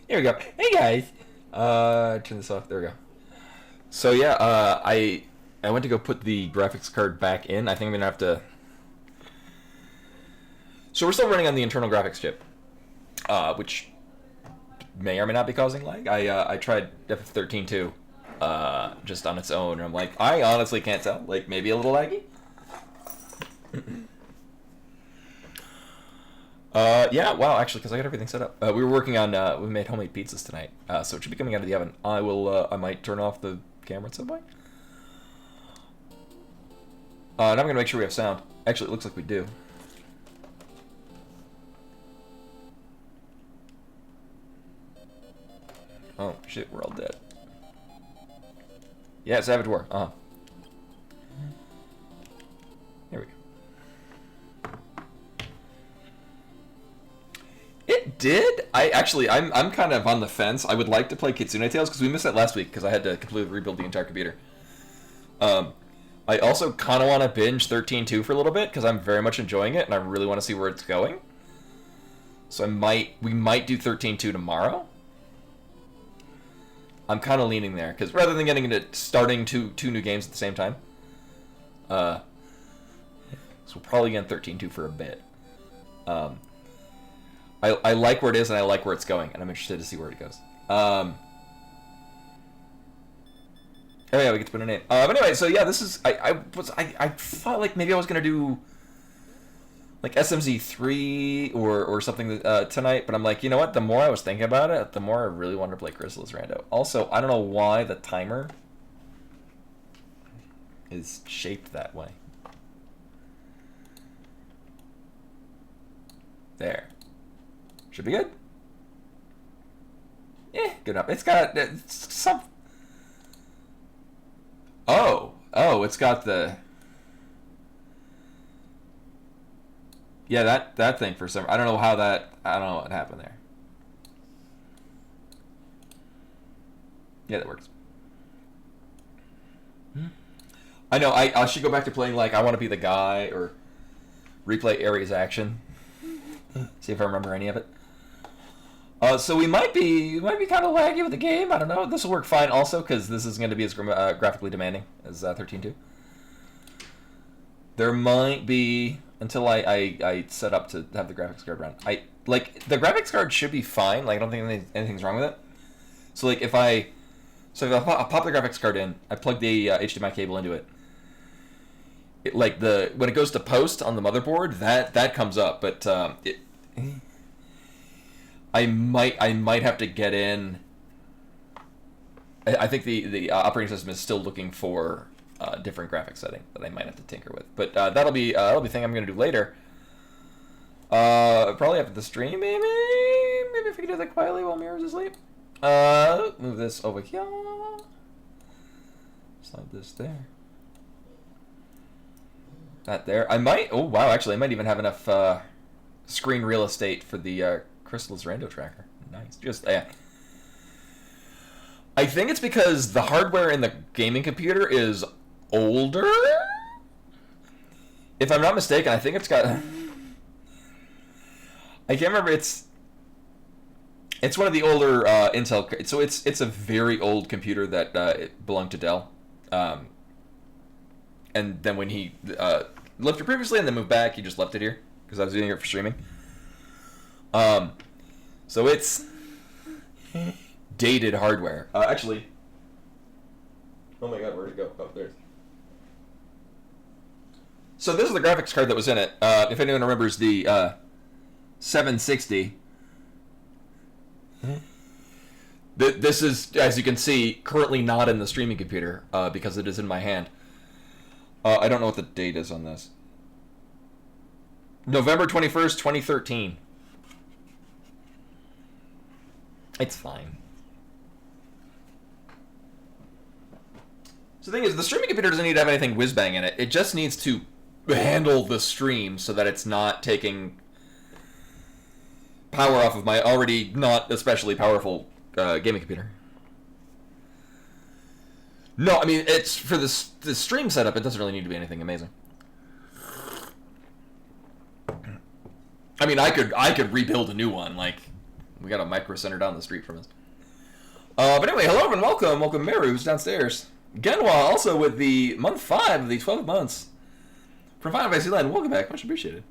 Here we go. Hey guys. Turn this off. There we go. So yeah, I went to go put the graphics card back in. I think I'm gonna have to. So we're still running on the internal graphics chip, which may or may not be causing lag. I tried FF13.2 just on its own, and I'm like, I honestly can't tell. Like maybe a little laggy. Yeah, wow, actually, because I got everything set up. We were working on, we made homemade pizzas tonight, so it should be coming out of the oven. I might turn off the camera at some point. And I'm going to make sure we have sound. Actually, it looks like we do. Oh, shit, we're all dead. Yeah, Savage War, Here we go. It did. I'm kind of on the fence. I would like to play Kitsune Tales because we missed that last week because I had to completely rebuild the entire computer. I also kind of want to binge 13.2 for a little bit because I'm very much enjoying it and I really want to see where it's going. So we might do 13.2 tomorrow. I'm kind of leaning there because rather than getting into starting two new games at the same time, so we'll probably get 13.2 for a bit. I like where it is and I like where it's going, and I'm interested to see where it goes. Oh yeah, we get to put a name. But anyway, so yeah, this is I thought like maybe I was gonna do like SMZ3 or something tonight, but I'm like, you know what? The more I was thinking about it, the more I really wanted to play Crystalis Rando. Also, I don't know why the timer is shaped that way. There. Should be good. Yeah, good enough. It's got some. Oh, it's got the. Yeah, that thing for some. I don't know how that. I don't know what happened there. Yeah, that works. I know. I should go back to playing like I Want to Be the Guy or replay Ares Action. See if I remember any of it. So we might be kind of laggy with the game. I don't know. This will work fine also because this is going to be as graphically demanding as 13.2. There might be until I set up to have the graphics card run. Like the graphics card should be fine. Like I don't think anything's wrong with it. So like if I pop the graphics card in, I plug the HDMI cable into it. Like when it goes to post on the motherboard, that comes up, but I might have to get in. I think the operating system is still looking for a different graphics setting that I might have to tinker with, but that'll be a thing I'm going to do later. Probably after the stream, maybe if we can do that quietly while Mira's asleep. Move this over here. Slide this there. That there. I might. Oh wow! Actually, I might even have enough screen real estate for the Crystalis Rando tracker. Nice. Just yeah. I think it's because the hardware in the gaming computer is older. If I'm not mistaken, I think it's got. I can't remember. It's one of the older Intel. So it's a very old computer that it belonged to Dell. And then when he left it previously and then moved back, he just left it here because I was using it for streaming. So it's dated hardware. Actually, oh my god, where'd it go? Oh, there's. So this is the graphics card that was in it. If anyone remembers the 760. This is, as you can see, currently not in the streaming computer because it is in my hand. I don't know what the date is on this. November 21st, 2013. It's fine. So the thing is, the streaming computer doesn't need to have anything whiz-bang in it. It just needs to handle the stream so that it's not taking power off of my already not especially powerful gaming computer. No, I mean, it's for the stream setup, it doesn't really need to be anything amazing. I mean, I could rebuild a new one, like, We got a micro center down the street from us. But anyway, hello and welcome. Welcome Meru, who's downstairs. Genwa, also with the month 5 of the 12 months. From Final Fantasy Land, welcome back. Much appreciated.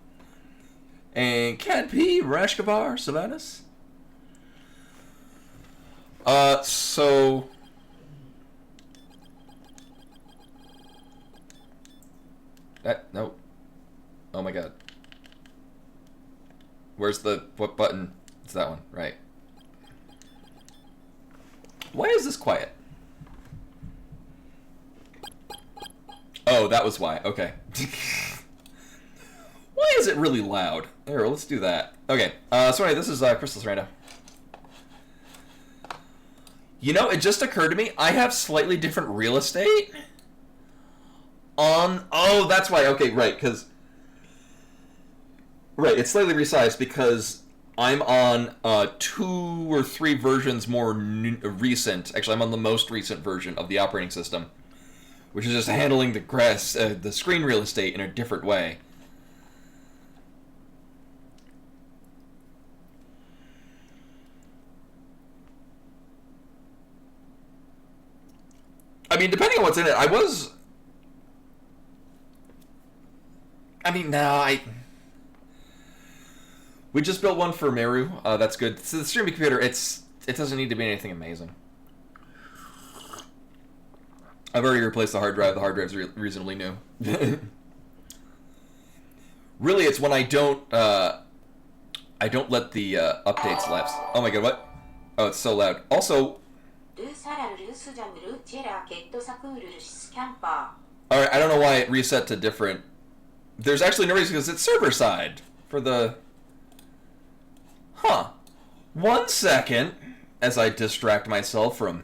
And Cat P, Rashkavar, Sylvanas. So... no. Oh my god. Where's the... what button? It's that one, right. Why is this quiet? Oh, that was why. Okay. Why is it really loud? Here, let's do that. Okay, so anyway, this is Crystalis Randomizer. You know, it just occurred to me, I have slightly different real estate on... Oh, that's why. Okay, right, because... Right, it's slightly resized because I'm on 2 or 3 versions more recent. Actually, I'm on the most recent version of the operating system, which is just handling the screen real estate in a different way. I mean, depending on what's in it, we just built one for Meru. That's good. So the streaming computer, it doesn't need to be anything amazing. I've already replaced the hard drive. The hard drive's reasonably new. Really, it's when I don't let the updates lapse. Oh my god, what? Oh, it's so loud. Also... Alright, I don't know why it reset to different... There's actually no reason, because it's server side for the... Huh. 1 second, as I distract myself from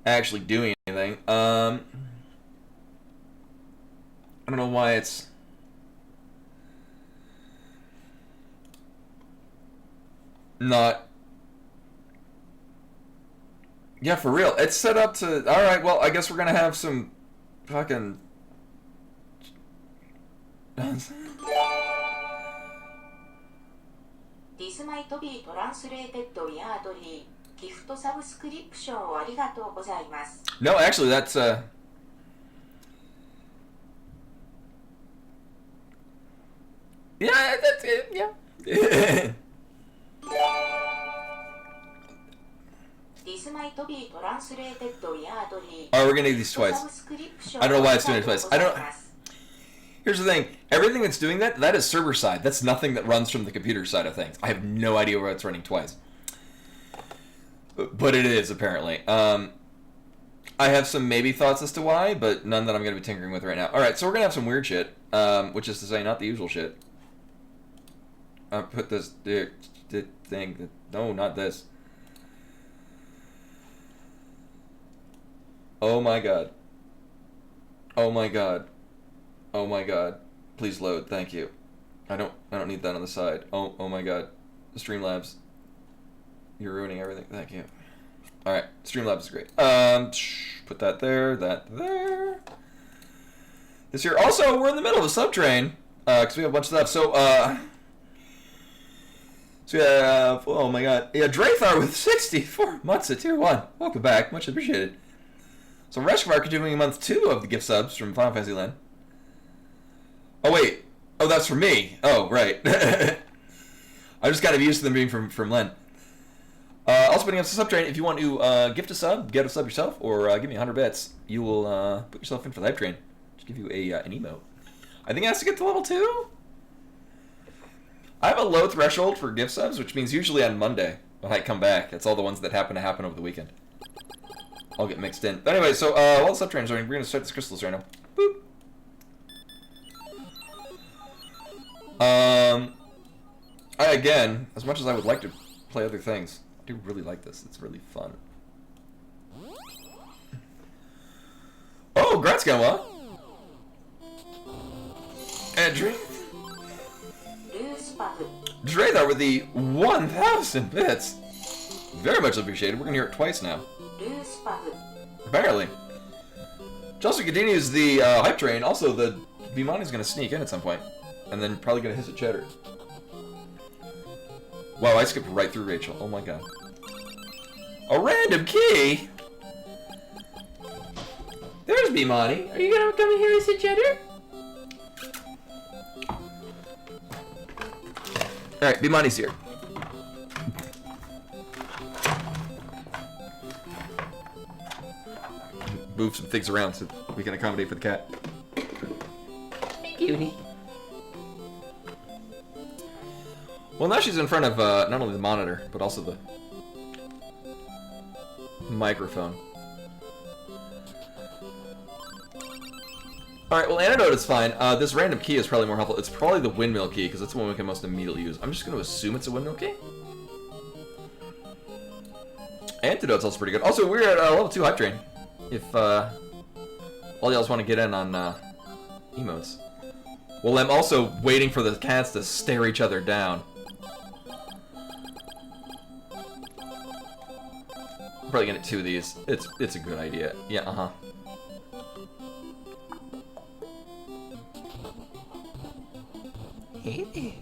actually doing anything. I don't know why it's... not... Yeah, for real. It's set up to... Alright, well, I guess we're gonna have some fucking... No, actually, that's... Yeah, that's it, yeah. Oh, we're gonna need these twice. I don't know why it's doing it twice. I don't... Here's the thing. Everything that's doing that is server side. That's nothing that runs from the computer side of things. I have no idea why it's running twice. But it is, apparently. I have some maybe thoughts as to why, but none that I'm going to be tinkering with right now. Alright, so we're going to have some weird shit. Which is to say, not the usual shit. I put this thing... No, not this. Oh my god. Oh my god. Oh my god. Please load, thank you. I don't need that on the side. Oh my god. Streamlabs. You're ruining everything. Thank you. Alright, Streamlabs is great. Put that there, that there. This here. Also, we're in the middle of a subtrain. Because we have a bunch of stuff. So we have, oh my god. Yeah, Drathar with 64 months at tier 1. Welcome back. Much appreciated. So Reshkvar continuing month 2 of the gift subs from Final Fantasy Land. Oh wait. Oh, that's from me. Oh, right. I just got to be used to them being from Len. Also putting up the sub train. If you want to gift a sub, get a sub yourself, or give me 100 bits, you will put yourself in for the hype train. Just give you an emote. I think it has to get to level 2. I have a low threshold for gift subs, which means usually on Monday when I come back. It's all the ones that happen to happen over the weekend. I'll get mixed in. But anyway, so while the sub train's running, we're going to start this Crystalis right now. Boop. Again, as much as I would like to play other things, I do really like this. It's really fun. Oh, Gratzgawa! And Drathar with the 1,000 bits! Very much appreciated. We're gonna hear it twice now. Barely. Chelsea continues the hype train. Also, the Bimani's gonna sneak in at some point. And then probably gonna hiss at Cheddar. Wow, I skipped right through Rachel. Oh my god. A random key? There's Bimani. Are you gonna come in here and sit cheddar? Alright, Bimani's here. Move some things around so we can accommodate for the cat. Hey, cutie. Well, now she's in front of not only the monitor, but also the microphone. Alright, well, antidote is fine. This random key is probably more helpful. It's probably the windmill key, because that's the one we can most immediately use. I'm just going to assume it's a windmill key. Antidote's also pretty good. Also, we're at level 2 hype train. If all y'all want to get in on emotes. Well, I'm also waiting for the cats to stare each other down. I'm probably gonna get 2 of these. It's a good idea. Yeah, Hey there.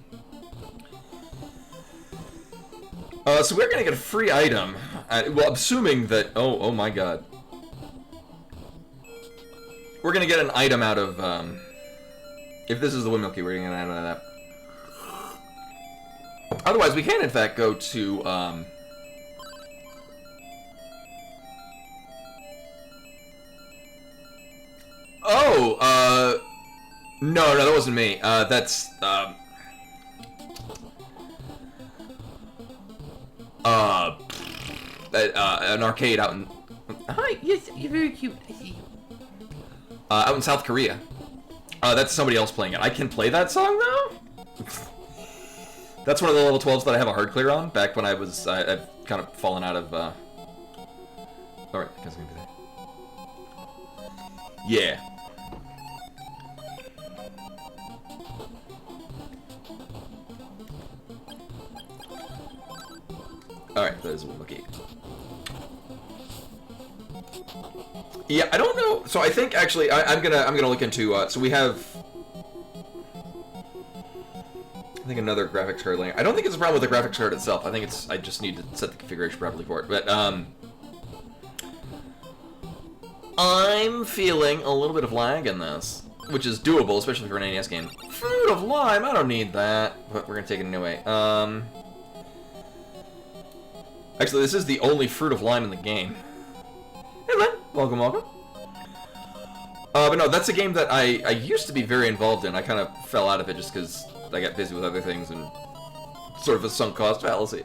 So we're gonna get a free item. Well, assuming that. Oh my god. We're gonna get an item out of. If this is the windmill key, we're gonna get an item out of that. Otherwise, we can in fact go to. No, that wasn't me. That's, an arcade out in... Hi, yes, you're very cute, I see you. Out in South Korea. That's somebody else playing it. I can play that song, though? That's one of the level 12s that I have a hard clear on, back when I was, I've kind of fallen out of, Alright, I guess I'm gonna be there. Yeah. Alright, that is a windmill key. Yeah, I don't know. So I think actually I'm gonna look into so we have I think another graphics card layer. I don't think it's a problem with the graphics card itself. I think it's I just need to set the configuration properly for it. But I'm feeling a little bit of lag in this, which is doable, especially for an NES game. Fruit of Lime, I don't need that, but we're gonna take it anyway. Actually, this is the only Fruit of Lime in the game. Hey, Len. Welcome, welcome. But no, that's a game that I used to be very involved in. I kind of fell out of it just because I got busy with other things and sort of a sunk cost fallacy.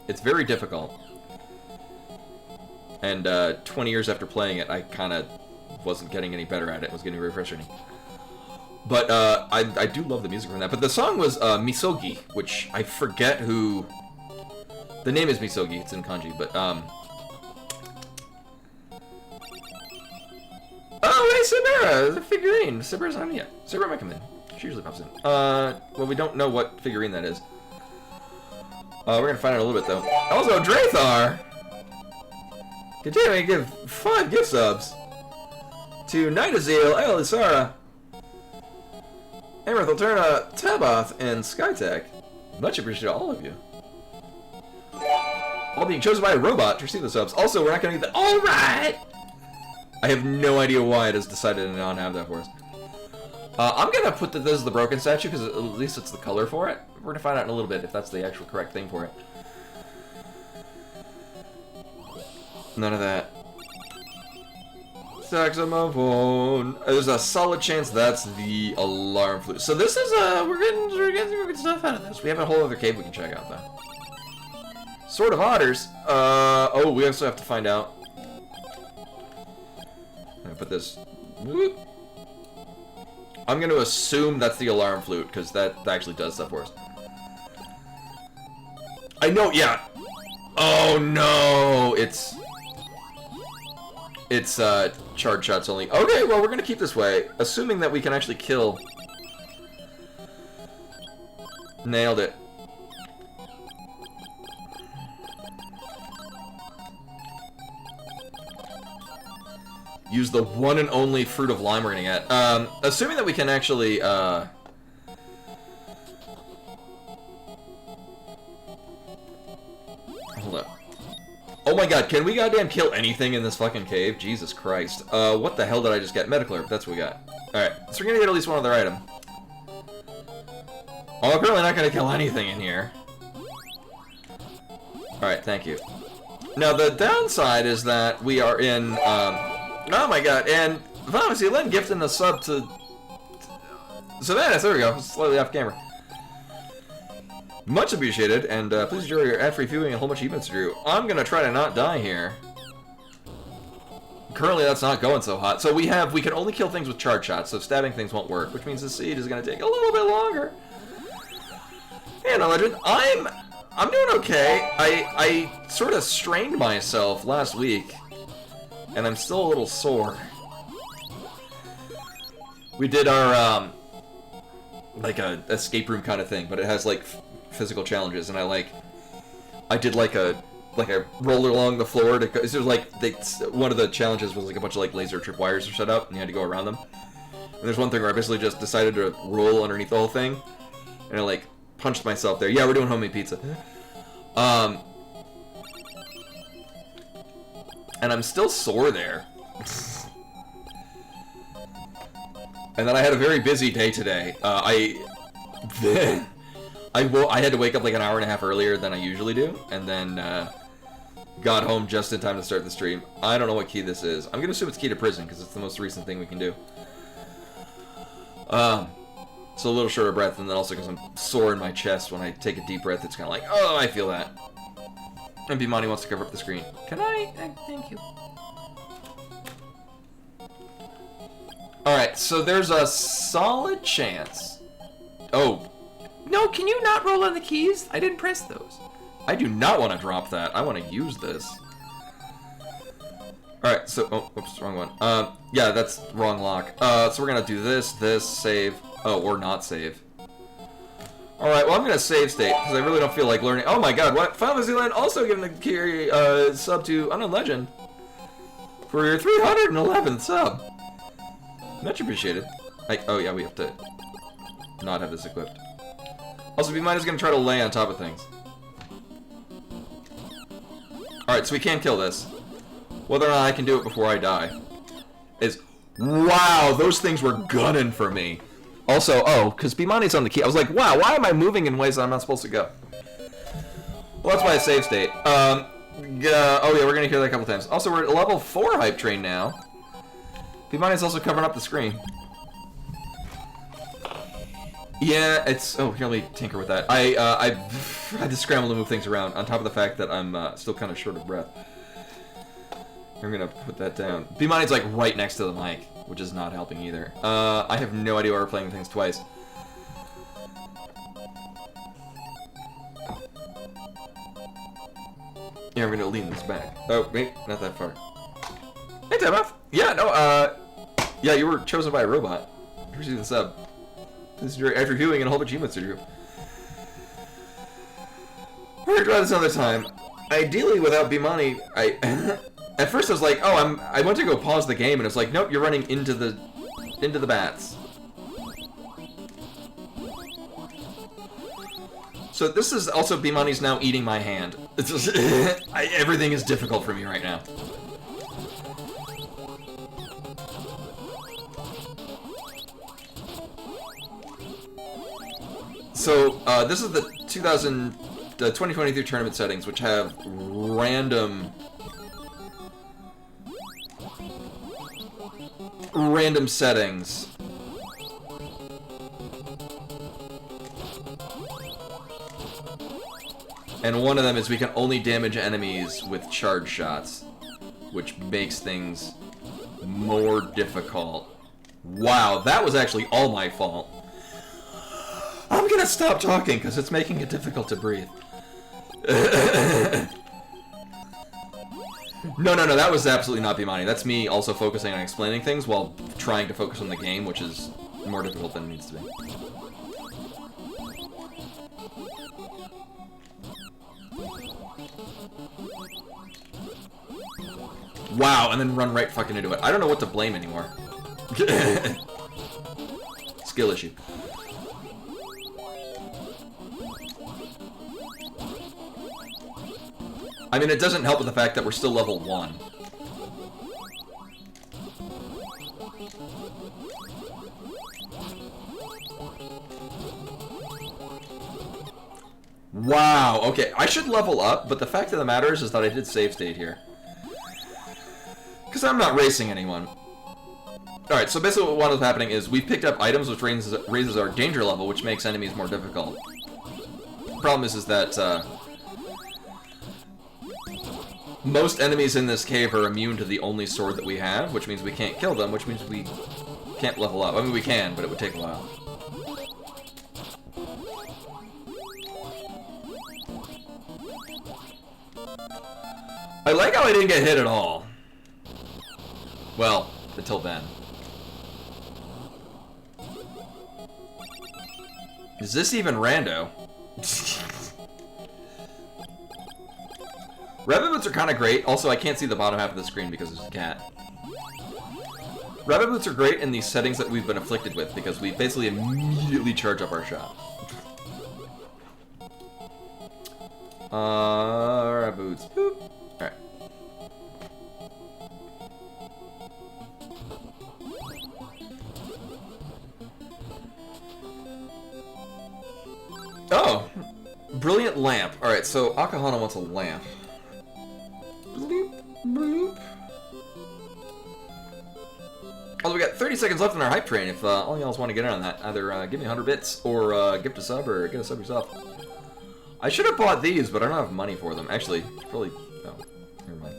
It's very difficult. And 20 years after playing it, I kind of wasn't getting any better at it. It was getting very frustrating. But I do love the music from that. But the song was Misogi, which I forget who... The name is Misogi, it's in kanji, but, Oh, hey, Sabera! The figurine! Sabera's on yet. Sabera might come in. She usually pops in. Well, we don't know what figurine that is. We're gonna find out a little bit, though. Also, Drathar! Continuing to give 5 gift subs to Nightazeel, Elisara, Emerald Alterna, Taboth, and Skytech. Much appreciated, all of you. All being chosen by a robot to receive the subs. Also, we're not going to get that. Alright! I have no idea why it has decided to not have that for us. I'm going to put that this is the broken statue, because at least it's the color for it. We're going to find out in a little bit if that's the actual correct thing for it. None of that. Saxophone. There's a solid chance that's the alarm flute. So this is, we're getting good stuff out of this. We have a whole other cave we can check out, though. Sword of Otters. Oh, we also have to find out. I'm gonna put this. Whoop. I'm gonna assume that's the alarm flute, because that actually does stuff for us. I know, yeah. Oh no, it's charge shots only. Okay, well we're gonna keep this way, assuming that we can actually kill. Nailed it. Use the one and only Fruit of Lime we're gonna get. Assuming that we can actually, Oh my god, can we goddamn kill anything in this fucking cave? Jesus Christ. What the hell did I just get? Medical herb, that's what we got. Alright, so we're gonna get at least one other item. Oh, I'm apparently not gonna kill anything in here. Alright, thank you. Now, the downside is that we are in, oh my god, and Pharmacy Len gifting a sub to Savannah, there we go, slightly off camera. Much appreciated, and please enjoy your ad-free viewing and a whole bunch of emotes, Drew. I'm gonna try to not die here. Currently, that's not going so hot. So we can only kill things with charge shots, so stabbing things won't work, which means the siege is gonna take a little bit longer. And Legend, I'm doing okay. I sort of strained myself last week, and I'm still a little sore. We did our like a escape room kind of thing, but it has like physical challenges, and I did like a roller along the floor to go. It was like one of the challenges was like a bunch of like laser trip wires are set up, and you had to go around them. And there's one thing where I basically just decided to roll underneath the whole thing, and I like punched myself there. Yeah, we're doing homemade pizza. And I'm still sore there. And then I had a very busy day today. I had to wake up like an hour and a half earlier than I usually do, and then got home just in time to start the stream. I don't know what key this is. I'm gonna assume it's key to prison because it's the most recent thing we can do. So a little short of breath, and then also because I'm sore in my chest when I take a deep breath, it's kind of like, oh, I feel that. And Bimani wants to cover up the screen. Can I? Thank you. Alright, so there's a solid chance. Oh. No, can you not roll on the keys? I didn't press those. I do not want to drop that. I want to use this. Alright, so... Oh, oops, wrong one. Yeah, that's wrong lock. So we're gonna do this, save. Oh, or not save. Alright, well, I'm gonna save state, because I really don't feel like learning... Oh my god, what? Final Fantasy Land also giving the Kiri, sub to Unknown Legend. For your 311th sub. Much appreciated. Oh yeah, we have to not have this equipped. Also, B-Mine is gonna try to lay on top of things. Alright, so we can kill this. Whether or not I can do it before I die is... Wow, those things were gunning for me. Also, oh, because B-Money's on the key. I was like, wow, why am I moving in ways that I'm not supposed to go? Well, that's why I save state. Oh yeah, we're gonna hear that a couple times. Also, we're at level 4 hype train now. B-Money's also covering up the screen. Yeah, it's... Oh, here, let me tinker with that. I had to scramble to move things around, on top of the fact that I'm still kind of short of breath. I'm gonna put that down. B-Money's like right next to the mic, which is not helping either. I have no idea why we're playing things twice. Yeah, I'm gonna lean this back. Oh, wait, not that far. Hey, Demoff! Yeah, no, yeah, you were chosen by a robot. Receive the sub. This is your after viewing and a whole bunch of emotes to do. We're gonna try this another time. Ideally, without B-Money, at first I was like, oh, I went to go pause the game, and it's like, nope, you're running into the bats. So this is also B-Money's now eating my hand. It's just, everything is difficult for me right now. So this is the 2023 tournament settings, which have random settings. And one of them is we can only damage enemies with charge shots, which makes things more difficult. Wow, that was actually all my fault. I'm gonna stop talking because it's making it difficult to breathe. No, that was absolutely not B-Money. That's me also focusing on explaining things while trying to focus on the game, which is more difficult than it needs to be. Wow, and then run right fucking into it. I don't know what to blame anymore. Skill issue. I mean, it doesn't help with the fact that we're still level 1. Wow, okay, I should level up, but the fact of the matter is that I did save state here. Because I'm not racing anyone. Alright, so basically what winds up happening is we've picked up items which raises our danger level, which makes enemies more difficult. The problem is that most enemies in this cave are immune to the only sword that we have, which means we can't kill them, which means we can't level up. I mean, we can, but it would take a while. I like how I didn't get hit at all. Well, until then. Is this even rando? Rabbit boots are kind of great. Also, I can't see the bottom half of the screen because there's a cat. Rabbit boots are great in these settings that we've been afflicted with because we basically immediately charge up our shot. Rabbit boots. Boop. Alright. Oh! Brilliant lamp. Alright, so Akahana wants a lamp. Bloop, bloop. Also, we got 30 seconds left in our hype train. If all y'all want to get in on that, either give me 100 bits or gift a sub or get a sub yourself. I should have bought these, but I don't have money for them. Actually, probably. Oh, never mind.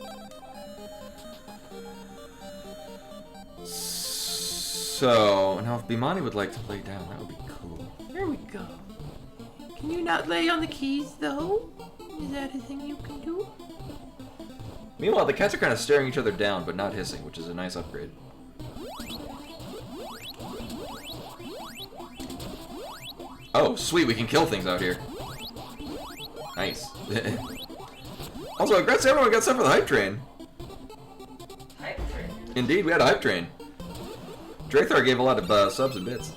So now, if Bimani would like to lay down, that would be cool. There we go. Can you not lay on the keys, though? Is that a thing you can do? Meanwhile, the cats are kind of staring each other down, but not hissing, which is a nice upgrade. Oh, sweet, we can kill things out here. Nice. Also, congrats to everyone who got stuff for the hype train. Hype train? Indeed, we had a hype train. Drathar gave a lot of subs and bits.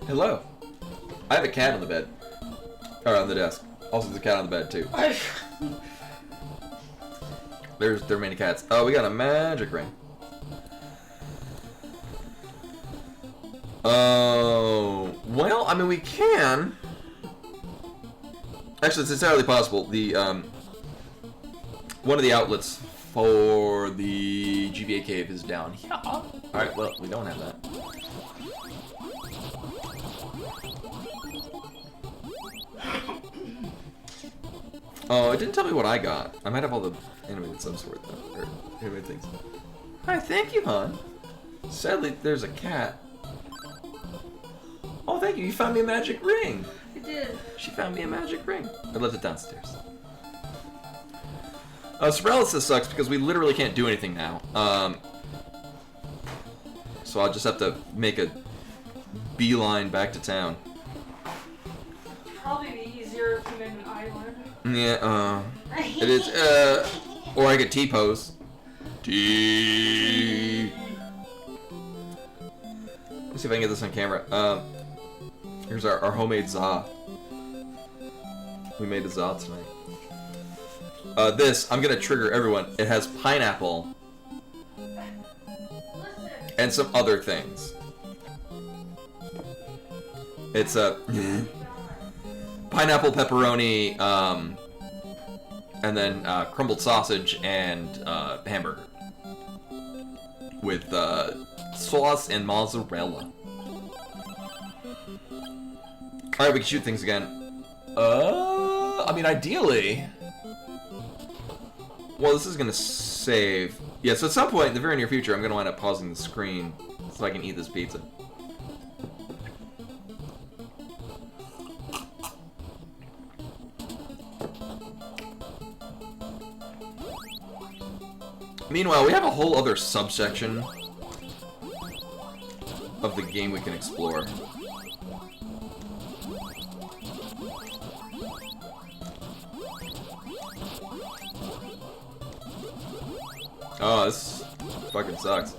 Hello. I have a cat on the bed. Or on the desk. Also, there's a cat on the bed, too. There are many cats. Oh, we got a magic ring. Oh, well, I mean, we can. Actually, it's entirely possible. The one of the outlets for the GBA cave is down here. All right, well, we don't have that. Oh, it didn't tell me what I got. I might have all the animated subs for it, though. Or animated things. Hi, thank you, hon. Sadly, there's a cat. Oh, thank you. You found me a magic ring. I did. She found me a magic ring. I left it downstairs. Paralysis sucks because we literally can't do anything now. So I'll just have to make a beeline back to town. Probably be easier if you made an island. Yeah, it is, or I could T-pose. T. Let's see if I can get this on camera. Here's our homemade za. We made a za tonight. This, I'm gonna trigger everyone. It has pineapple and some other things. It's a pineapple, pepperoni, and then crumbled sausage and hamburger with sauce and mozzarella. All right, we can shoot things again. I mean, ideally. Well, this is gonna save. Yeah, so at some point in the very near future, I'm gonna wind up pausing the screen so I can eat this pizza. Meanwhile, we have a whole other subsection of the game we can explore. Oh, this fucking sucks.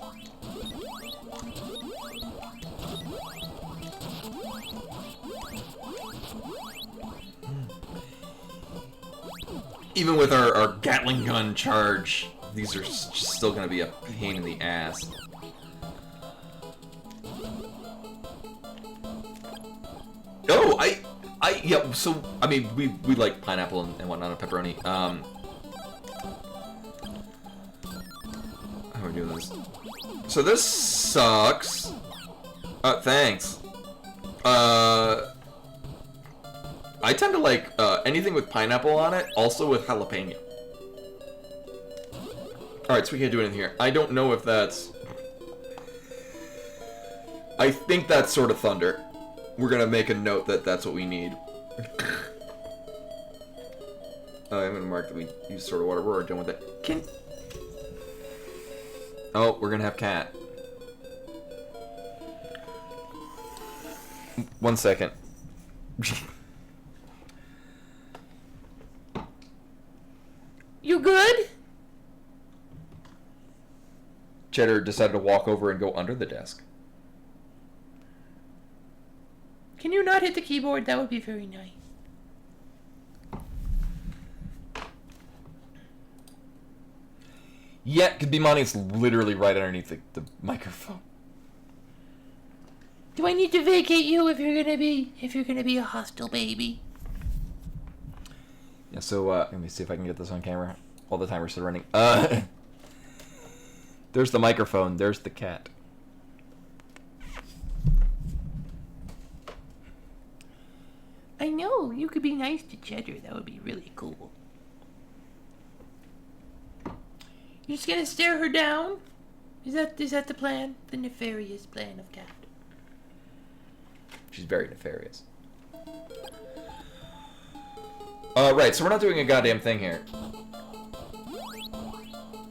Even with our Gatling gun charge, these are still going to be a pain in the ass. Oh, yeah, so, I mean, we like pineapple and whatnot and pepperoni. How are we doing this? So this sucks. Thanks. I tend to like anything with pineapple on it, also with jalapeno. Alright, so we can't do anything here. I don't know if that's... I think that's sort of thunder. We're gonna make a note that that's what we need. I'm gonna mark that we use sort of water. We're done with it. Oh, we're gonna have cat. 1 second. You good? Cheddar decided to walk over and go under the desk. Can you not hit the keyboard? That would be very nice. Yeah, because Bimani's literally right underneath the microphone. Do I need to vacate you if you're gonna be a hostile baby? Yeah, so let me see if I can get this on camera while the timer's still running. There's the microphone, there's the cat. I know, you could be nice to Cheddar. That would be really cool. You're just gonna stare her down? Is that the plan? The nefarious plan of Cat? She's very nefarious. Right, so we're not doing a goddamn thing here.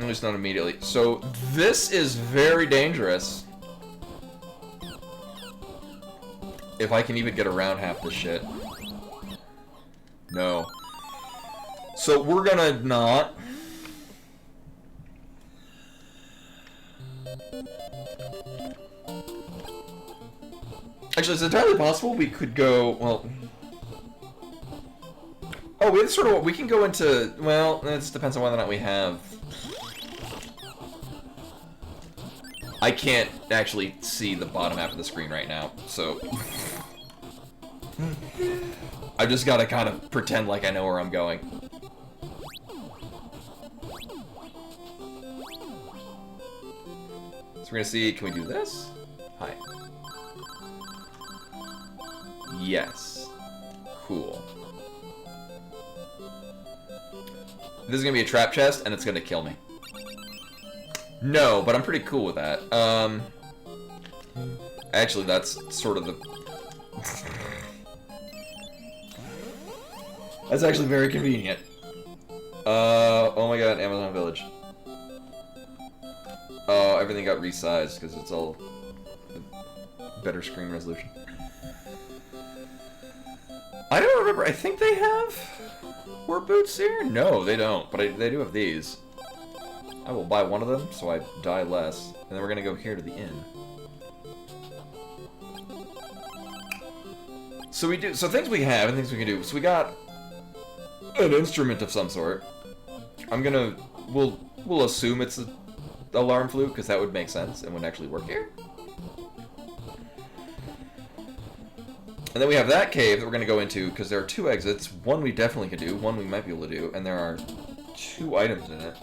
At least not immediately. So, this is very dangerous. If I can even get around half this shit. No. So, we're gonna not... Actually, it's entirely possible we could go, well... Oh, we have sort of, we can go into, well, it just depends on whether or not we have... I can't actually see the bottom half of the screen right now, so... I've just gotta kind of pretend like I know where I'm going. So we're gonna see, can we do this? Hi. Yes. Cool. This is gonna be a trap chest, and it's gonna kill me. No, but I'm pretty cool with that. Actually, that's sort of the... That's actually very convenient. Oh my god, Amazon Village. Oh, everything got resized, because it's all... better screen resolution. I don't remember, I think they have... War boots here? No, they don't, but they do have these. I will buy one of them, so I die less. And then we're gonna go here to the inn. So we do, so things we have and things we can do. So we got an instrument of some sort. We'll assume it's an alarm flute, because that would make sense and would actually work here. And then we have that cave that we're going to go into, because there are two exits. One we definitely can do, one we might be able to do, and there are 2 items in it.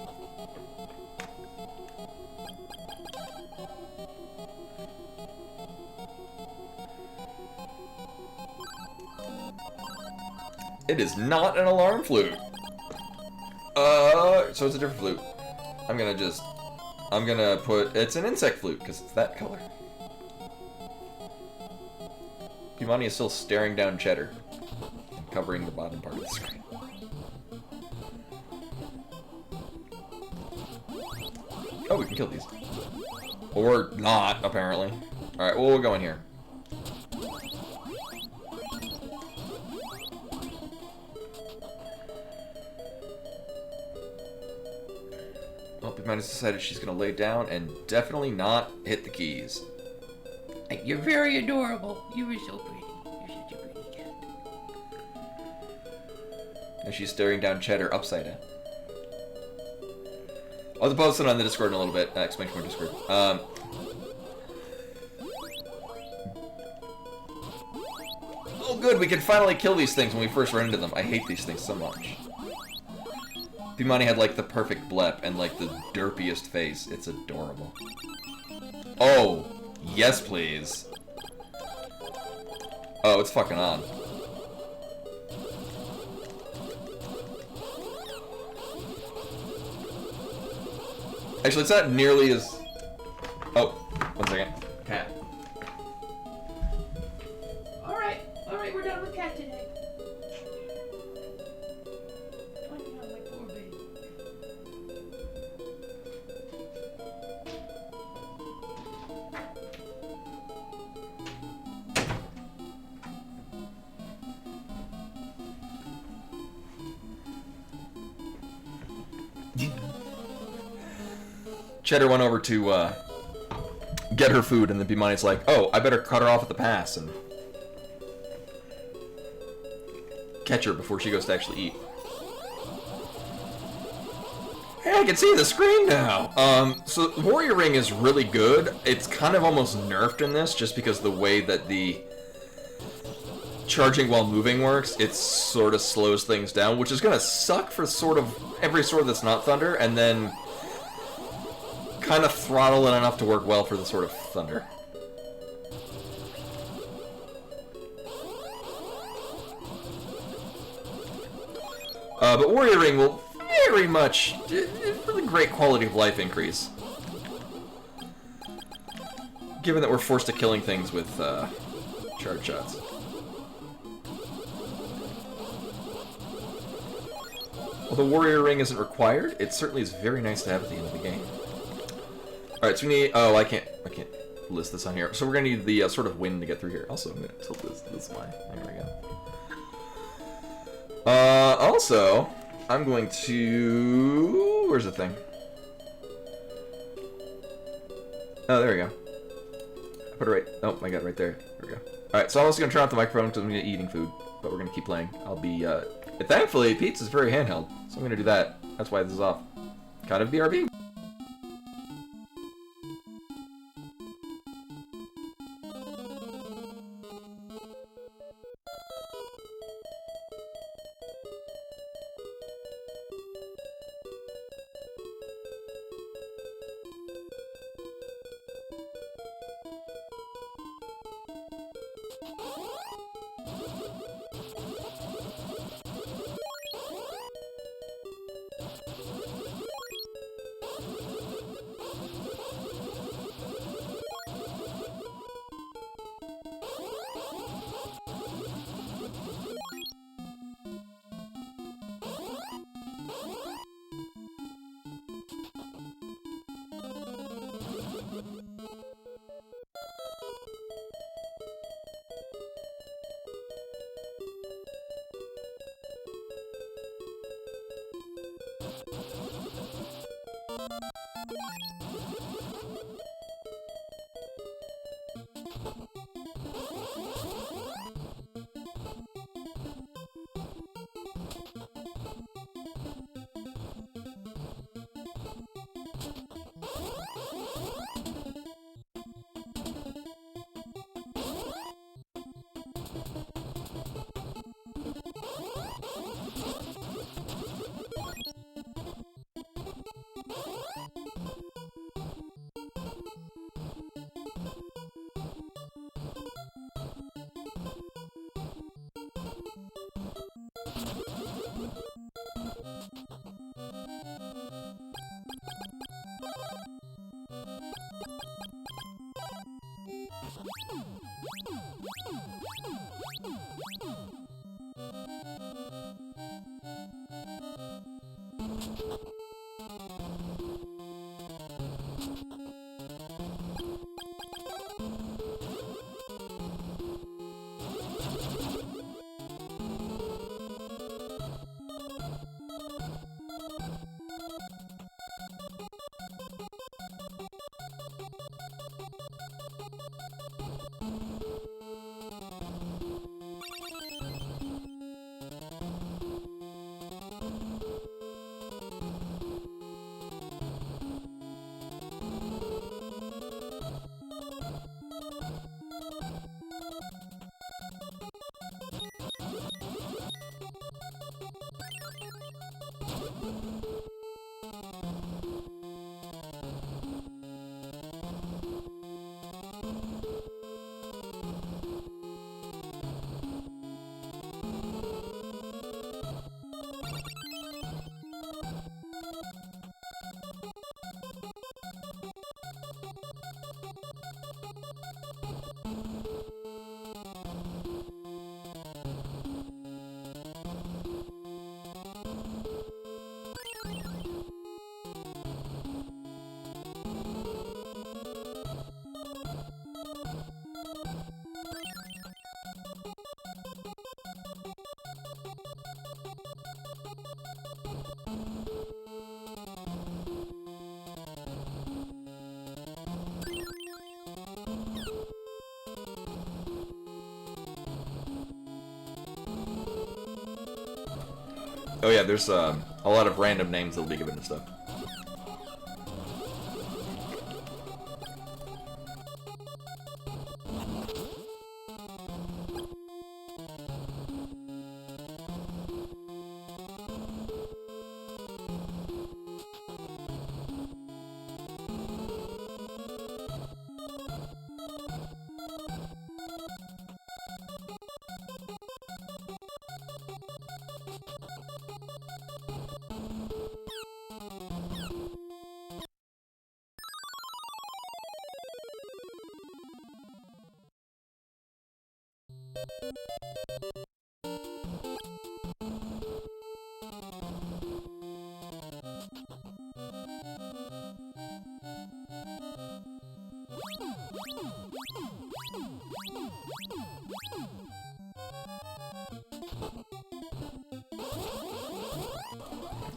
It is not an alarm flute. So it's a different flute. I'm gonna put, it's an insect flute, because it's that color. Pimani is still staring down Cheddar, covering the bottom part of the screen. Oh, we can kill these. Or not, apparently. Alright, well, we'll go in here. Well, Pimani's decided she's gonna lay down and definitely not hit the keys. You're very adorable. You were so pretty. You're such a pretty cat. as she's staring down Cheddar upside down. I'll post it on the Discord in a little bit. Exclamation point Discord. Oh, good. We can finally kill these things when we first run into them. I hate these things so much. Pimani had, like, the perfect blep and, like, the derpiest face. It's adorable. Oh, yes, please. Oh, it's fucking on. Actually, it's not nearly as... Oh, 1 second. Cat. Alright, we're done with cat today. Oh no, my poor baby. Cheddar went over to get her food, and then Bimani's like, "Oh, I better cut her off at the pass and catch her before she goes to actually eat." Hey, I can see the screen now. So Warrior Ring is really good. It's kind of almost nerfed in this, just because the way that the charging while moving works, it sort of slows things down, which is gonna suck for sort of every sword that's not Thunder, and then kind of throttle it enough to work well for the sort of Thunder. But Warrior Ring will very much really great quality of life increase, given that we're forced to killing things with charge shots. Although Warrior Ring isn't required, it certainly is very nice to have at the end of the game. Alright, so we need... Oh, I can't list this on here. So we're going to need the sort of wind to get through here. Also, I'm going to tilt this way. There we go. Also, I'm going to... Where's the thing? Oh, there we go. I put it right... Oh, my god, right there. There we go. Alright, so I'm also going to turn off the microphone because I'm going to be eating food. But we're going to keep playing. I'll be... Thankfully, pizza's very handheld, so I'm going to do that. That's why this is off. Kind of BRB. Oh yeah, there's a lot of random names that'll be given to stuff.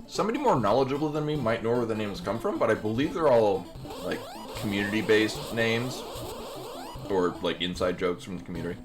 Somebody more knowledgeable than me might know where the names come from, but I believe they're all, like, community-based names. Or, like, inside jokes from the community.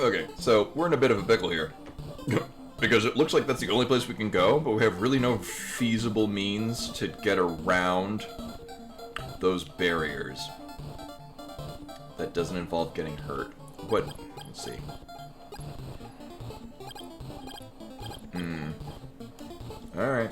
Okay, so we're in a bit of a pickle here. Because it looks like that's the only place we can go, but we have really no feasible means to get around those barriers. That doesn't involve getting hurt. What? Let's see. Alright.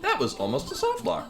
That was almost a soft lock.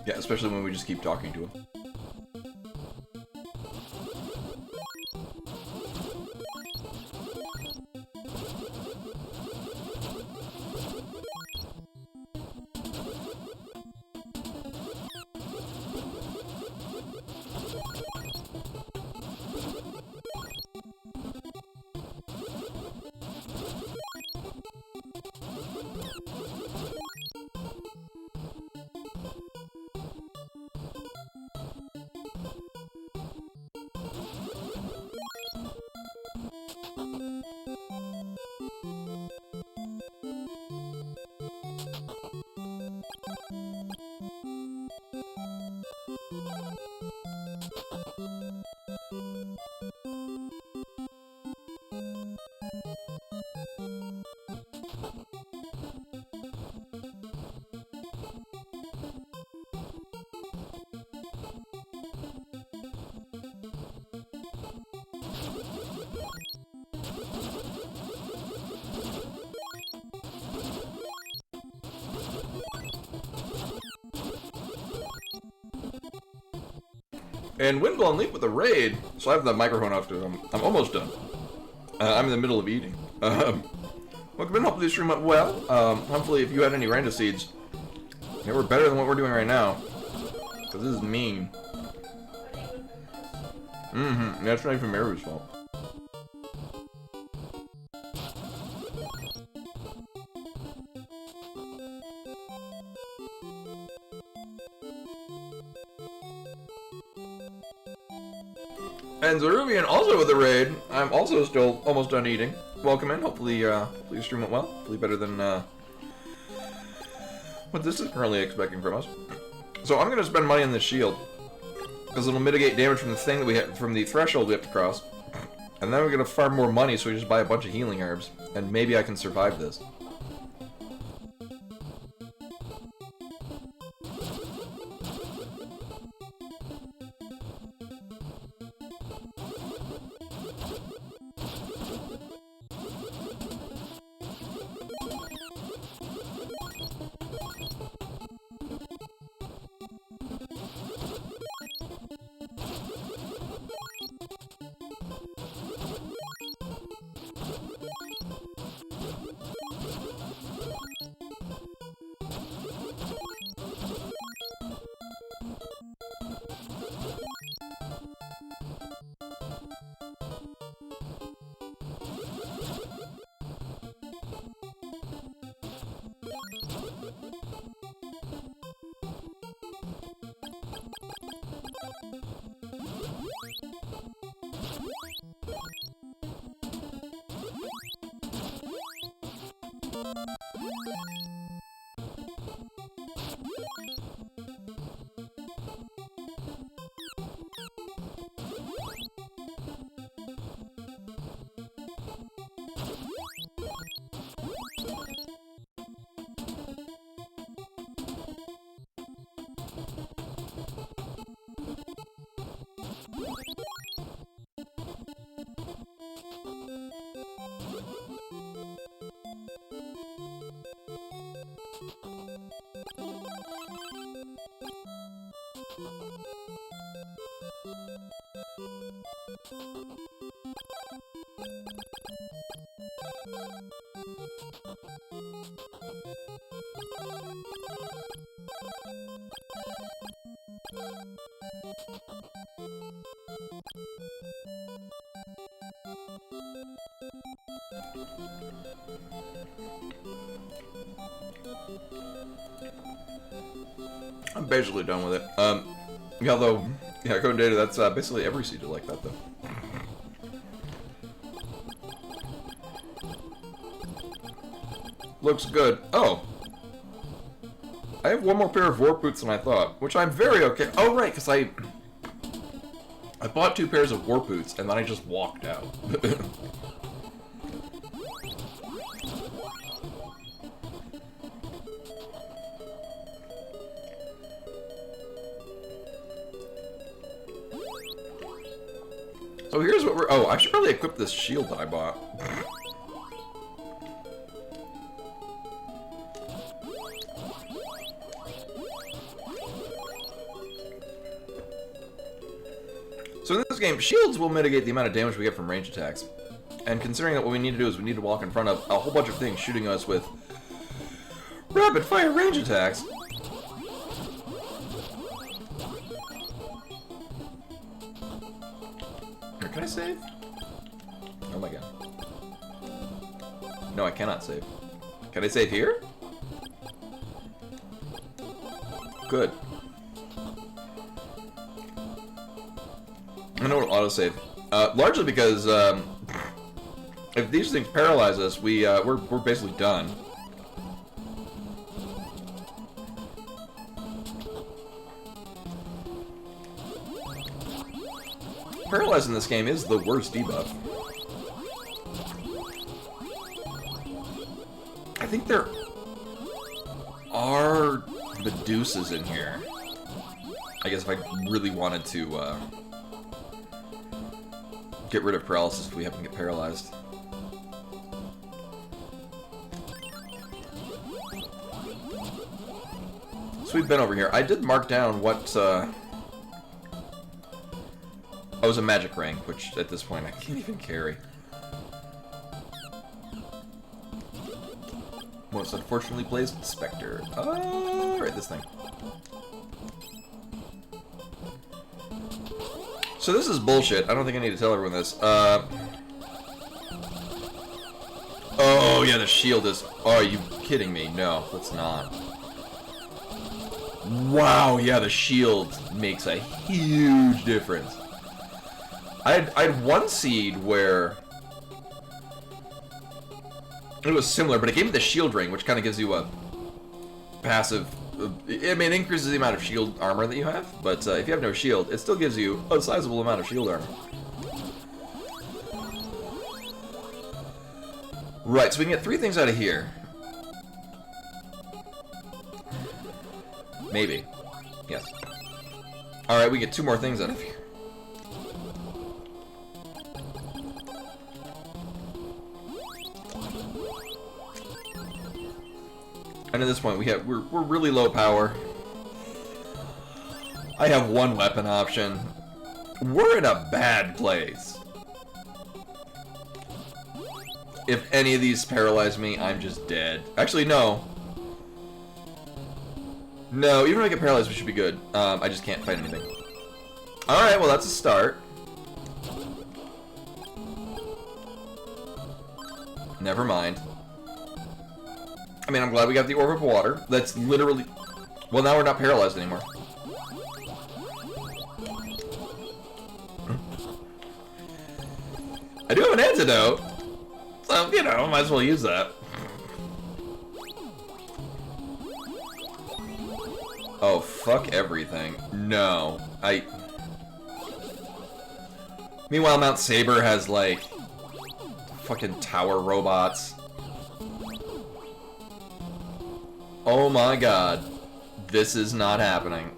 Yeah, especially when we just keep talking to him. And Windblown Leap with the raid. So I have the microphone off because I'm almost done. I'm in the middle of eating. Welcome in. Hopefully the stream went well. Hopefully if you had any random seeds, they were better than what we're doing right now. Because this is mean. That's not even Mary's fault. And Zeruvian also with the raid. I'm also still almost done eating. Welcome in. Hopefully, your stream went well. Hopefully better than what this is currently expecting from us. So I'm gonna spend money on this shield because it'll mitigate damage from the thing that we have from the threshold we have to cross. And then we're gonna farm more money, so we just buy a bunch of healing herbs, and maybe I can survive this. I'm basically done with it. Yeah, although, yeah, Code Data, that's basically every seed like that, though. Looks good. Oh! I have one more pair of warp boots than I thought, which I'm very okay. Oh, right, because I bought 2 pairs of warp boots, and then I just walked out. So here's what we're... Oh, I should probably equip this shield that I bought. So in this game, shields will mitigate the amount of damage we get from range attacks. And considering that what we need to do is we need to walk in front of a whole bunch of things shooting us with rapid fire range attacks. Here, can I save? Oh my god. No, I cannot save. Can I save here? Good. I know it'll autosave. Largely because if these things paralyze us, we're basically done. Paralyzed in this game is the worst debuff. I think there are Medusas in here. I guess if I really wanted to get rid of paralysis if we happen to get paralyzed. So we've been over here. I did mark down what Oh, it was a magic ring, which at this point I can't even carry. Most unfortunately plays Spectre. Oh, right, this thing. So this is bullshit. I don't think I need to tell everyone this. Oh, yeah, the shield is... Oh, are you kidding me? No, let's not. Wow, yeah, the shield makes a huge difference. I had one seed where... It was similar, but it gave me the shield ring, which kind of gives you a passive... I mean, it increases the amount of shield armor that you have, but if you have no shield, it still gives you a sizable amount of shield armor. Right, so we can get 3 things out of here. Maybe. Yes. Alright, we get 2 more things out of here. And at this point, we're really low power. I have 1 weapon option. We're in a bad place. If any of these paralyze me, I'm just dead. Actually, no. No, even if I get paralyzed, we should be good. I just can't fight anything. Alright, well, that's a start. Never mind. I mean, I'm glad we got the Orb of Water. That's literally... Well, now we're not paralyzed anymore. I do have an antidote. So, you know, might as well use that. Oh, fuck everything. No. Meanwhile, Mount Saber has, like, fucking tower robots. Oh my god. This is not happening.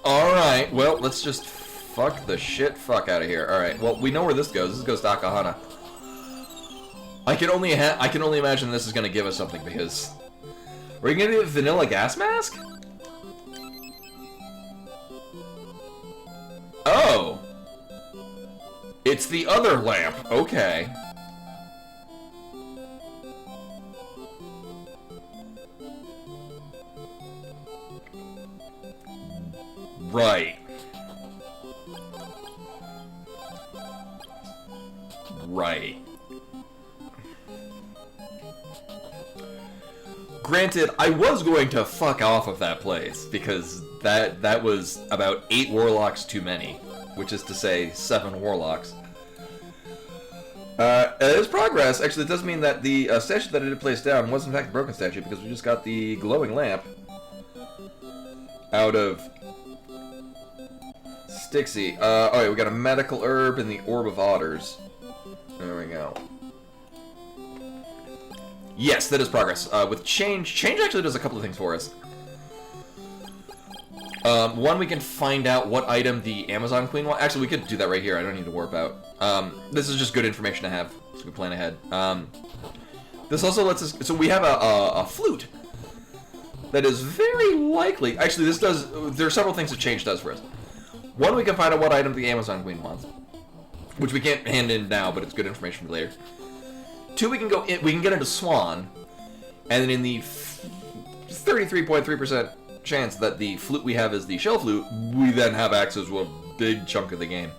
Alright, well, let's just fuck the shit fuck out of here. Alright, well, we know where this goes. This goes to Akahana. I can only imagine this is gonna give us something, because... Are you gonna do a vanilla gas mask? Oh! It's the other lamp. Okay. Right. Right. Granted, I was going to fuck off of that place, because that was about 8 warlocks too many. Which is to say, 7 warlocks. It is progress. Actually, it does mean that the statue that I did place down was in fact a broken statue, because we just got the glowing lamp out of Stixie. Alright, we got a medical herb and the Orb of Otters. There we go. Yes, that is progress. With change actually does a couple of things for us. One, we can find out what item the Amazon Queen wants. Actually, we could do that right here. I don't need to warp out. This is just good information to have, so we plan ahead. This also lets us... So we have a flute that is very likely... Actually, this does... There are several things that change does for us. One, we can find out what item the Amazon Queen wants, which we can't hand in now, but it's good information for later. 2, we can go in, we can get into Swan, and then in the 33.3% chance that the flute we have is the shell flute, we then have access to a big chunk of the game.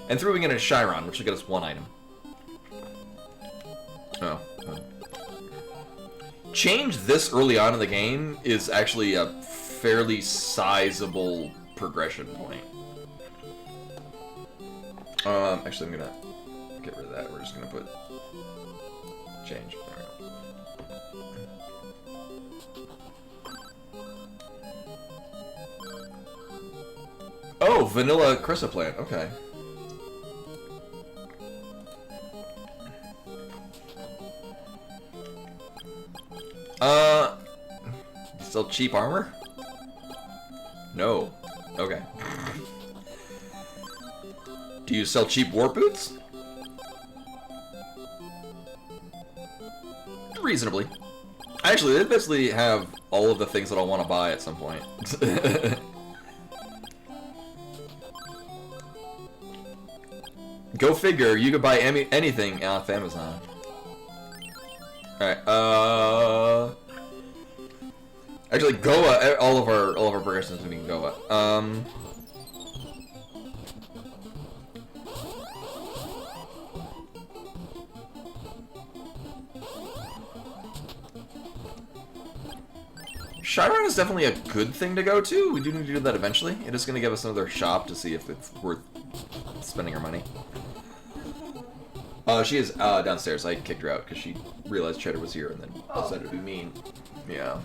And 3, we can get into Chiron, which will get us 1 item. Oh. Change this early on in the game is actually a fairly sizable progression point. Actually, I'm gonna get rid of that. We're just gonna put change. Oh, vanilla Crysta plant. Okay. Still cheap armor? No. Okay. Do you sell cheap warp boots? Reasonably. Actually, they basically have all of the things that I'll want to buy at some point. Go figure. You could buy anything off Amazon. All right. Actually, Goa. All of our progressions are in Goa. Chiron is definitely a good thing to go to. We do need to do that eventually. It is going to give us another shop to see if it's worth spending our money. She is downstairs. I kicked her out because she realized Cheddar was here and then decided to be mean. Yeah.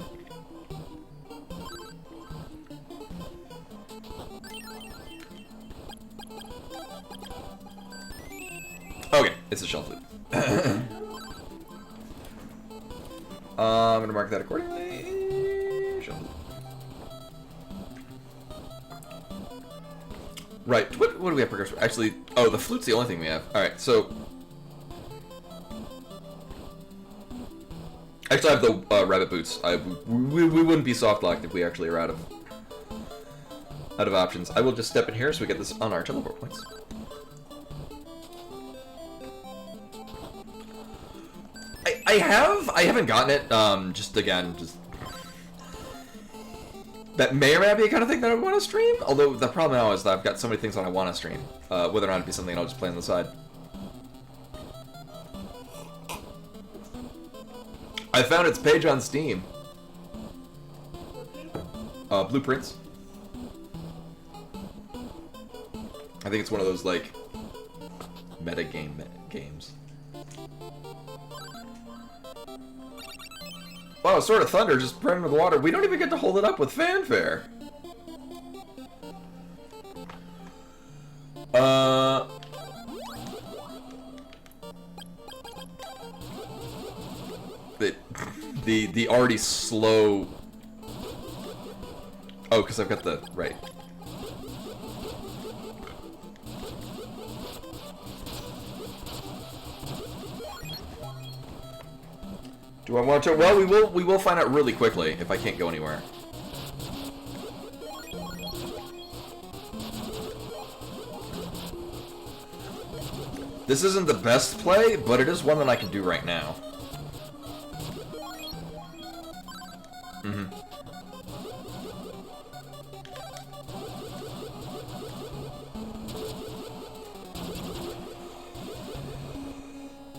Okay, it's a shelf loop. I'm gonna mark that accordingly. Shelf loop. Right. What do we have progress for? Actually, oh, the flute's the only thing we have. All right, so. Actually, I have the rabbit boots. We wouldn't be soft locked if we actually are out of options. I will just step in here so we get this on our teleport points. I haven't gotten it. Just that may or may not be the kind of thing that I want to stream. Although the problem now is that I've got so many things that I want to stream. Whether or not it be something I'll just play on the side. I found its page on Steam. Blueprints. I think it's one of those like meta games. Wow, Sword of Thunder just burned into the water. We don't even get to hold it up with fanfare. The already slow. Oh, because I've got the right. Do I want to? Well, we will find out really quickly if I can't go anywhere. This isn't the best play, but it is one that I can do right now.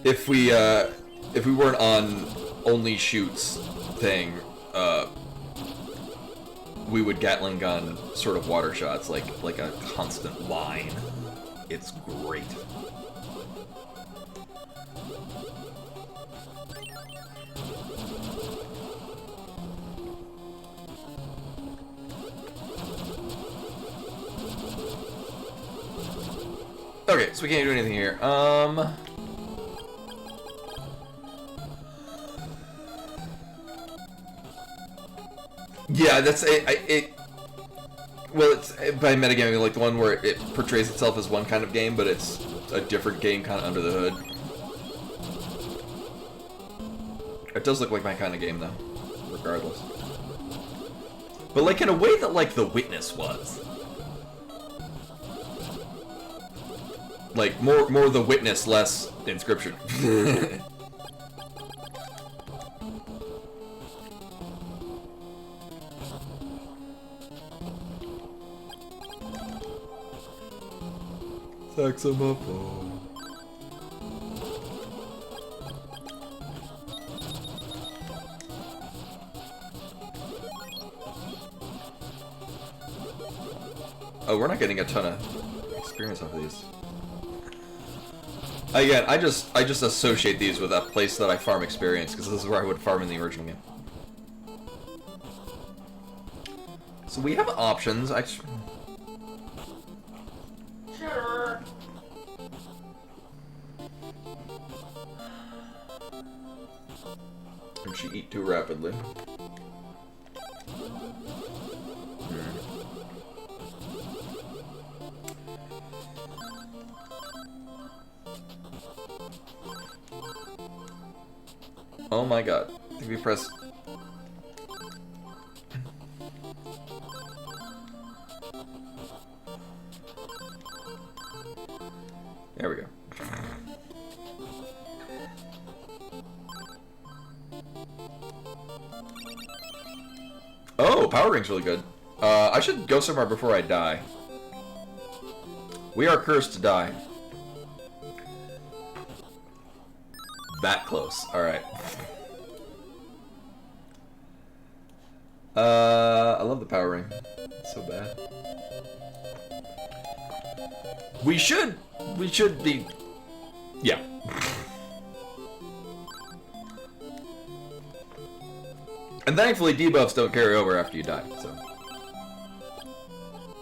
If we weren't on only shoots thing, we would Gatling gun sort of water shots like a constant line. It's great. Okay, so we can't do anything here. Yeah, that's it. Well, it's by metagaming, like the one where it portrays itself as one kind of game, but it's a different game kind of under the hood. It does look like my kind of game, though, regardless. But like in a way that like The Witness was. Like more The Witness, less Inscription. Saxophone. Oh, we're not getting a ton of experience off of these. Again, I just associate these with that place that I farm experience, because this is where I would farm in the original game. So we have options. Sure. Did she eat too rapidly? Oh my god. I think we press... There we go. Oh, Power Ring's really good. I should go somewhere before I die. We are cursed to die. That close. Alright. I love the Power Ring. It's so bad. We should be... Yeah. And thankfully, debuffs don't carry over after you die, so...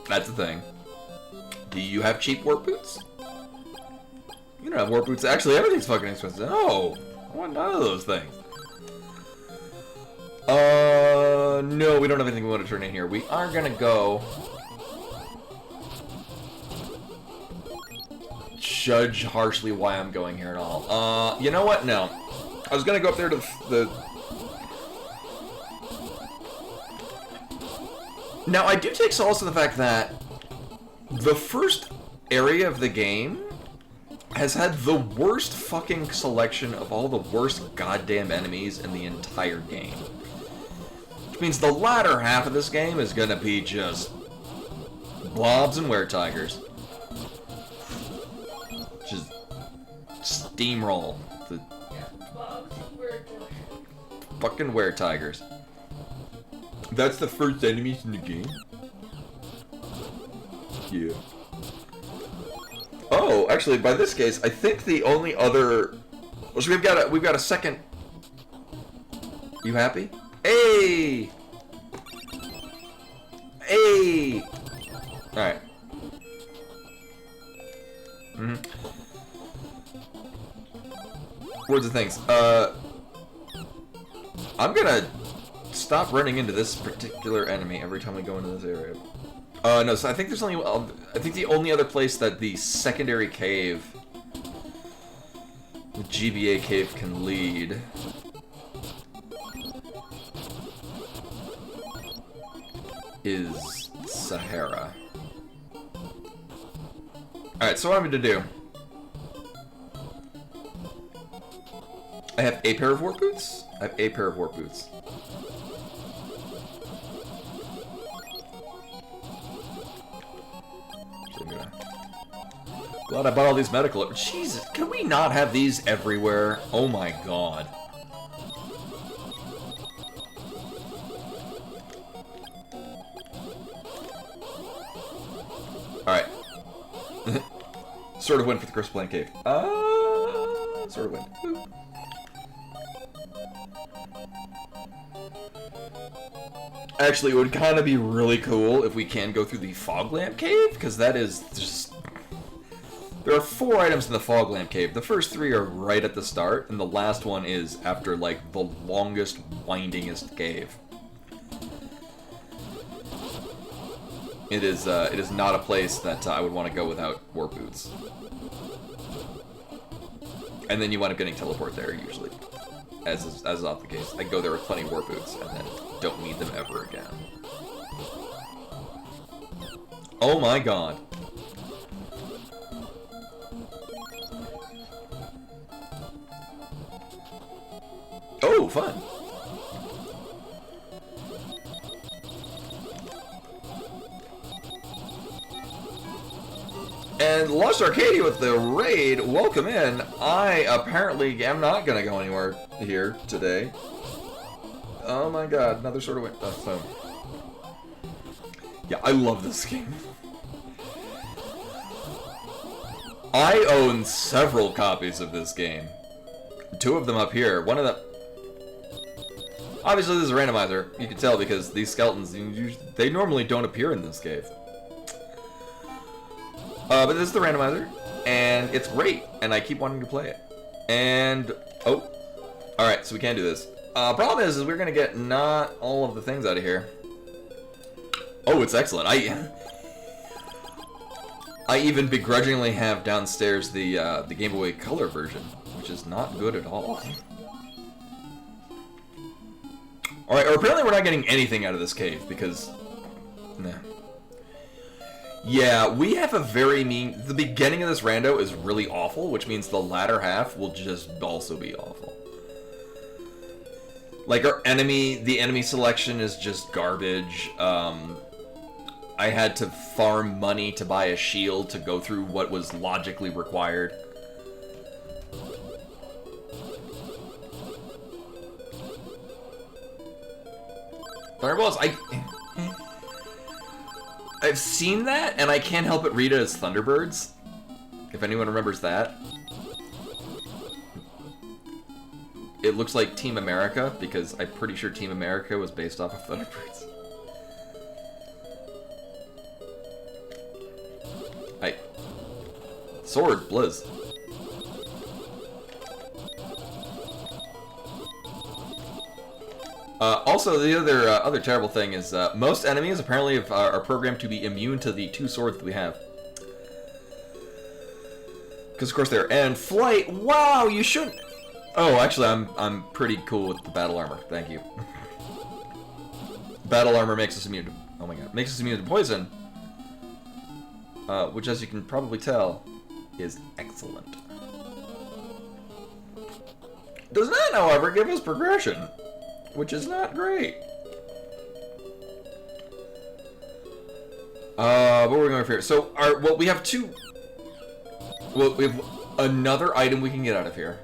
That's the thing. Do you have cheap warp boots? You don't have warp boots. Actually, everything's fucking expensive. No! I want none of those things. No, we don't have anything we want to turn in here. We are gonna go... Judge harshly why I'm going here at all. You know what? No. I was gonna go up there to the... Now, I do take solace in the fact that the first area of the game has had the worst fucking selection of all the worst goddamn enemies in the entire game. Which means the latter half of this game is gonna be just blobs and were-tigers. Just steamroll the fucking were-tigers. That's the first enemies in the game? Yeah. Oh, actually, by this case, I think the only other... So we've got a second... You happy? Hey! Hey! Alright. Words and things. I'm gonna stop running into this particular enemy every time we go into this area. No, so I think there's only... I think the only other place that the secondary cave... the GBA cave can lead... is Sahara. Alright, so what I'm going to do... I have a pair of warp boots? I have a pair of warp boots. Glad I bought all these medical... Jesus, can we not have these everywhere? Oh my god. Alright. Sort of win for the Crystalis Cave. Sort of win. Woo. Actually, it would kind of be really cool if we can go through the Fog Lamp Cave, because that is just... There are 4 items in the Fog Lamp Cave. The first 3 are right at the start, and the last one is after, like, the longest, windingest cave. It is not a place that I would want to go without warp boots. And then you wind up getting teleport there, usually. As is often the case. I go there with plenty of warp boots, and then don't need them ever again. Oh my god. Oh, fun. And Lost Arcadia with the raid, welcome in. I apparently am not gonna go anywhere here today. Oh my god, another sort of win. So. Yeah, I love this game. I own several copies of this game. 2 of them up here. One of them... Obviously, this is a randomizer. You can tell because these skeletons, they normally don't appear in this cave. But this is the randomizer, and it's great, and I keep wanting to play it. And, oh, alright, so we can do this. Problem is we're gonna get not all of the things out of here. Oh, it's excellent. I even begrudgingly have downstairs the Game Boy Color version, which is not good at all. Alright, or apparently we're not getting anything out of this cave, because... Nah. Yeah, we have a very mean... The beginning of this rando is really awful, which means the latter half will just also be awful. Like, the enemy selection is just garbage. I had to farm money to buy a shield to go through what was logically required. Thunderbolts, I've seen that, and I can't help but read it as Thunderbirds. If anyone remembers that. It looks like Team America, because I'm pretty sure Team America was based off of Thunderbirds. Sword, Blizz. Also, the other terrible thing is most enemies apparently are programmed to be immune to the 2 swords that we have. Because of course they're and flight. Wow, you shouldn't. Oh, actually, I'm pretty cool with the battle armor. Thank you. Battle armor makes us immune to. Oh my god, makes us immune to poison. Which, as you can probably tell, is excellent. Does not, however, give us progression, which is not great. What we're going for here? So, we have two. Well, we have another item we can get out of here.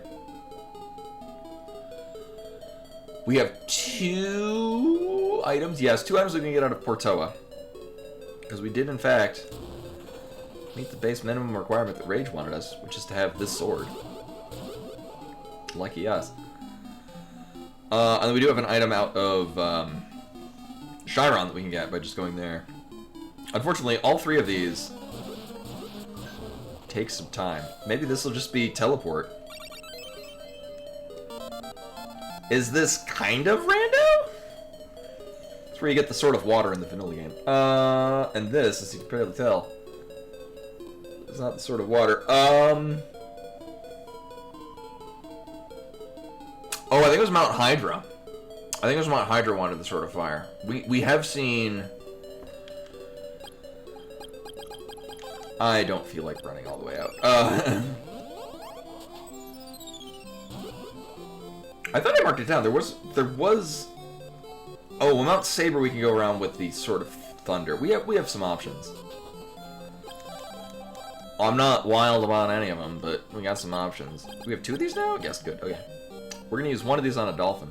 We have 2 items. Yes, 2 items we can get out of Portoa, because we did, in fact, meet the base minimum requirement that Rage wanted us, which is to have this sword. Lucky us. And then we do have an item out of Chiron that we can get by just going there. Unfortunately, all 3 of these take some time. Maybe this will just be teleport. Is this kind of rando? It's where you get the Sword of Water in the vanilla game. And this, as you can probably tell, it's not the Sword of Water. Oh, I think it was Mount Hydra. I think it was Mount Hydra wanted the Sword of Fire. We have seen... I don't feel like running all the way out. I thought I marked it down. There was... Oh, well, Mount Saber we can go around with the Sword of Thunder. We have some options. I'm not wild about any of them, but we got some options. We have 2 of these now? Yes, good. Okay. We're gonna use one of these on a dolphin.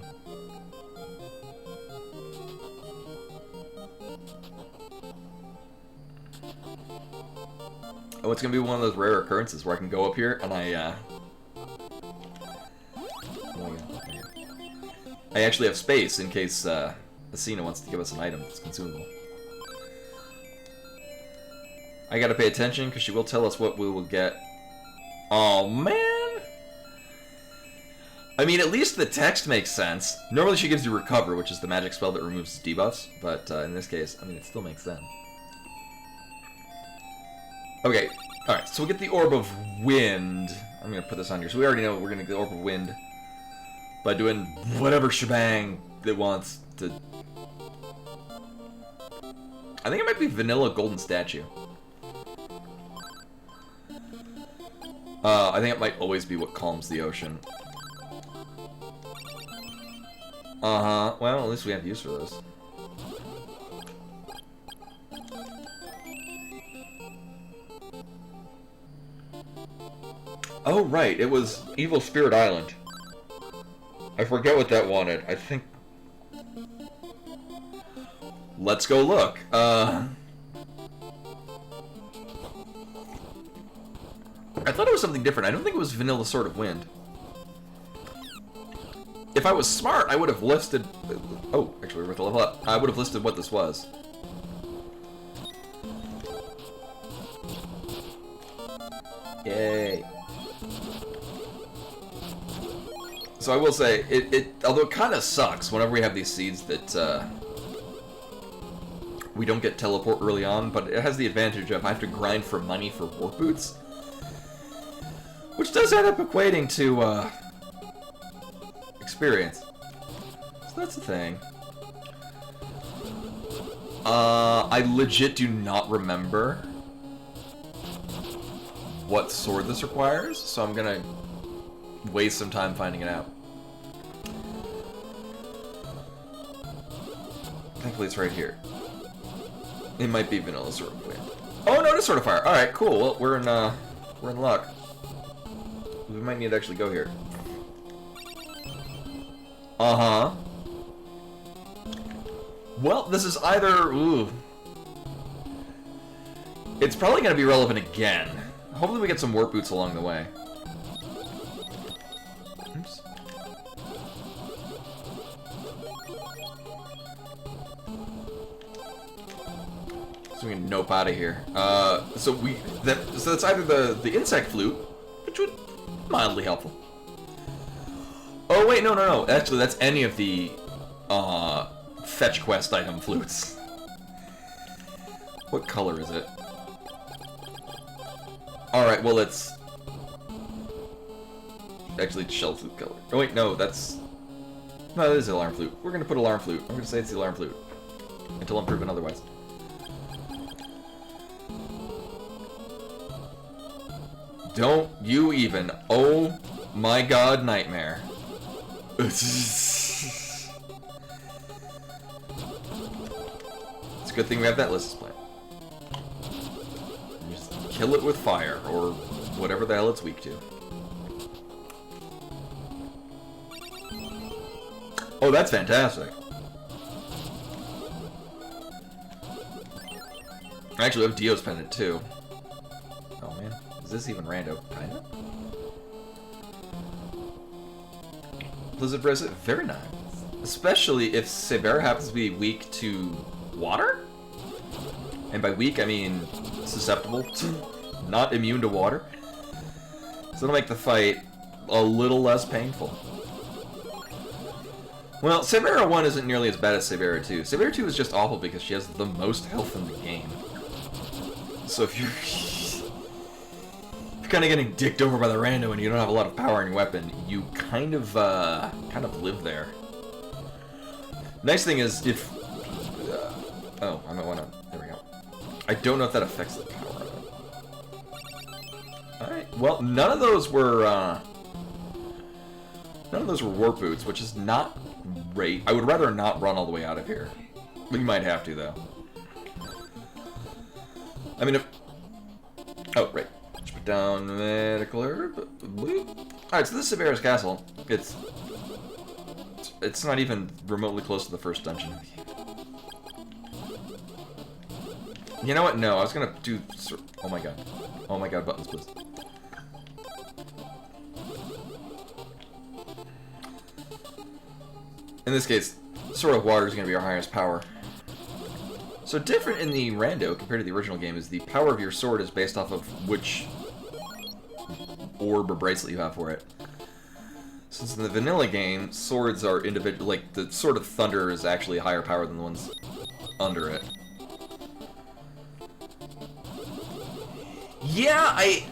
Oh, it's gonna be one of those rare occurrences where I can go up here and I actually have space in case Athena wants to give us an item that's consumable. I gotta pay attention because she will tell us what we will get. Oh man! I mean, at least the text makes sense. Normally she gives you Recover, which is the magic spell that removes debuffs, but in this case, I mean, it still makes sense. Okay, alright, so we get the Orb of Wind. I'm gonna put this on here. So we already know we're gonna get the Orb of Wind by doing whatever shebang it wants to... I think it might be Vanilla Golden Statue. I think it might always be what calms the ocean. Uh-huh. Well, at least we have use for this. Oh, right. It was Evil Spirit Island. I forget what that wanted. I think... Let's go look. I thought it was something different. I don't think it was Vanilla Sword of Wind. If I was smart, I would have listed... Oh, actually, we're about to level up. I would have listed what this was. Yay. So I will say, although it kind of sucks whenever we have these seeds that we don't get teleport early on, but it has the advantage of I have to grind for money for warp boots. Which does end up equating to, experience. So that's the thing. I legit do not remember what sword this requires, so I'm gonna waste some time finding it out. Thankfully it's right here. It might be vanilla sword of wind. Oh no, it is sword of fire. Alright, cool. Well, we're in luck. We might need to actually go here. Uh-huh. Well, this is either... Ooh. It's probably going to be relevant again. Hopefully we get some warp boots along the way. Oops. So we can nope out of here. So that's either the insect flute, which would mildly helpful. Oh wait, no. Actually, that's any of the fetch quest item flutes. What color is it? All right, well it's actually shell flute color. Oh wait, no, that's no, that is the alarm flute. We're gonna put alarm flute. I'm gonna say it's the alarm flute until I'm proven otherwise. Don't you even. Oh my god, nightmare. It's a good thing we have that list plan. Just kill it with fire, or whatever the hell it's weak to. Oh, that's fantastic. I actually have Dio's pendant too. Oh man. Is this even rando? Kinda? Blizzard bracelet? Very nice. Especially if Sabera happens to be weak to water? And by weak, I mean susceptible. Not immune to water. So it'll make the fight a little less painful. Well, Sabera 1 isn't nearly as bad as Sabera 2. Sabera 2 is just awful because she has the most health in the game. So if you're kind of getting dicked over by the rando and you don't have a lot of power in your weapon, you kind of live there. Nice thing is if oh, I might want to. There we go. I don't know if that affects the power of it. All right. Well, none of those were warp boots, which is not great. I would rather not run all the way out of here. We might have to though. I mean, if oh right. Down medical herb. Alright, so this is Sabera's castle. It's not even remotely close to the first dungeon. You know what? No, I was gonna do. Oh my god. Oh my god, buttons, please. In this case, Sword of Water is gonna be our highest power. So different in the rando compared to the original game is the power of your sword is based off of which orb or bracelet you have for it. Since in the vanilla game, swords are individual, like the Sword of Thunder is actually higher power than the ones under it. Yeah, I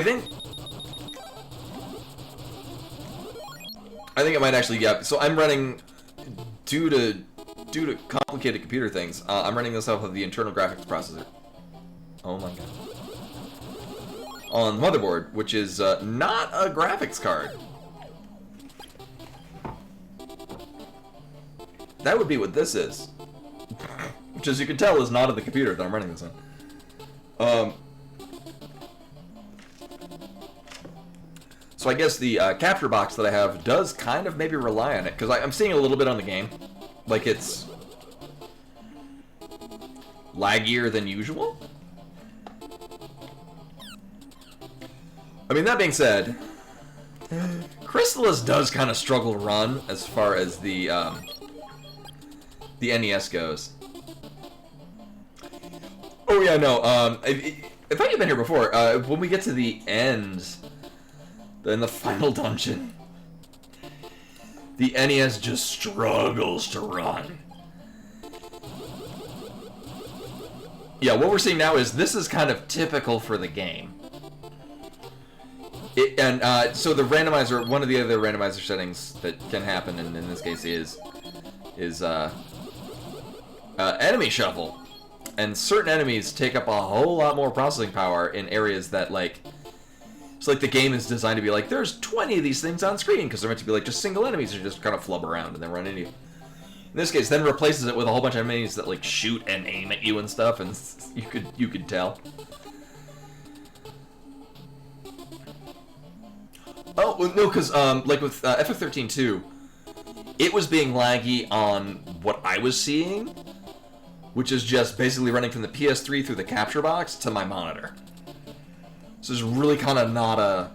think it might actually, yeah. So I'm running, due to complicated computer things, I'm running this off of the internal graphics processor. Oh my god. On the motherboard, which is not a graphics card. That would be what this is. Which, as you can tell, is not of the computer that I'm running this on. So I guess the capture box that I have does kind of maybe rely on it, because I'm seeing a little bit on the game. Like it's laggier than usual. I mean, that being said, Crystalis does kind of struggle to run as far as the NES goes. Oh yeah, no. I thought you've been here before. When we get to the end, in the final dungeon, the NES just struggles to run. Yeah, what we're seeing now is this is kind of typical for the game. So the randomizer, one of the other randomizer settings that can happen, and in this case is enemy shuffle. And certain enemies take up a whole lot more processing power in areas that, like... It's like the game is designed to be like, there's 20 of these things on screen, because they're meant to be like just single enemies who just kind of flub around and then run into you. In this case, then replaces it with a whole bunch of enemies that like shoot and aim at you and stuff, and you could tell. Oh well, no, because like with FF13 2, it was being laggy on what I was seeing, which is just basically running from the PS3 through the capture box to my monitor. So it's really kind of not a...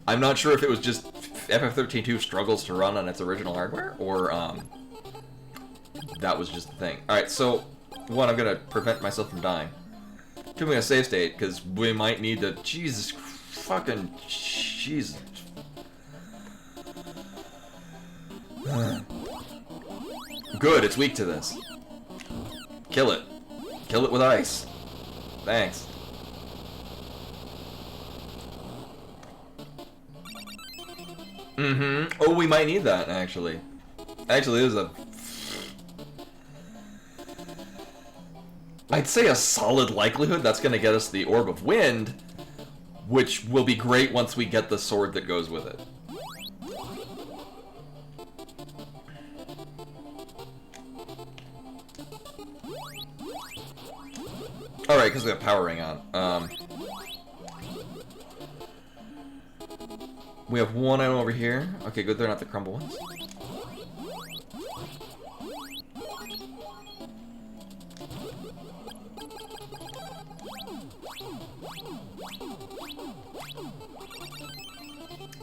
I'm not sure if it was just FF13 2 struggles to run on its original hardware, or that was just the thing. Alright, so, one, I'm going to prevent myself from dying. Two, I'm going to save state, because we might need to... Jesus fucking... Jesus. Good, it's weak to this. Kill it. Kill it with ice. Thanks. Mm-hmm. Oh, we might need that, actually. Actually, there's a... I'd say a solid likelihood that's going to get us the Orb of Wind, which will be great once we get the sword that goes with it. Alright, because we have Power Ring on. We have one item over here. Okay, good, they're not the crumble ones.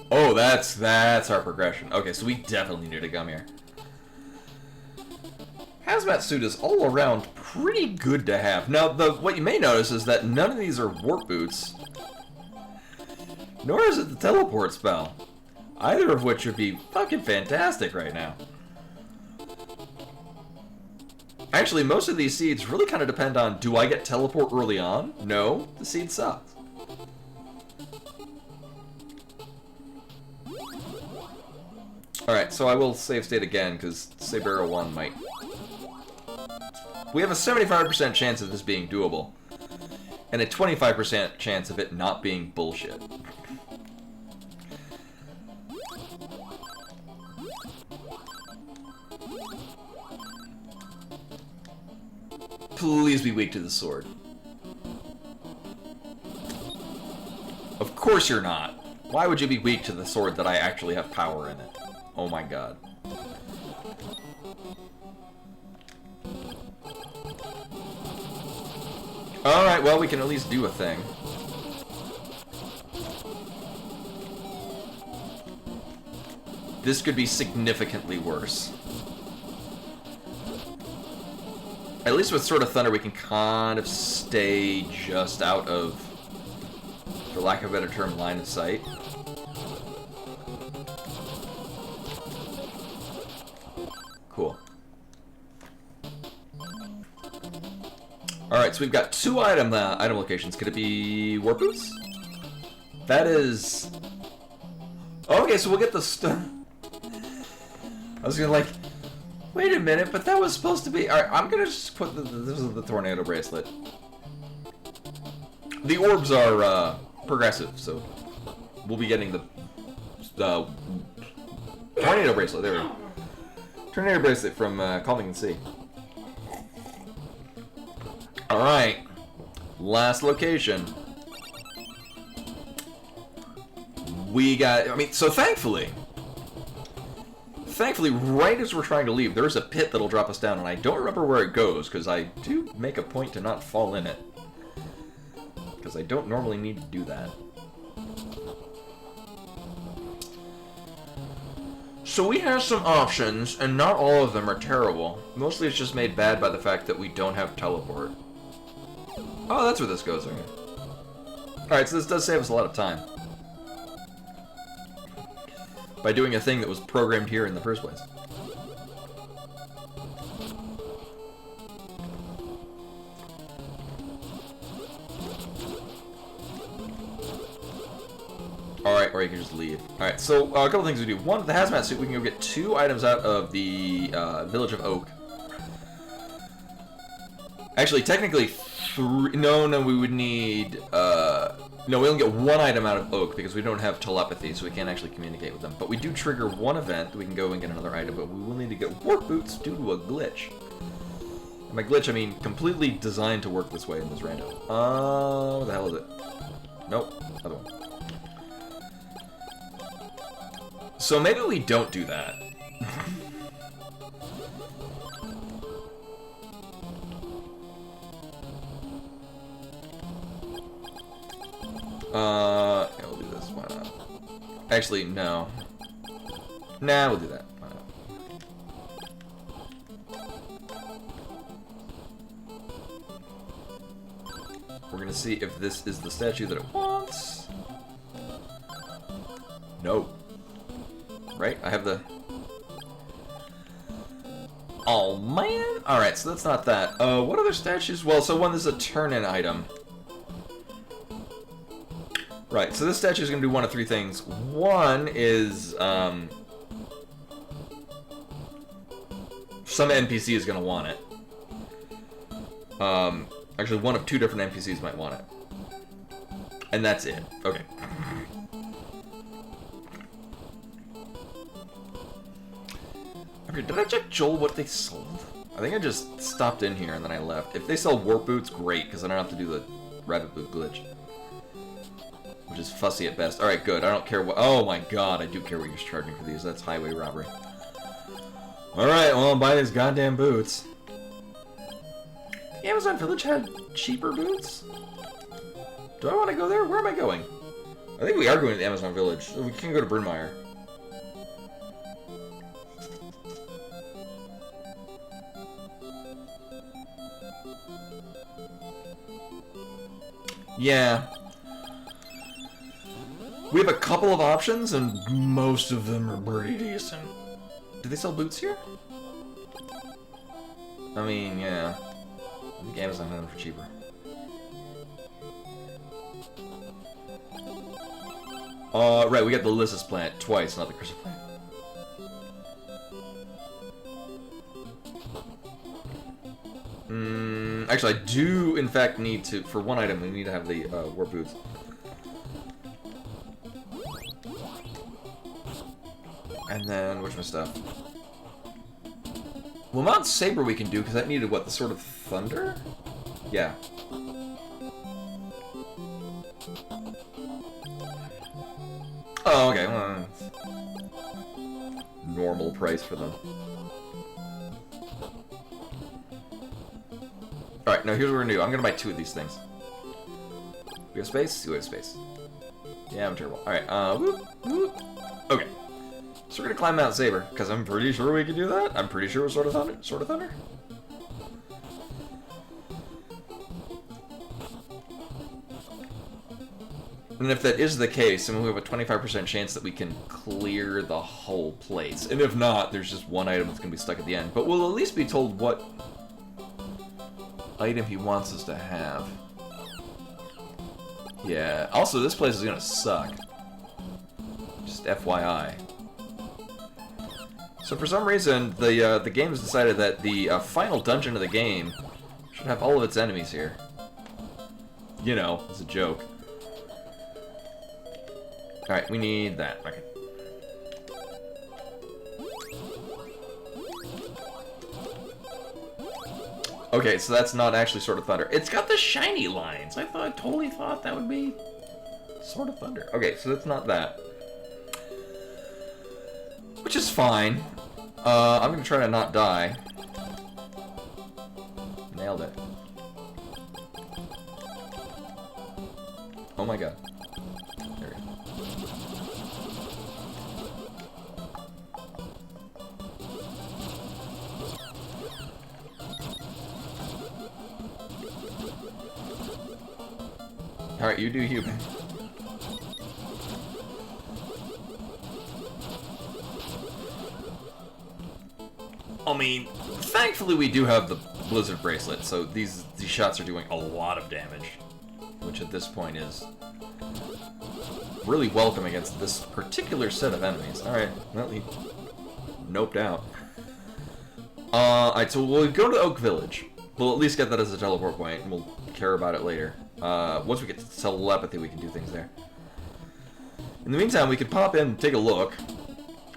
Oh, that's our progression. Okay, so we definitely need to come here. Hazmat suit is all around pretty good to have. Now, what you may notice is that none of these are warp boots. Nor is it the teleport spell. Either of which would be fucking fantastic right now. Actually, most of these seeds really kind of depend on, do I get teleport early on? No, the seed sucks. Alright, so I will save state again, because Save Arrow 1 might... We have a 75% chance of this being doable. And a 25% chance of it not being bullshit. Please be weak to the sword. Of course you're not. Why would you be weak to the sword that I actually have power in it? Oh my god. Alright, well, we can at least do a thing. This could be significantly worse. At least with Sword of Thunder, we can kind of stay just out of, for lack of a better term, line of sight. Cool. Alright, so we've got two item locations. Could it be Warp Boots? That is... Okay, so we'll get the... I was gonna like... Wait a minute, but that was supposed to be... Alright, I'm gonna just put this is the Tornado Bracelet. The orbs are progressive, so we'll be getting the Tornado Bracelet. There we go. Tornado Bracelet from Calming and Sea. Alright. Last location. We got... I mean, so thankfully, right as we're trying to leave, there's a pit that'll drop us down, and I don't remember where it goes, because I do make a point to not fall in it. Because I don't normally need to do that. So we have some options, and not all of them are terrible. Mostly it's just made bad by the fact that we don't have teleport. Oh, that's where this goes, okay. Alright, so this does save us a lot of time. By doing a thing that was programmed here in the first place. Alright, or you can just leave. Alright, so a couple things we do. One, the hazmat suit, we can go get 2 items out of the Village of Oak. Actually, technically, no, we would need, no, we only get one item out of Oak because we don't have telepathy, so we can't actually communicate with them. But we do trigger one event that we can go and get another item, but we will need to get Warp Boots due to a glitch. And by glitch, I mean completely designed to work this way in this random. What the hell is it? Nope, other one. So maybe we don't do that. Yeah, we'll do this. Why not? Actually, no. Nah, we'll do that. Why not? We're gonna see if this is the statue that it wants. No. Right? I have the... Oh, man! Alright, so that's not that. What other statues? Well, so one is a turn-in item. Right, so this statue is going to do one of three things. One is, some NPC is going to want it. Actually, one of two different NPCs might want it. And that's it. Okay. Okay, did I check Joel what they sold? I think I just stopped in here and then I left. If they sell Warp Boots, great, because I don't have to do the Rabbit Boot glitch. Which is fussy at best. Alright, good. I don't care what... Oh my god, I do care what you're charging for these. That's highway robbery. Alright, well, I'll buy these goddamn boots. The Amazon Village had cheaper boots? Do I want to go there? Where am I going? I think we are going to the Amazon Village. We can go to Brynmire. Yeah. We have a couple of options, and most of them are pretty decent. Do they sell boots here? I mean, yeah. I think Amazon had them for cheaper. Right, we got the Lysis plant twice, not the Crystal plant. Actually, I do, in fact, need to, for one item, we need to have the Warp Boots. And then, where's my stuff? Well, Mount Saber we can do, because that needed, what, the Sword of Thunder? Yeah. Oh, okay. Well, normal price for them. Alright, now here's what we're gonna do. I'm gonna buy two of these things. We have space? We have space. Yeah, I'm terrible. Alright, whoop, whoop. Okay. So we're gonna climb Mount Saber, because I'm pretty sure we can do that. I'm pretty sure we're Sword of Thunder. Sword of Thunder? And if that is the case, then we have a 25% chance that we can clear the whole place. And if not, there's just one item that's gonna be stuck at the end. But we'll at least be told what item he wants us to have. Yeah. Also, this place is gonna suck. Just FYI. So for some reason, the game has decided that the final dungeon of the game should have all of its enemies here. You know, as a joke. Alright, we need that. Okay. Okay, so that's not actually Sword of Thunder. It's got the shiny lines. I totally thought that would be Sword of Thunder. Okay, so that's not that. Which is fine. I'm gonna try to not die. Nailed it. Oh my god. There we go. Alright, you do you, man. I mean, thankfully we do have the Blizzard Bracelet, so these shots are doing a lot of damage. Which at this point is really welcome against this particular set of enemies. Alright, well, he noped out. Alright, so we'll go to Oak Village. we'll at least get that as a teleport point, and we'll care about it later. Once we get to telepathy, we can do things there. In the meantime, we could pop in, take a look,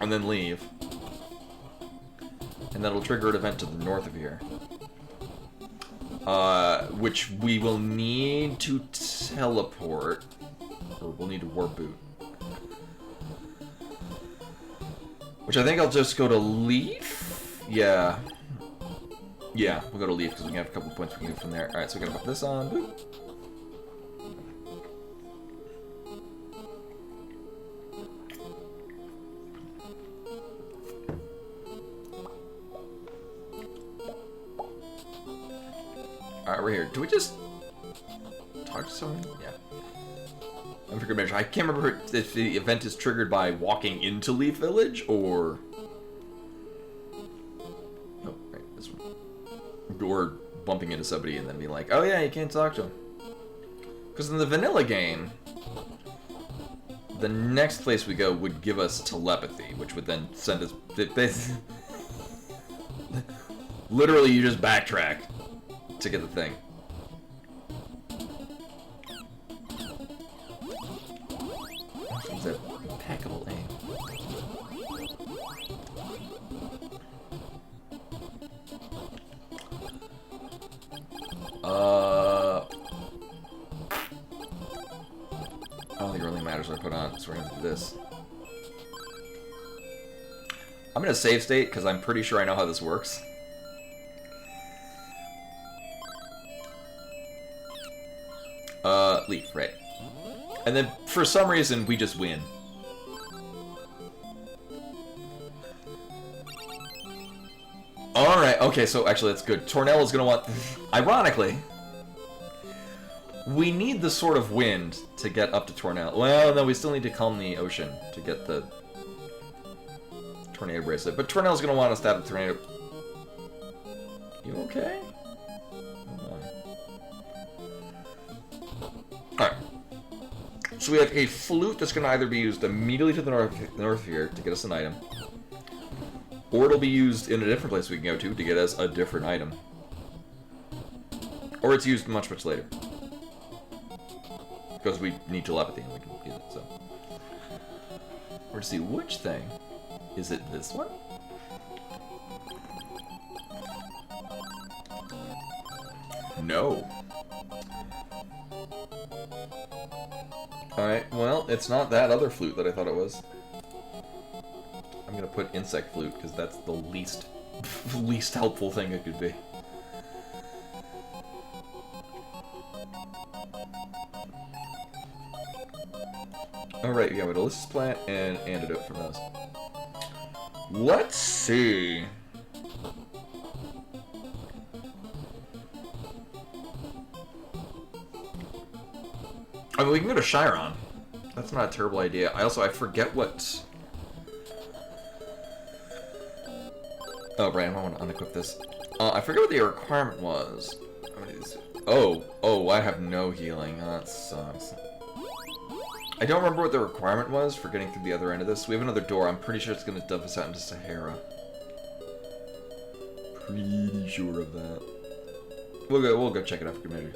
and then leave. And that'll trigger an event to the north of here. Which we will need to teleport. Or we'll need to warp boot. Which I think I'll just go to Leaf? Yeah. Yeah, we'll go to Leaf because we can have a couple of points we can get from there. Alright, so we're gonna put this on. Boop. Alright, we're here. Do we just talk to someone? Yeah. I'm for good measure. I can't remember if the event is triggered by walking into Leaf Village or... Oh, right, this one. Or bumping into somebody and then being like, oh yeah, you can't talk to him. Because in the vanilla game, the next place we go would give us telepathy, which would then send us... Literally, you just backtrack to get the thing. It's an impeccable aim. I don't think it really matters what I put on, so we're gonna do this. I'm gonna save state because I'm pretty sure I know how this works. Leaf, right. And then, for some reason, we just win. Alright, okay, so actually that's good. Tornella's gonna want... Ironically, we need the Sword of Wind to get up to Tornella. Well, no, we still need to calm the ocean to get the Tornado Bracelet. But Tornella's gonna want us to have the Tornado... You okay? Alright. So we have a flute that's going to either be used immediately to the north here to get us an item, or it'll be used in a different place we can go to get us a different item. Or it's used much, much later. Because we need telepathy and we can use it, so. Or to see which thing. Is it this one? No. Alright, well, it's not that other flute that I thought it was. I'm gonna put insect flute, because that's the least helpful thing it could be. Alright, we got a delicious plant and antidote from those. Let's see. I mean, we can go to Chiron. That's not a terrible idea. I forget what... Oh, Brian, I want to unequip this. I forget what the requirement was. Oh, I have no healing. Oh, that sucks. I don't remember what the requirement was for getting through the other end of this. We have another door. I'm pretty sure it's going to dump us out into Sahara. Pretty sure of that. We'll go check it out for good measure.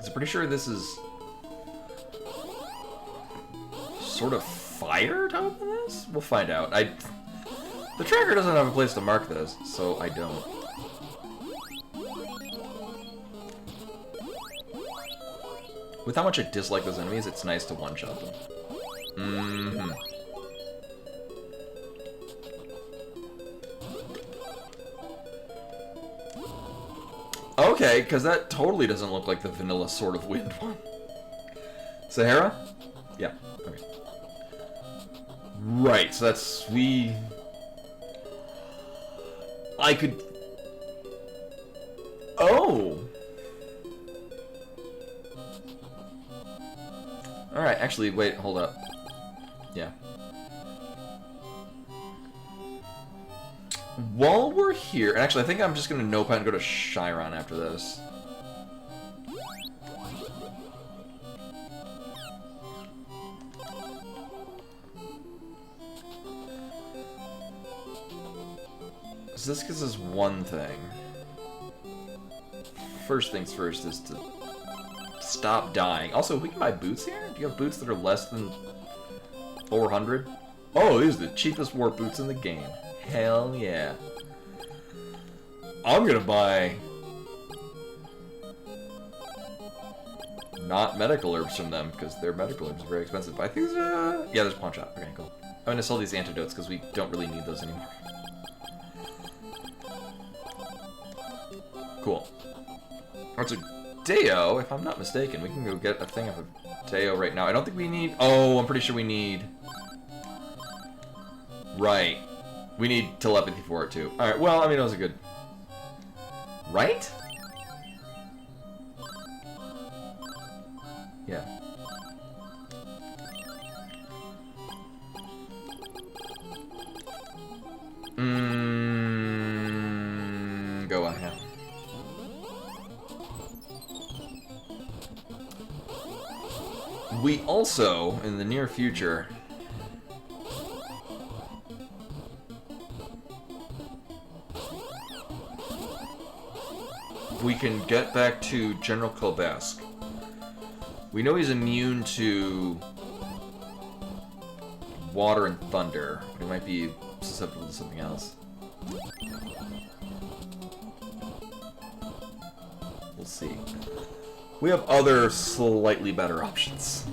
I'm pretty sure this is sort of fire type of this? We'll find out. The tracker doesn't have a place to mark this, so I don't. With how much I dislike those enemies, it's nice to one-shot them. Mm-hmm. Okay, because that totally doesn't look like the vanilla Sword of Wind one. Sahara? Yeah, okay. Right, so that's... I could... Oh! Alright, actually, wait, hold up. Yeah. While we're here, and actually I think I'm just gonna nope out and go to Chiron after this. So this gives us one thing. First things first is to stop dying. Also, we can buy boots here? Do you have boots that are less than 400? Oh, these are the cheapest warp boots in the game. Hell yeah. I'm gonna buy... not medical herbs from them, because their medical herbs are very expensive. But I think there's yeah, there's a pawn shop. Okay, cool. I'm gonna sell these antidotes, because we don't really need those anymore. Cool. Alright, so Deo, if I'm not mistaken, we can go get a thing of Deo right now. I don't think we need... oh, I'm pretty sure we need... right. We need telepathy for it, too. Alright, well, I mean, it was a good... right? Yeah. Go on, yeah. We also, in the near future, we can get back to General Kolbask. We know he's immune to water and thunder. He might be susceptible to something else. We'll see. We have other slightly better options.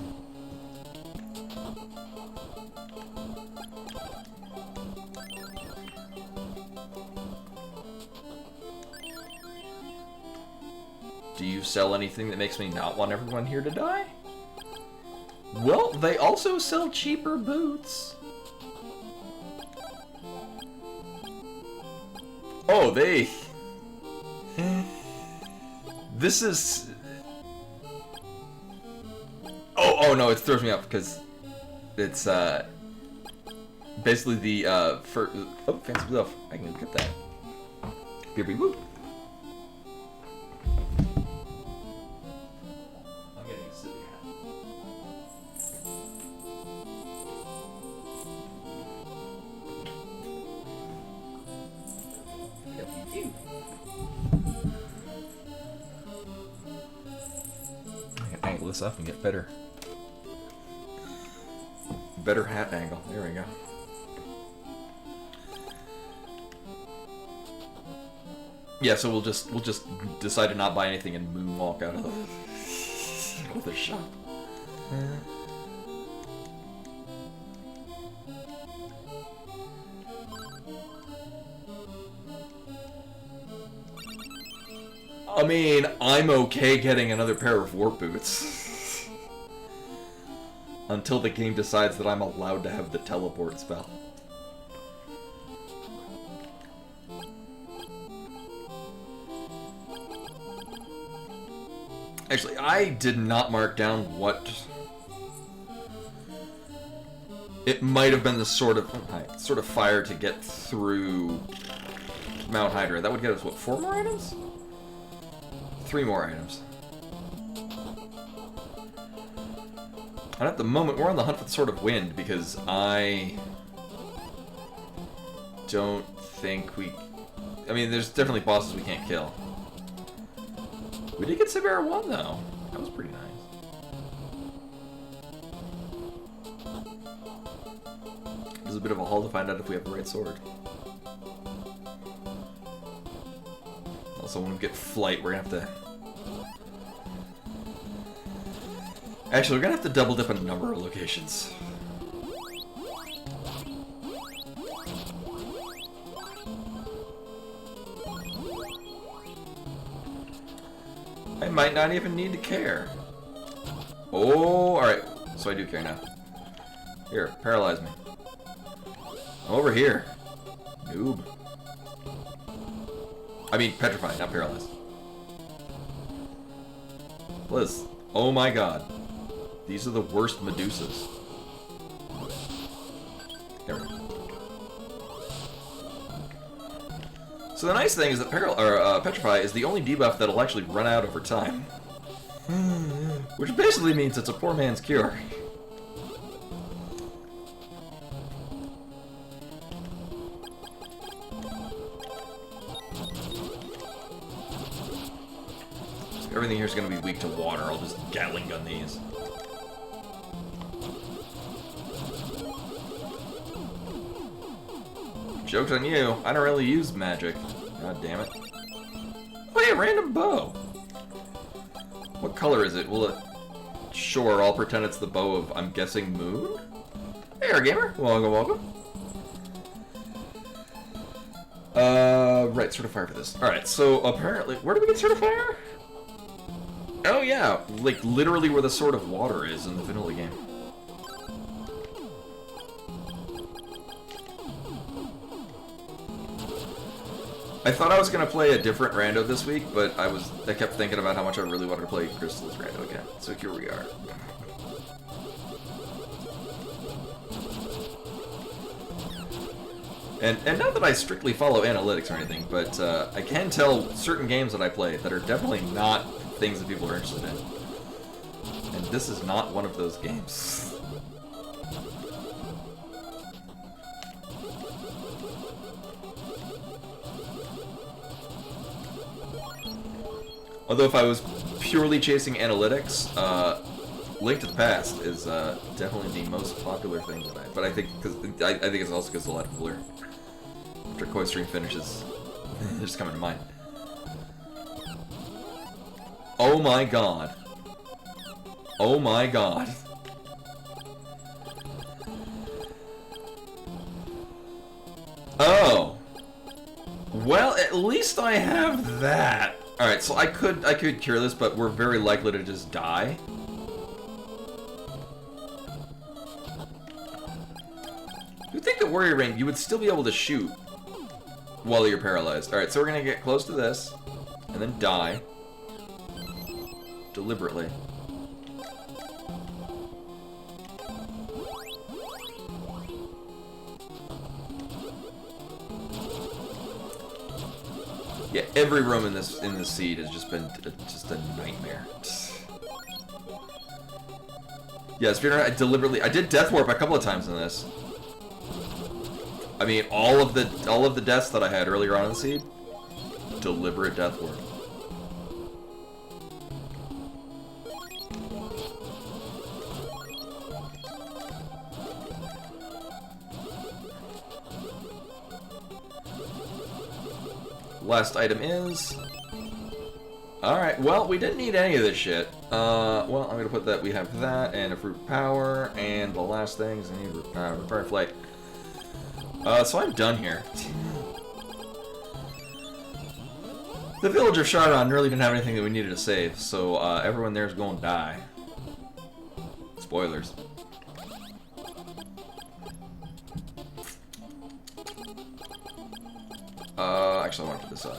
Do you sell anything that makes me not want everyone here to die? Well, they also sell cheaper boots. Oh, they... This is... Oh no, it throws me off because it's basically the for oh, fancy stuff. I can get that. Here we woo. I'm getting a silly hat. I can angle this up and get better hat angle. There we go. Yeah, so we'll just decide to not buy anything and moonwalk out of the shop. I mean, I'm okay getting another pair of warp boots. Until the game decides that I'm allowed to have the teleport spell. Actually, I did not mark down what... It might have been the sort of fire to get through Mount Hydra. That would get us, what, 4 more items? 3 more items. And at the moment, we're on the hunt for the Sword of Wind, because I don't think we... I mean, there's definitely bosses we can't kill. We did get Sibera 1, though. That was pretty nice. It was a bit of a haul to find out if we have the right sword. Also, when we get Flight, we're gonna have to... Actually, we're gonna have to double dip a number of locations. I might not even need to care. Oh, alright. So I do care now. Here, paralyze me. I'm over here. Noob. I mean, petrify, not paralyzed. Liz. Oh my god. These are the worst Medusas. There we go. So the nice thing is that Petrify is the only debuff that'll actually run out over time. Which basically means it's a poor man's cure. everything here is going to be weak to water, I'll just Gatling gun these. Joke's on you. I don't really use magic. God damn it. Oh, hey, a random bow. What color is it? Will it... Sure, I'll pretend it's the bow of, I'm guessing, Moon? Hey, our gamer. Welcome, welcome. Right, certifier for this. Alright, so apparently... Where do we get certifier? Oh, yeah. Like, literally where the Sword of Water is in the vanilla game. I thought I was gonna play a different rando this week, but I kept thinking about how much I really wanted to play Crystalis Rando again. So here we are. And not that I strictly follow analytics or anything, but I can tell certain games that I play that are definitely not things that people are interested in. And this is not one of those games. Although if I was purely chasing analytics, Link to the Past is definitely the most popular thing that but I think I think it's also because it's a lot cooler. After Koi Stream finishes, just coming to mind. Oh my god! Oh my god! Oh. Well, at least I have that. Alright, so I could cure this, but we're very likely to just die. You'd think that Warrior Ring, you would still be able to shoot while you're paralyzed. Alright, so we're gonna get close to this, and then die. Deliberately. Yeah, every room in this seed has just been just a nightmare. Yeah, Speedrunner, I did Death Warp a couple of times in this. I mean, all of the deaths that I had earlier on in the seed, deliberate Death Warp. Last item is... Alright, well, we didn't need any of this shit. Well, I'm gonna put that, we have that, and a Fruit Power, and the last thing is I need Repair Flight. So I'm done here. The village of Chardon really didn't have anything that we needed to save, so everyone there's gonna die. Spoilers. Actually, I want to put this up.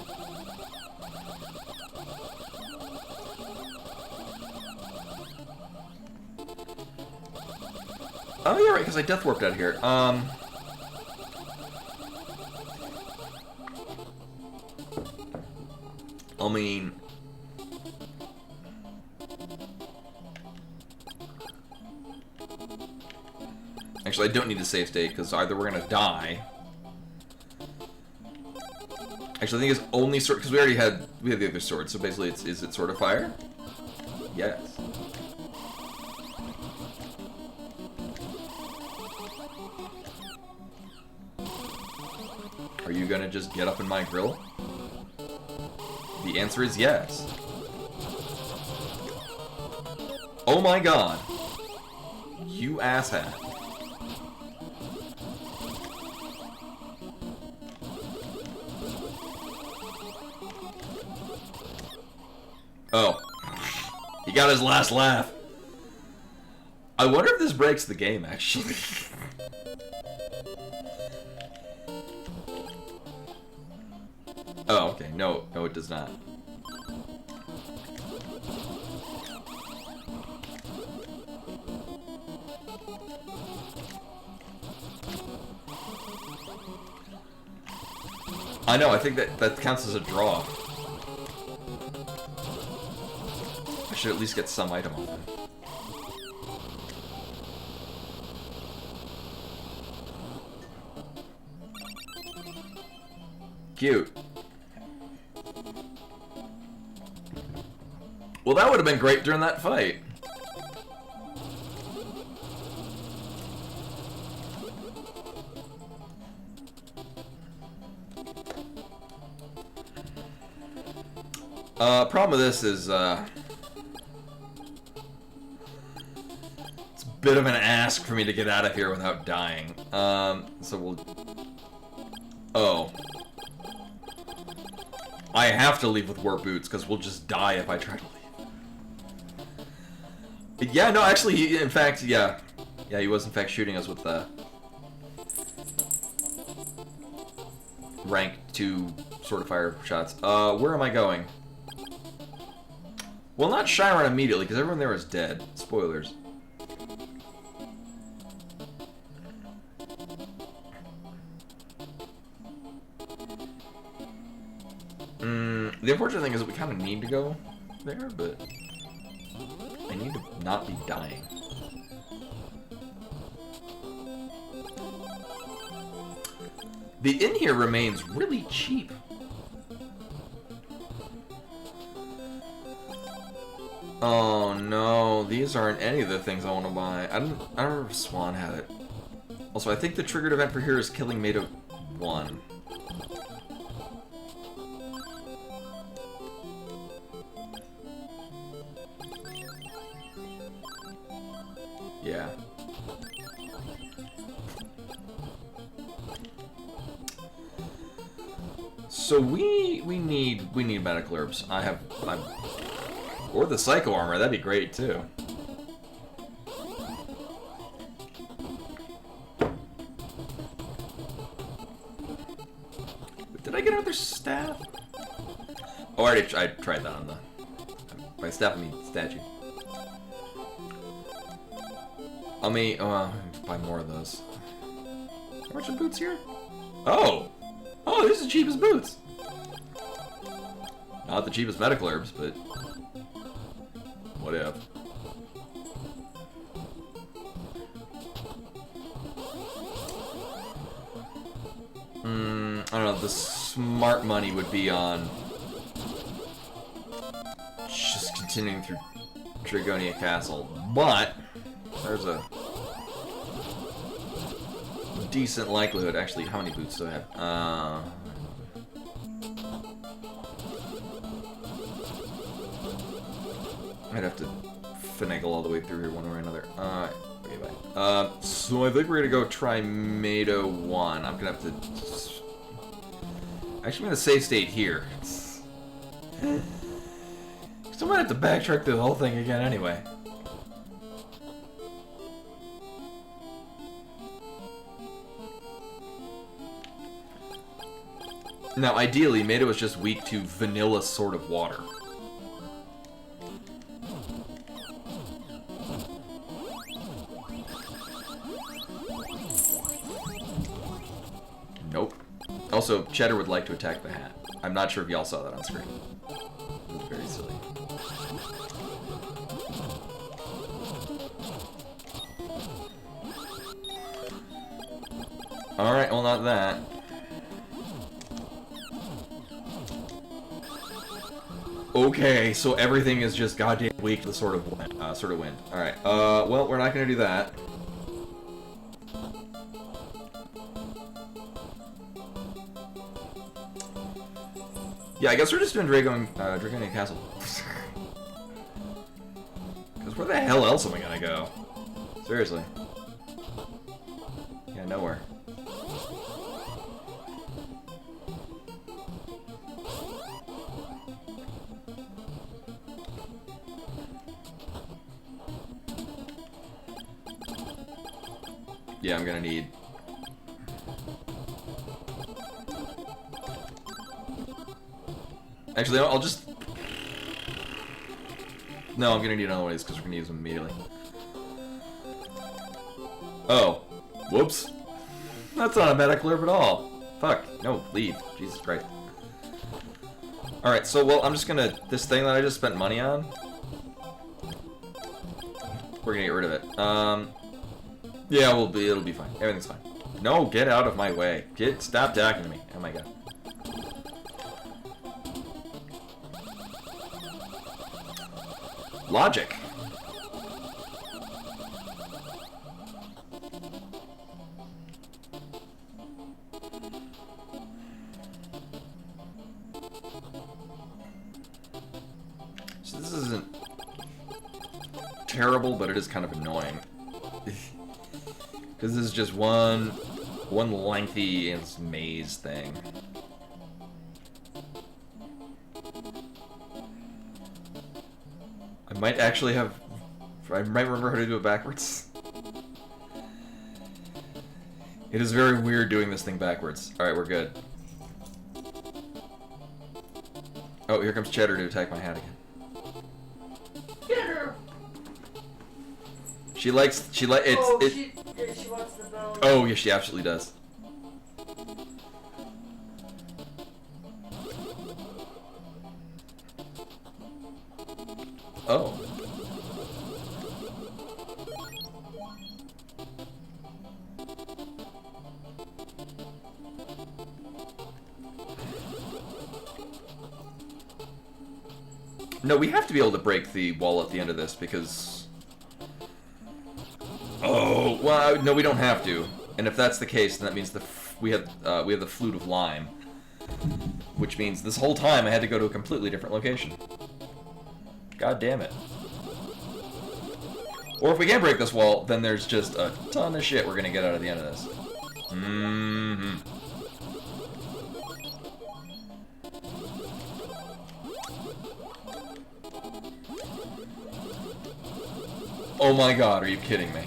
Oh, you're right, because I Death Warped out of here. I mean... Actually, I don't need the save state, because either we're gonna die... Actually, I think it's only sword, because we have the other sword, so basically is it Sword of Fire? Yes. Are you gonna just get up in my grill? The answer is yes. Oh my god. You asshat. Oh. He got his last laugh. I wonder if this breaks the game, actually. Oh, okay. No, it does not. I know, I think that counts as a draw. I should at least get some item off him. Cute. Well, that would have been great during that fight. Problem with this is, it's a bit of an ask for me to get out of here without dying. So we'll... Oh. I have to leave with warp boots, because we'll just die if I try to leave. Yeah, no, actually, in fact, yeah. Yeah, he was, in fact, shooting us with the... rank 2 sword of fire shots. Where am I going? Well, not Chiron immediately, because everyone there is dead. Spoilers. The unfortunate thing is that we kind of need to go there, but I need to not be dying. The inn here remains really cheap. Oh no, these aren't any of the things I want to buy. I don't remember if Swan had it. Also, I think the triggered event for here is killing Mato 1. Yeah. So we need medical herbs. Or the psycho armor, that'd be great too. Did I get another staff? Oh, I tried that on the... By staff, I mean statue. I mean, buy more of those. How much are boots here? Oh! Oh, this is the cheapest boots! Not the cheapest medical herbs, but... Whatever. I don't know, the smart money would be on... just continuing through Dragonia Castle, but... There's a... decent likelihood. Actually, how many boots do I have? I'd have to finagle all the way through here one way or another. Okay, bye. So I think we're gonna go try Mato 1. I'm gonna have to... Actually, I'm gonna save state here. Still might have to backtrack the whole thing again anyway. Now, ideally, Mato is just weak to vanilla sort of water. Nope. Also, Cheddar would like to attack the hat. I'm not sure if y'all saw that on screen. It was very silly. Alright, well, not that. Okay, so everything is just goddamn weak to the sort of wind. Alright, well, we're not gonna do that. Yeah, I guess we're just doing Dragonia Castle. Because where the hell else am I gonna go? Seriously. Yeah, nowhere. Yeah, I'm gonna need... Actually, I'll just... No, I'm gonna need another one of these because we're gonna use them immediately. Oh. Whoops. That's not a medical herb at all. Fuck. No, leave. Jesus Christ. Alright, so, well, I'm just gonna... This thing that I just spent money on... We're gonna get rid of it. Yeah, it'll be fine. Everything's fine. No, get out of my way. Stop talking to me. Oh my god. Logic. So this isn't terrible, but it is kind of annoying. Because this is just one lengthy maze thing. I might actually have... I might remember how to do it backwards. It is very weird doing this thing backwards. Alright, we're good. Oh, here comes Cheddar to attack my hat again. Cheddar! She likes... She wants the bone. Oh, yeah, she absolutely does. Oh. No, we have to be able to break the wall at the end of this because... Oh, well, no, we don't have to. And if that's the case, then that means we have the Flute of Lime. Which means this whole time I had to go to a completely different location. God damn it. Or if we can't break this wall, then there's just a ton of shit we're gonna get out of the end of this. Mm-hmm. Oh my god, are you kidding me?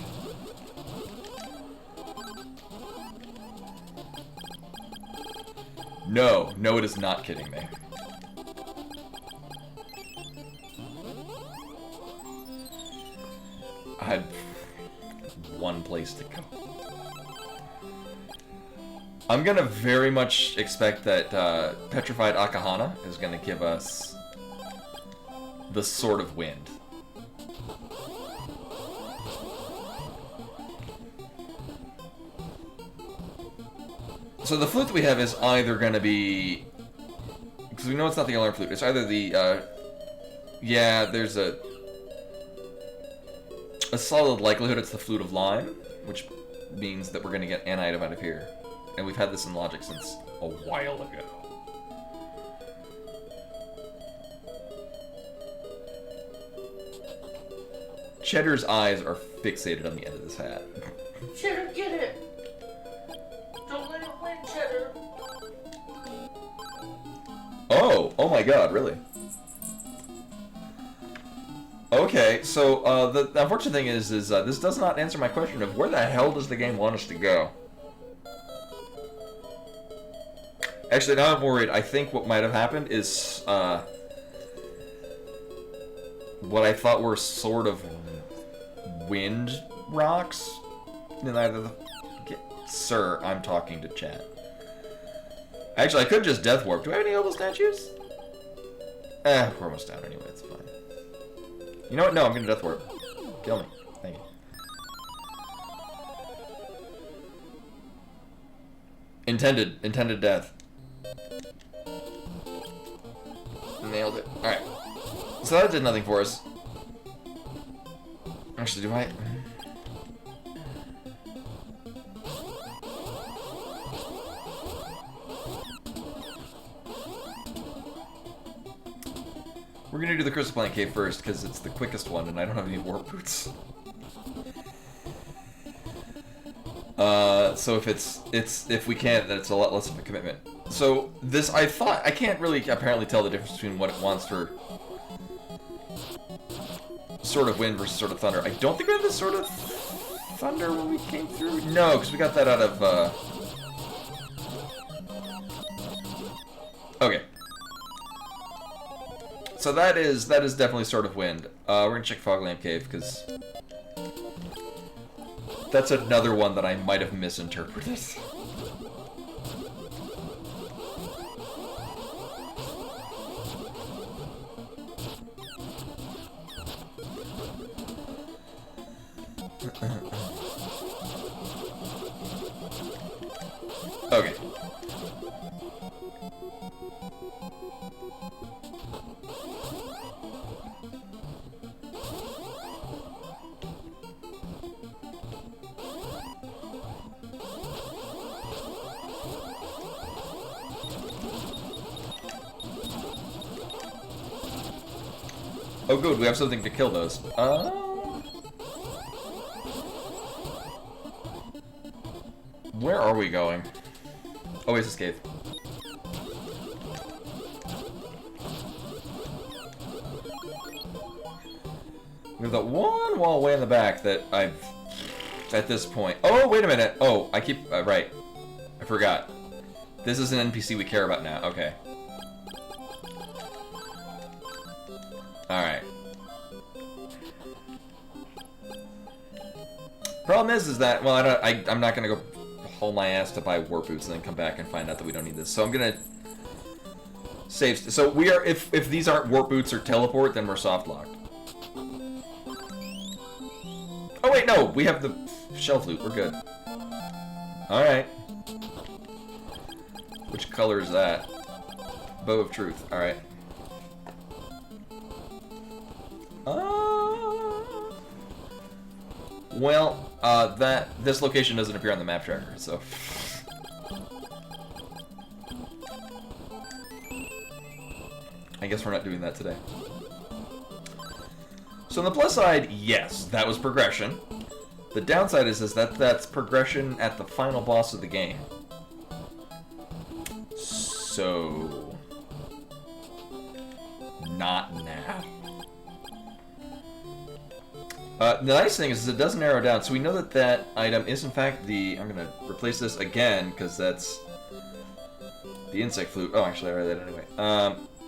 No, no it is not kidding me. I had one place to go. I'm gonna very much expect that Petrified Akahana is gonna give us the Sword of Wind. So the flute that we have is either gonna be... Because we know it's not the alarm flute, it's either the, yeah, there's a solid likelihood it's the Flute of Lime, which means that we're going to get an item out of here. And we've had this in Logic since a while ago. Cheddar's eyes are fixated on the end of this hat. Cheddar, get it! Don't let it win, Cheddar! Oh! Oh my god, really? Okay, so the unfortunate thing is this does not answer my question of where the hell does the game want us to go? Actually, now I'm worried. I think what might have happened is what I thought were sort of wind rocks. In either the... Sir, I'm talking to chat. Actually, I could just death warp. Do I have any Opal statues? We're almost down anyway. It's fine. You know what? No, I'm gonna death warp. Kill me. Thank you. Intended death. Nailed it. Alright. So that did nothing for us. Actually, do I... We're gonna do the Crystal Plant Cave first, because it's the quickest one, and I don't have any warp boots. So if we can't, then it's a lot less of a commitment. So this, I can't really apparently tell the difference between what it wants for Sword of Wind versus Sword of Thunder. I don't think we had the Sword of Thunder when we came through. No, because we got that out of, Okay. So that is definitely Sword of Wind. We're gonna check Fog Lamp Cave, because that's another one that I might have misinterpreted. Okay. Oh, good. We have something to kill those. Where are we going? Oasis Cave. We have that one wall way in the back that I've... At this point... Oh, wait a minute. Oh, I keep... right. I forgot. This is an NPC we care about now. Okay. Alright. Problem is that... Well, I'm not gonna go haul my ass to buy warp boots and then come back and find out that we don't need this. So I'm gonna... Save... So we are... If these aren't warp boots or teleport, then we're soft locked. Oh wait, no! We have the shell flute. We're good. Alright. Which color is that? Bow of Truth. Alright. Well, this location doesn't appear on the map tracker, so... I guess we're not doing that today. So on the plus side, yes, that was progression. The downside is that that's progression at the final boss of the game. So... Not now. The nice thing is it does narrow down, so we know that that item is in fact the... I'm going to replace this again, because that's the insect flute. Oh, actually, I read that anyway.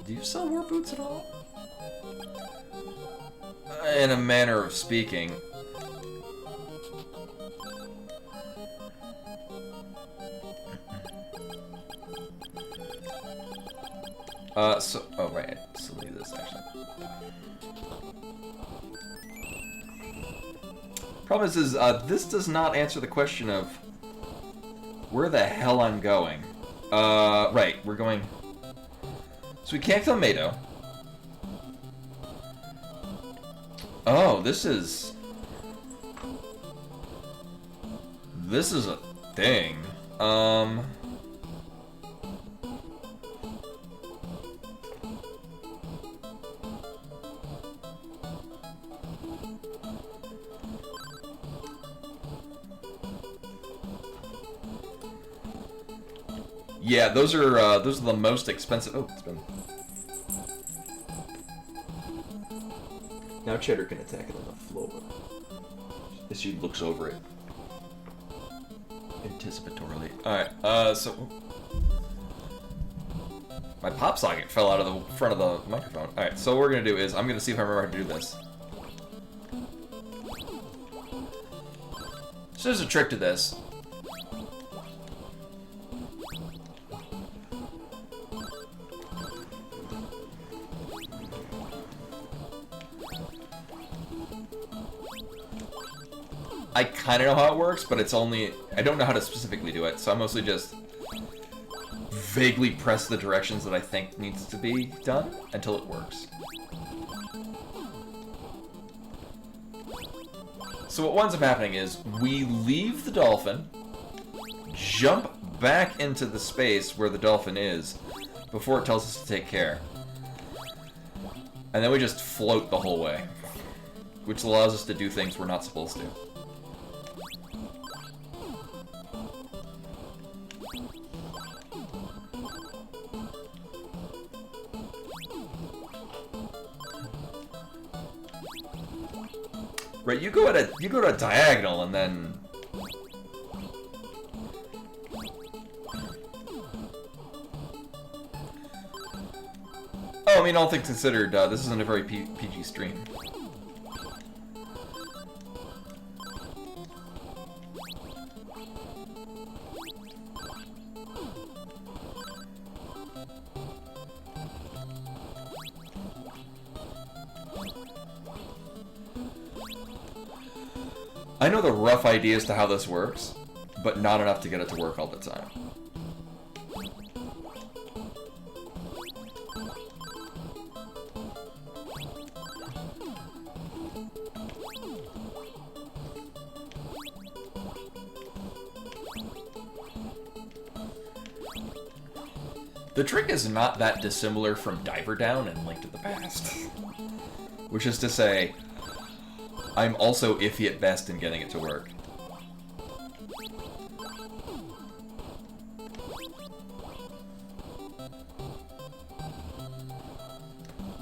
Do you sell war boots at all? In a manner of speaking. Oh right, I still need this actually. Problem is this does not answer the question of where the hell I'm going. Right, we're going... So we can't kill Mado. Oh, this is a thing. Yeah, those are the most expensive. Oh, it's been. Now Cheddar can attack it on the floor. As she looks over it. Anticipatorily. Alright, so... My pop socket fell out of the front of the microphone. Alright, so what we're gonna do is, I'm gonna see if I remember how to do this. So there's a trick to this. I kind of know how it works, but it's only... I don't know how to specifically do it, so I mostly just vaguely press the directions that I think needs to be done until it works. So what winds up happening is we leave the dolphin, jump back into the space where the dolphin is before it tells us to take care. And then we just float the whole way, which allows us to do things we're not supposed to. Right, you go to a diagonal and then... Oh, I mean, all things considered, this isn't a very PG stream. I know the rough idea as to how this works, but not enough to get it to work all the time. The trick is not that dissimilar from Diver Down and Link to the Past. Which is to say, I'm also iffy at best in getting it to work.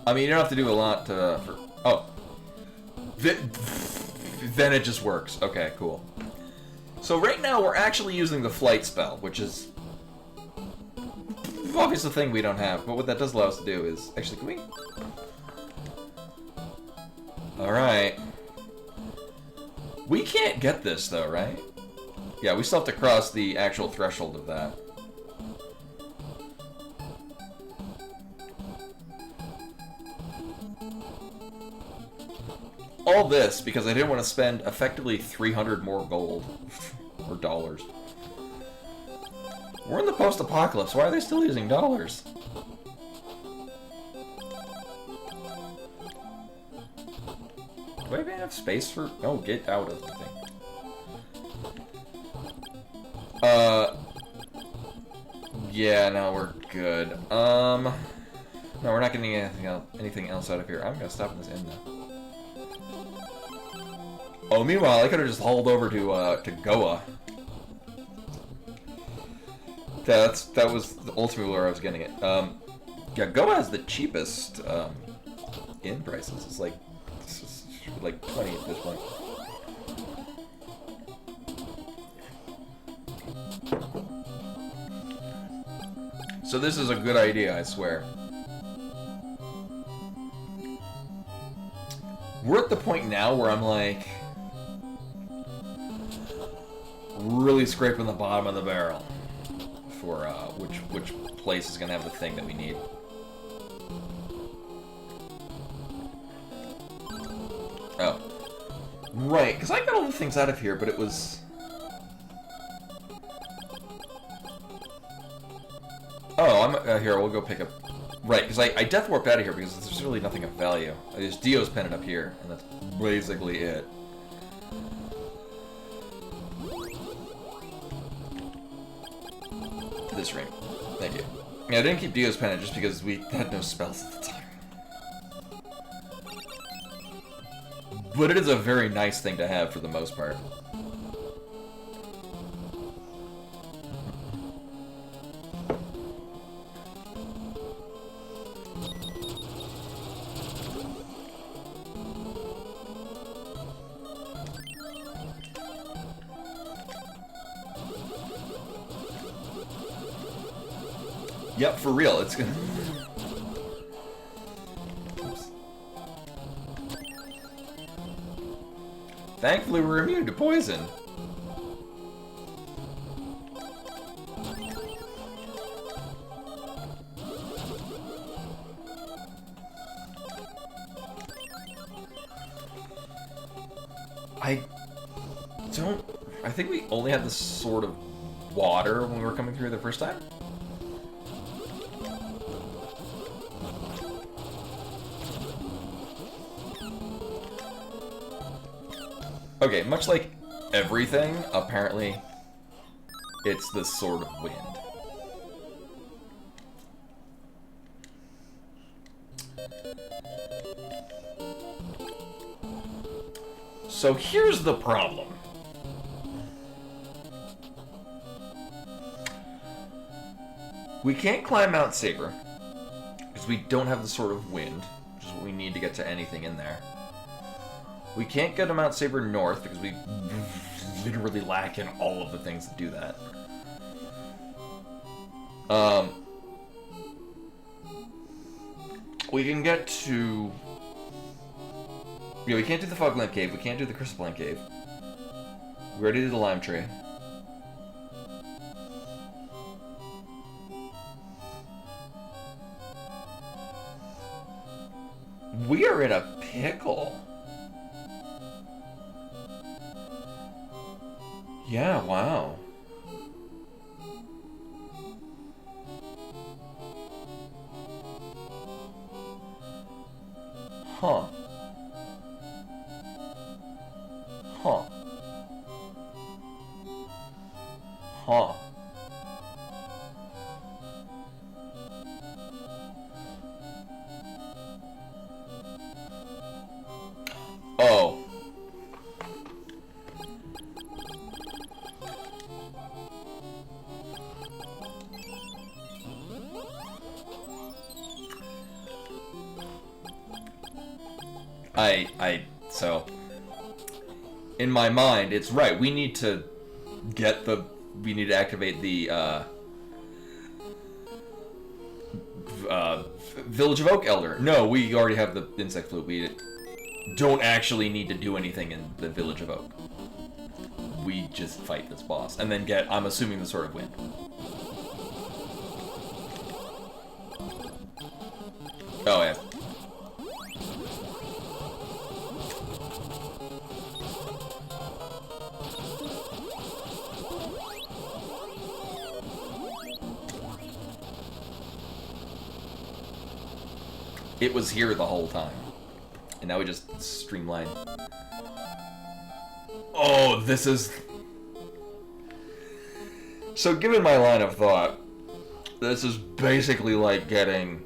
I mean, you don't have to do a lot for... Oh. Then it just works. Okay, cool. So right now we're actually using the flight spell, which is obviously a thing we don't have. But what that does allow us to do is... Actually, can we... Alright. We can't get this, though, right? Yeah, we still have to cross the actual threshold of that. All this because I didn't want to spend effectively 300 more gold. Or dollars. We're in the post-apocalypse. Why are they still using dollars? Do I even have space for... Oh, get out of the thing. Yeah, no, we're good. No, we're not getting anything else out of here. I'm gonna stop in this inn now. Oh, meanwhile, I could have just hauled over to Goa. That was ultimately where I was getting it. Yeah, Goa has the cheapest inn prices. It's like 20 at this point. So this is a good idea, I swear. We're at the point now where I'm like really scraping the bottom of the barrel for which place is gonna have the thing that we need. Oh, right, because I got all the things out of here, but it was. Oh, I'm here. We'll go pick up. Right, because I death warped out of here because there's really nothing of value. There's Dio's pennant up here, and that's basically it. This ring. Thank you. Yeah, I didn't keep Dio's pennant just because we had no spells at the time. But it is a very nice thing to have for the most part. Yep, for real, it's gonna... Oops. Thankfully, we're immune to poison. I think we only had this sort of water when we were coming through the first time. Okay, much like everything, apparently, it's this sort of wind. So here's the problem. We can't climb Mount Saber, because we don't have the sort of wind, which is what we need to get to anything in there. We can't go to Mount Saber North because we literally lack in all of the things that do that. We can get to... Yeah, we can't do the Foglamp Cave. We can't do the Crystalis Cave. We already did the Lime Tree. We are in a pickle. Yeah, wow. Huh. Huh. Huh. So, in my mind, it's right. We need to activate the, Village of Oak Elder. No, we already have the insect flute. We don't actually need to do anything in the Village of Oak. We just fight this boss, and then get, I'm assuming, the Sword of Wind. Oh, yeah. It was here the whole time. And now we just streamline. Oh, this is... So given my line of thought, this is basically like getting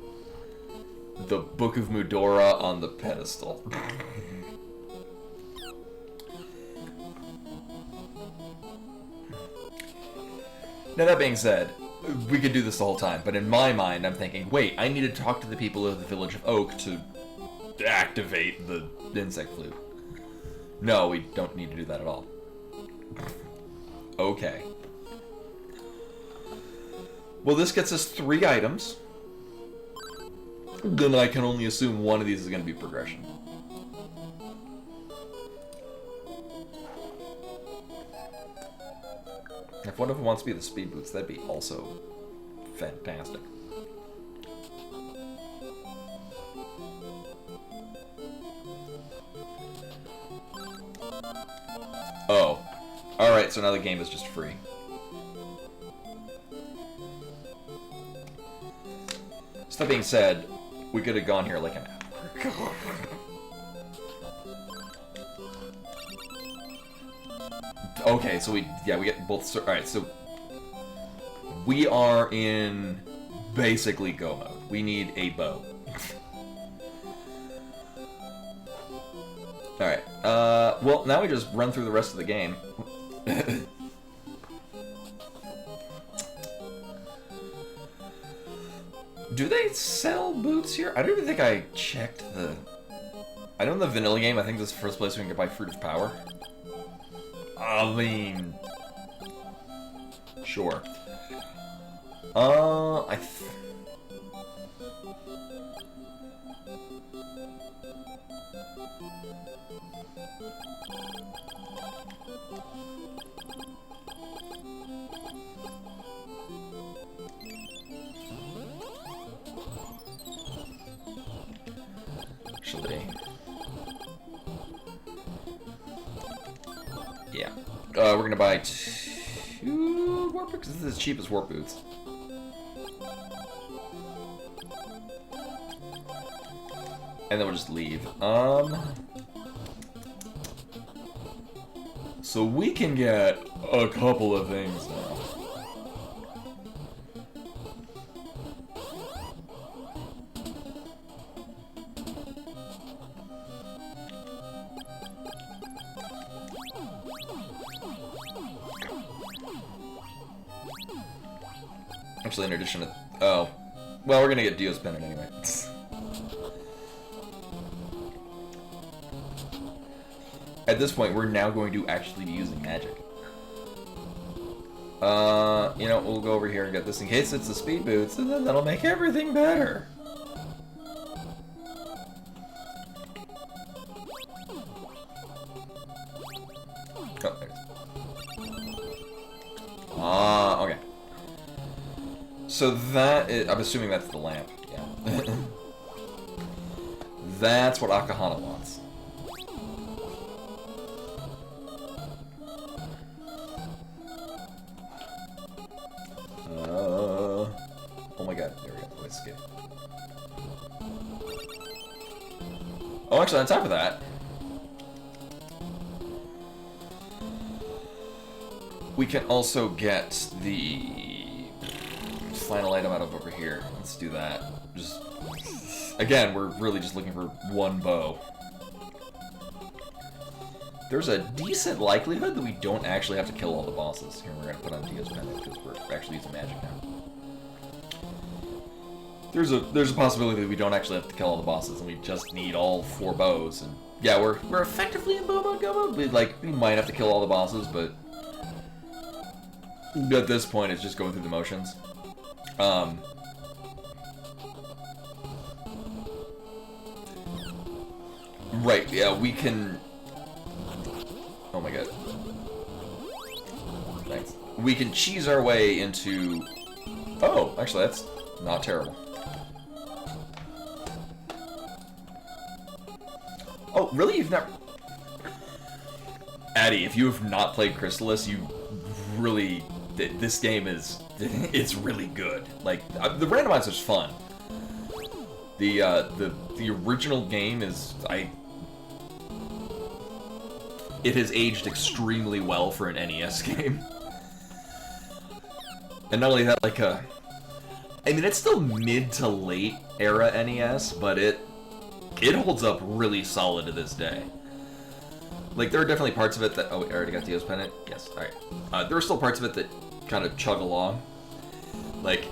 the Book of Mudora on the pedestal. Now that being said, we could do this the whole time, but in my mind I'm thinking, wait, I need to talk to the people of the Village of Oak to activate the insect flute. No, we don't need to do that at all. Okay. Well, this gets us 3 items. Then I can only assume one of these is going to be progression. If one of them wants to be the speed boots, that'd be also fantastic. Oh. Alright, so now the game is just free. So that being said, we could have gone here like an hour ago. Okay, so we get both. Alright, so we are in basically go mode. We need a bow. Alright, well, now we just run through the rest of the game. Do they sell boots here? I don't even think I checked the... I know in the vanilla game, I think this is the first place we can get buy Fruit of Power. I mean... Sure. Actually... Yeah. We're gonna buy 2 warp boots. This is as cheap as warp boots. And then we'll just leave. So we can get a couple of things now. Actually, in addition to... Oh. Well, we're gonna get Dio's Pendant anyway. At this point, we're now going to actually be using magic. You know, we'll go over here and get this in case it's the speed boots, and then that'll make everything better. Oh, there it is. Ah, okay. So that is, I'm assuming that's the lamp, yeah. That's what Akahana wants. Oh my god, there we go, let's skip. Oh, actually, on top of that, we can also get the final item out of over here. Let's do that. Just again, we're really just looking for one bow. There's a decent likelihood that we don't actually have to kill all the bosses. Here, we're gonna put on Dio's Pendant because we're actually using magic now. there's a possibility that we don't actually have to kill all the bosses, and we just need all 4 bows. And yeah, we're effectively in bow mode, go mode. We might have to kill all the bosses, but at this point, it's just going through the motions. Right, yeah, we can... Oh my god. Thanks. We can cheese our way into... Oh, actually, that's not terrible. Oh, really? You've never... Addy, if you have not played Crystalis, you really... This game is... It's really good. Like, the randomizer's fun. The original game is... It has aged extremely well for an NES game. And not only that, like, I mean, it's still mid to late era NES, but it holds up really solid to this day. Like, there are definitely parts of it that... Oh, wait, I already got Dio's pennant? Yes, alright. There are still parts of it that kind of chug along. Like,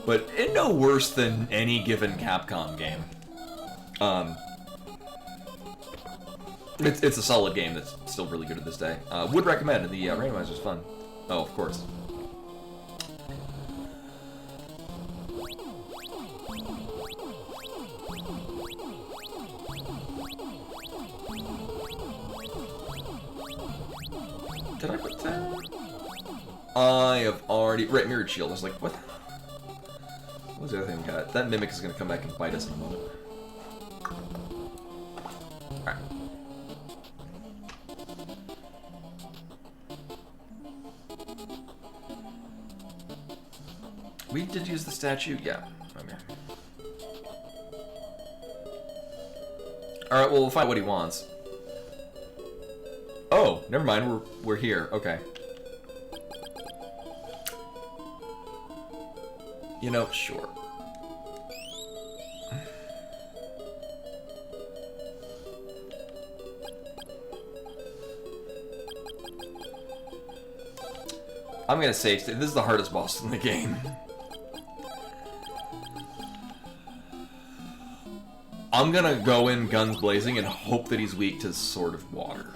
but no worse than any given Capcom game. It's a solid game that's still really good to this day. Would recommend, and the randomizer's fun. Oh, of course. Did I put that? I have already... Right, Mirrored Shield. I was like, what? What was the other thing we got? That Mimic is going to come back and bite us in a moment. Alright. We did use the statue? Yeah. Okay. Alright, well, we'll find what he wants. Oh, never mind. We're here. Okay. You know, sure. I'm gonna say this is the hardest boss in the game. I'm gonna go in guns blazing and hope that he's weak to Sword of Water.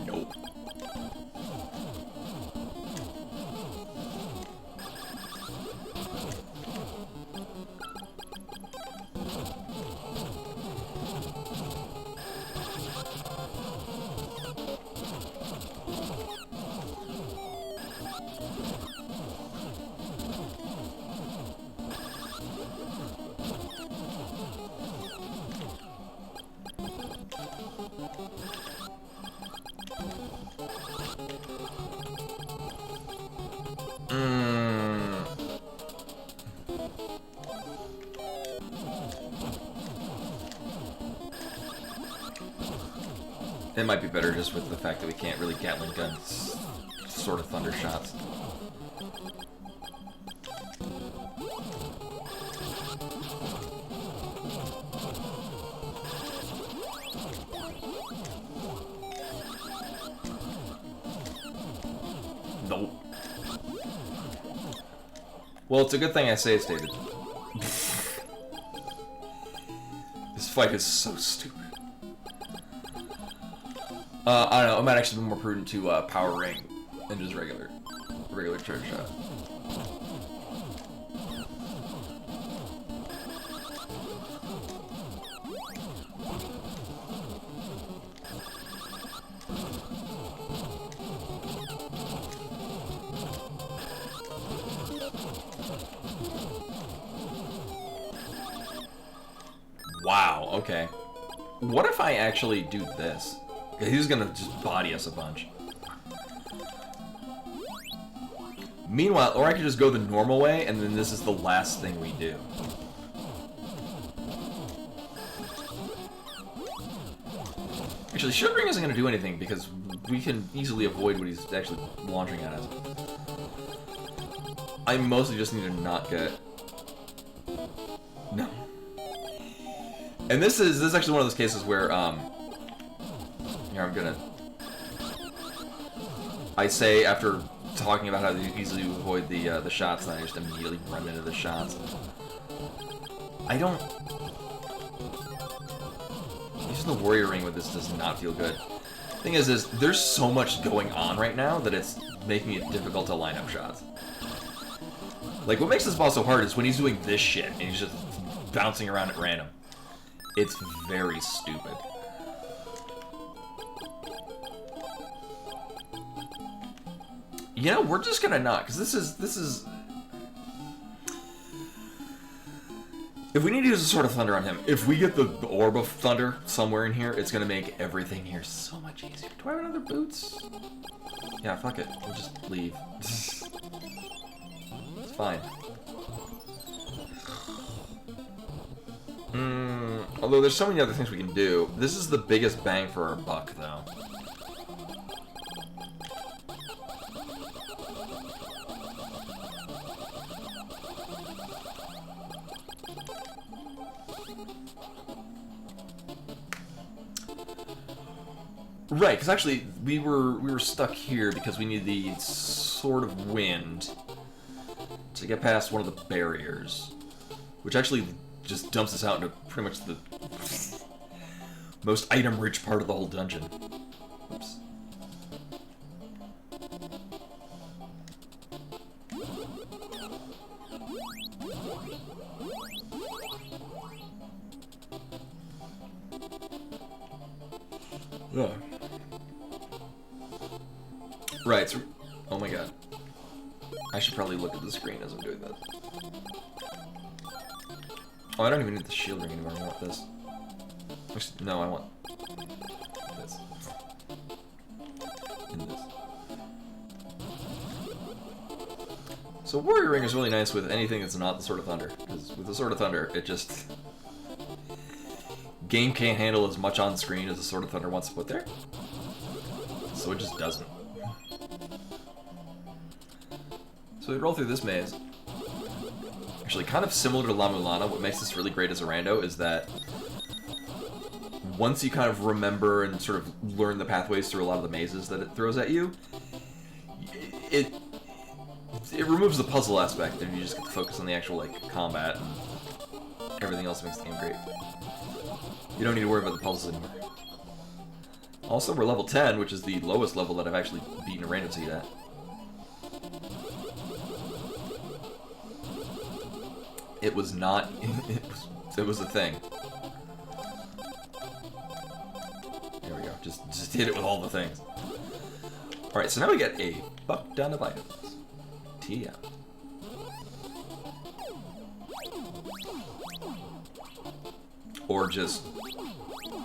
Nope. It might be better just with the fact that we can't really Gatling gun sort of thunder shots. Nope. Well, it's a good thing I save stated. This fight is so stupid. I don't know, it might actually be more prudent to power ring than just regular charge shot. Wow, okay. What if I actually do this? He's gonna just body us a bunch. Meanwhile, or I could just go the normal way, and then this is the last thing we do. Actually, Shield Ring isn't gonna do anything, because we can easily avoid what he's actually launching at us. I mostly just need to not get... No. And this is actually one of those cases where, here, I'm gonna... I say after talking about how you easily avoid the shots, and I just immediately run into the shots. I don't... Using the warrior ring with this does not feel good. Thing is there's so much going on right now that it's making it difficult to line up shots. Like, what makes this boss so hard is when he's doing this shit, and he's just bouncing around at random. It's very stupid. You know, we're just gonna not, because this is... If we need to use a Sword of Thunder on him, if we get the Orb of Thunder somewhere in here, it's gonna make everything here so much easier. Do I have another boots? Yeah, fuck it. We'll just leave. It's fine. Although there's so many other things we can do. This is the biggest bang for our buck, though. Right, because actually we were stuck here because we need the Sword of Wind to get past one of the barriers, which actually just dumps us out into pretty much the most item-rich part of the whole dungeon. Oops. Ugh. Right, so, oh my god. I should probably look at the screen as I'm doing this. Oh, I don't even need the shield ring anymore, I want this. Actually, no, I want this. And this. So Warrior Ring is really nice with anything that's not the Sword of Thunder, because with the Sword of Thunder, it just... Game can't handle as much on screen as the Sword of Thunder wants to put there. So it just doesn't. So we roll through this maze. Actually, kind of similar to La Mulana, what makes this really great as a rando is that once you kind of remember and sort of learn the pathways through a lot of the mazes that it throws at you, it removes the puzzle aspect and you just get to focus on the actual, like, combat and everything else makes the game great. You don't need to worry about the puzzles anymore. Also, we're level 10, which is the lowest level that I've actually beaten a random seed at. It was not... it was a thing. There we go. Just hit it with all the things. Alright, so now we get a buck ton of items. TM. Or just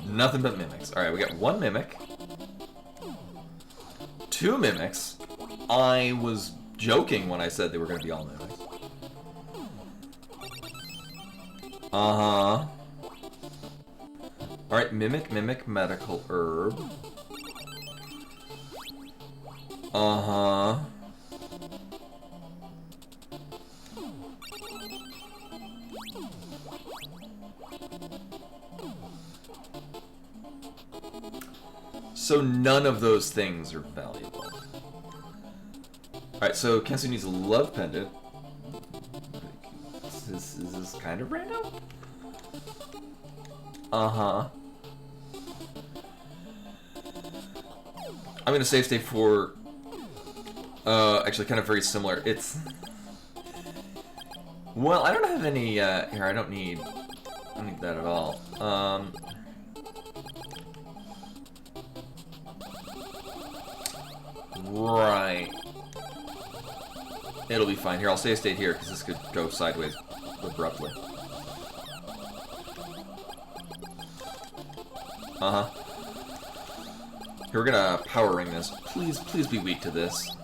nothing but mimics. Alright, we got one mimic. Two mimics. I was joking when I said they were going to be all mimics. Uh-huh. Alright, mimic, medical herb. Uh-huh. So none of those things are valuable. Alright, so Kensu needs a love pendant. Is this kind of random? Uh-huh. I'm gonna save state for... actually kind of very similar. It's... Well, I don't have any, here, I don't need that at all. Right. It'll be fine. Here, I'll save state here, because this could go sideways abruptly. Uh-huh. Here, we're gonna power ring this. Please be weak to this.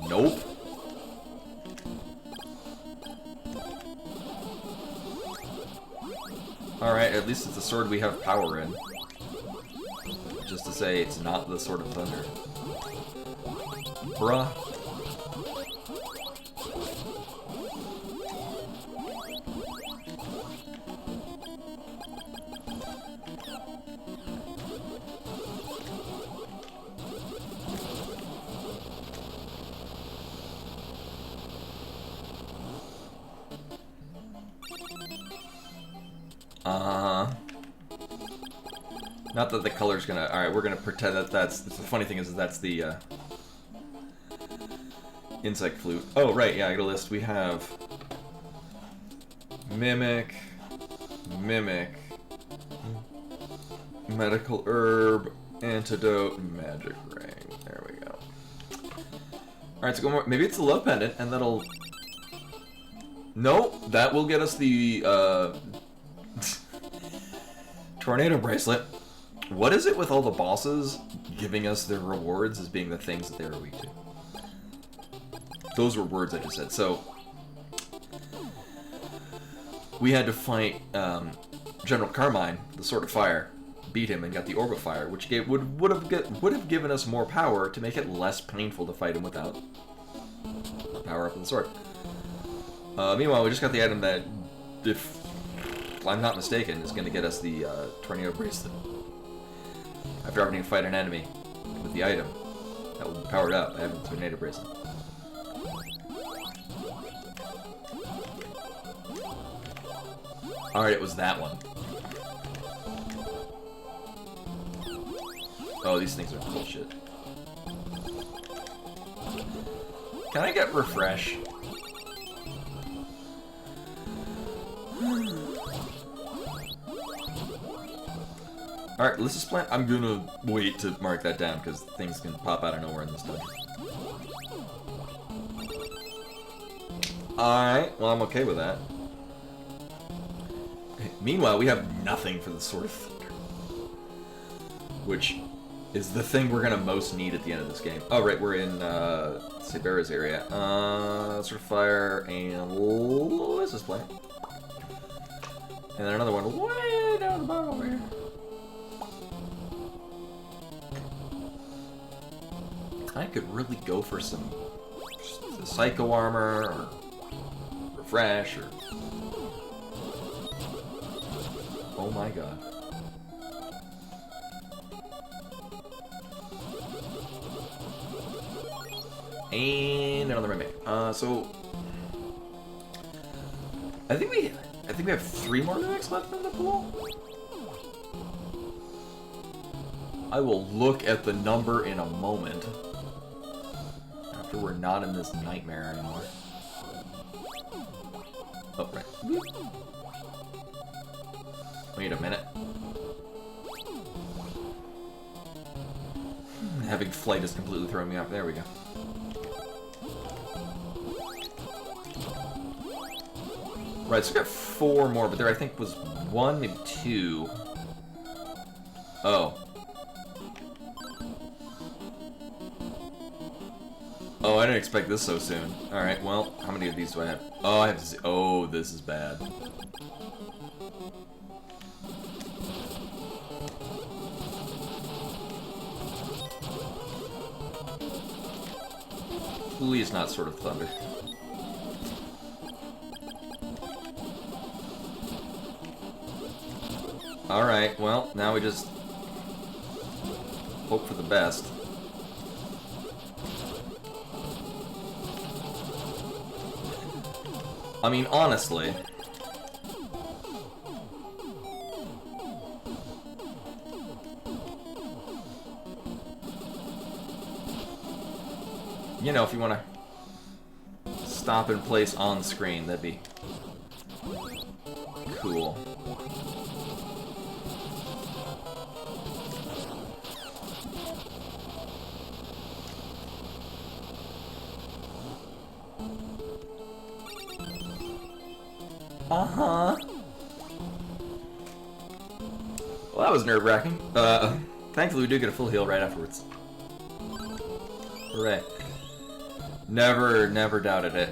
Nope. Alright, at least it's a sword we have power in. Just to say, it's not the Sword of Thunder. Bruh. Not that the color's gonna... Alright, we're gonna pretend that that's... The funny thing is that's the, insect flute. Oh, right, yeah, I got a list. We have... Mimic... Mimic... Medical herb... Antidote... Magic ring. There we go. Alright, so go more... Maybe it's the love pendant, and that'll... No, that will get us the, tornado bracelet. What is it with all the bosses giving us their rewards as being the things that they were weak to? Those were words I just said. So, we had to fight General Carmine, the Sword of Fire, beat him, and got the Orb of Fire, which would have given us more power to make it less painful to fight him without the power up of the sword. Meanwhile, we just got the item that, if I'm not mistaken, is going to get us the tornado bracelet. After having to fight an enemy with the item that will be powered up, I have the tornado bracelet. Alright, it was that one. Oh, these things are bullshit. Can I get refresh? Alright, let's just plan. I'm gonna wait to mark that down because things can pop out of nowhere in this dungeon. Alright, well, I'm okay with that. Meanwhile, we have nothing for the Sword of Thunder, which is the thing we're gonna most need at the end of this game. Oh, right, we're in Sabera's area. Sword of Fire and what's this plant? And then another one way down the bottom over here. I could really go for some Psycho Armor, or Refresh, or... Oh my god. And another Mimic. So... I think we have 3 more Mimics left in the pool? I will look at the number in a moment. After we're not in this nightmare anymore. Oh, right. Wait a minute. Having flight is completely throwing me off. There we go. Right, so we got 4 more, but there I think was 1, maybe 2. Oh. Oh, I didn't expect this so soon. Alright, well, how many of these do I have? Oh, I have... Oh, this is bad. Please not Sword of Thunder. Alright, well, now we just hope for the best. I mean, honestly... You know, if you want to stop and place on screen, that'd be cool. Uh-huh. Well, that was nerve-wracking. Thankfully we do get a full heal right afterwards. Hooray. Never doubted it.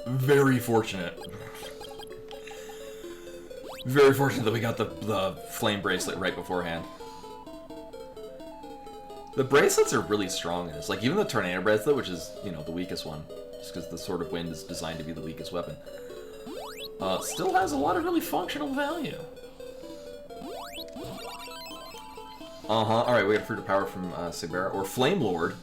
Very fortunate. Very fortunate that we got the flame bracelet right beforehand. The bracelets are really strong in this. Like, even the tornado bracelet, which is, you know, the weakest one, just because the Sword of Wind is designed to be the weakest weapon, still has a lot of really functional value. Uh-huh. Alright, we got Fruit of Power from Sabera, or Flame Lord.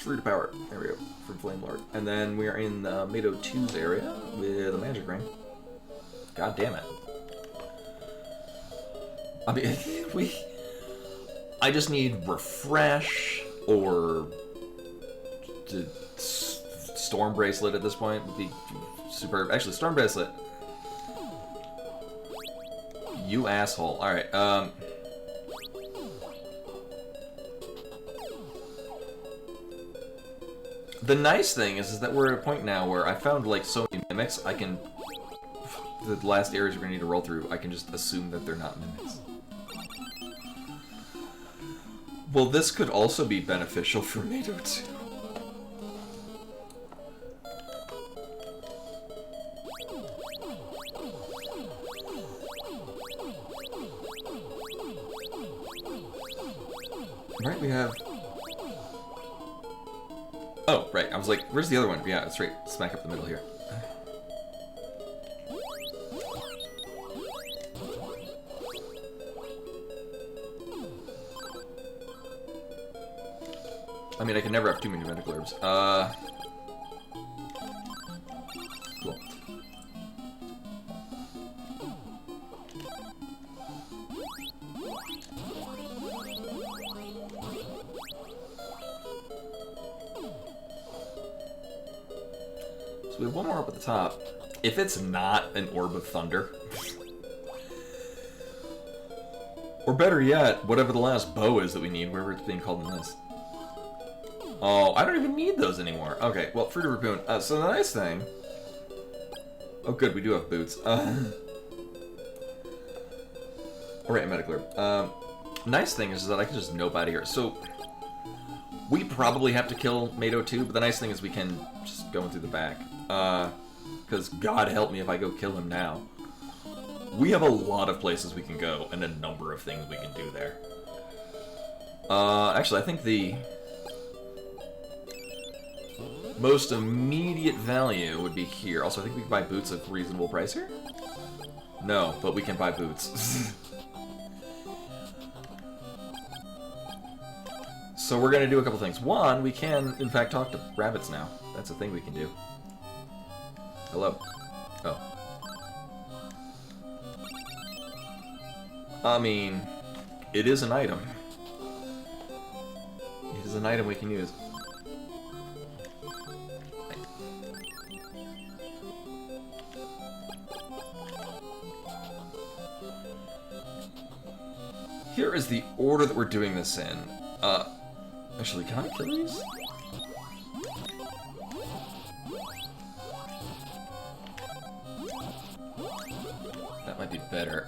Fruit of Power. There we go. From Flame Lord. And then we are in the Mado 2's area with a magic ring. God damn it. I mean, I just need Refresh or Storm Bracelet at this point would be superb. Actually, Storm Bracelet. You asshole. Alright, the nice thing is that we're at a point now where I found, like, so many mimics, I can... The last areas we're gonna need to roll through, I can just assume that they're not mimics. Well, this could also be beneficial for Mado 2. Right, we have... Oh, right, I was like, where's the other one? Yeah, it's right smack up the middle here. I mean, I can never have too many medical herbs. Cool. So we have one more up at the top. If it's not an Orb of Thunder, or better yet, whatever the last bow is that we need, wherever it's being called in this. Oh, I don't even need those anymore. Okay, well, Fruit of Raccoon. So the nice thing... Oh, good, we do have boots. Alright, medical herb. Nice thing is that I can just nope out of here. So, we probably have to kill Mado 2, but the nice thing is we can just go in through the back. Because God help me if I go kill him now. We have a lot of places we can go, and a number of things we can do there. Actually, I think the most immediate value would be here. Also, I think we can buy boots at reasonable price here? No, but we can buy boots. So we're going to do a couple things. One, we can, in fact, talk to rabbits now. That's a thing we can do. Hello. Oh. I mean, it is an item. It is an item we can use. Here is the order that we're doing this in. Actually, can I kill these? That might be better.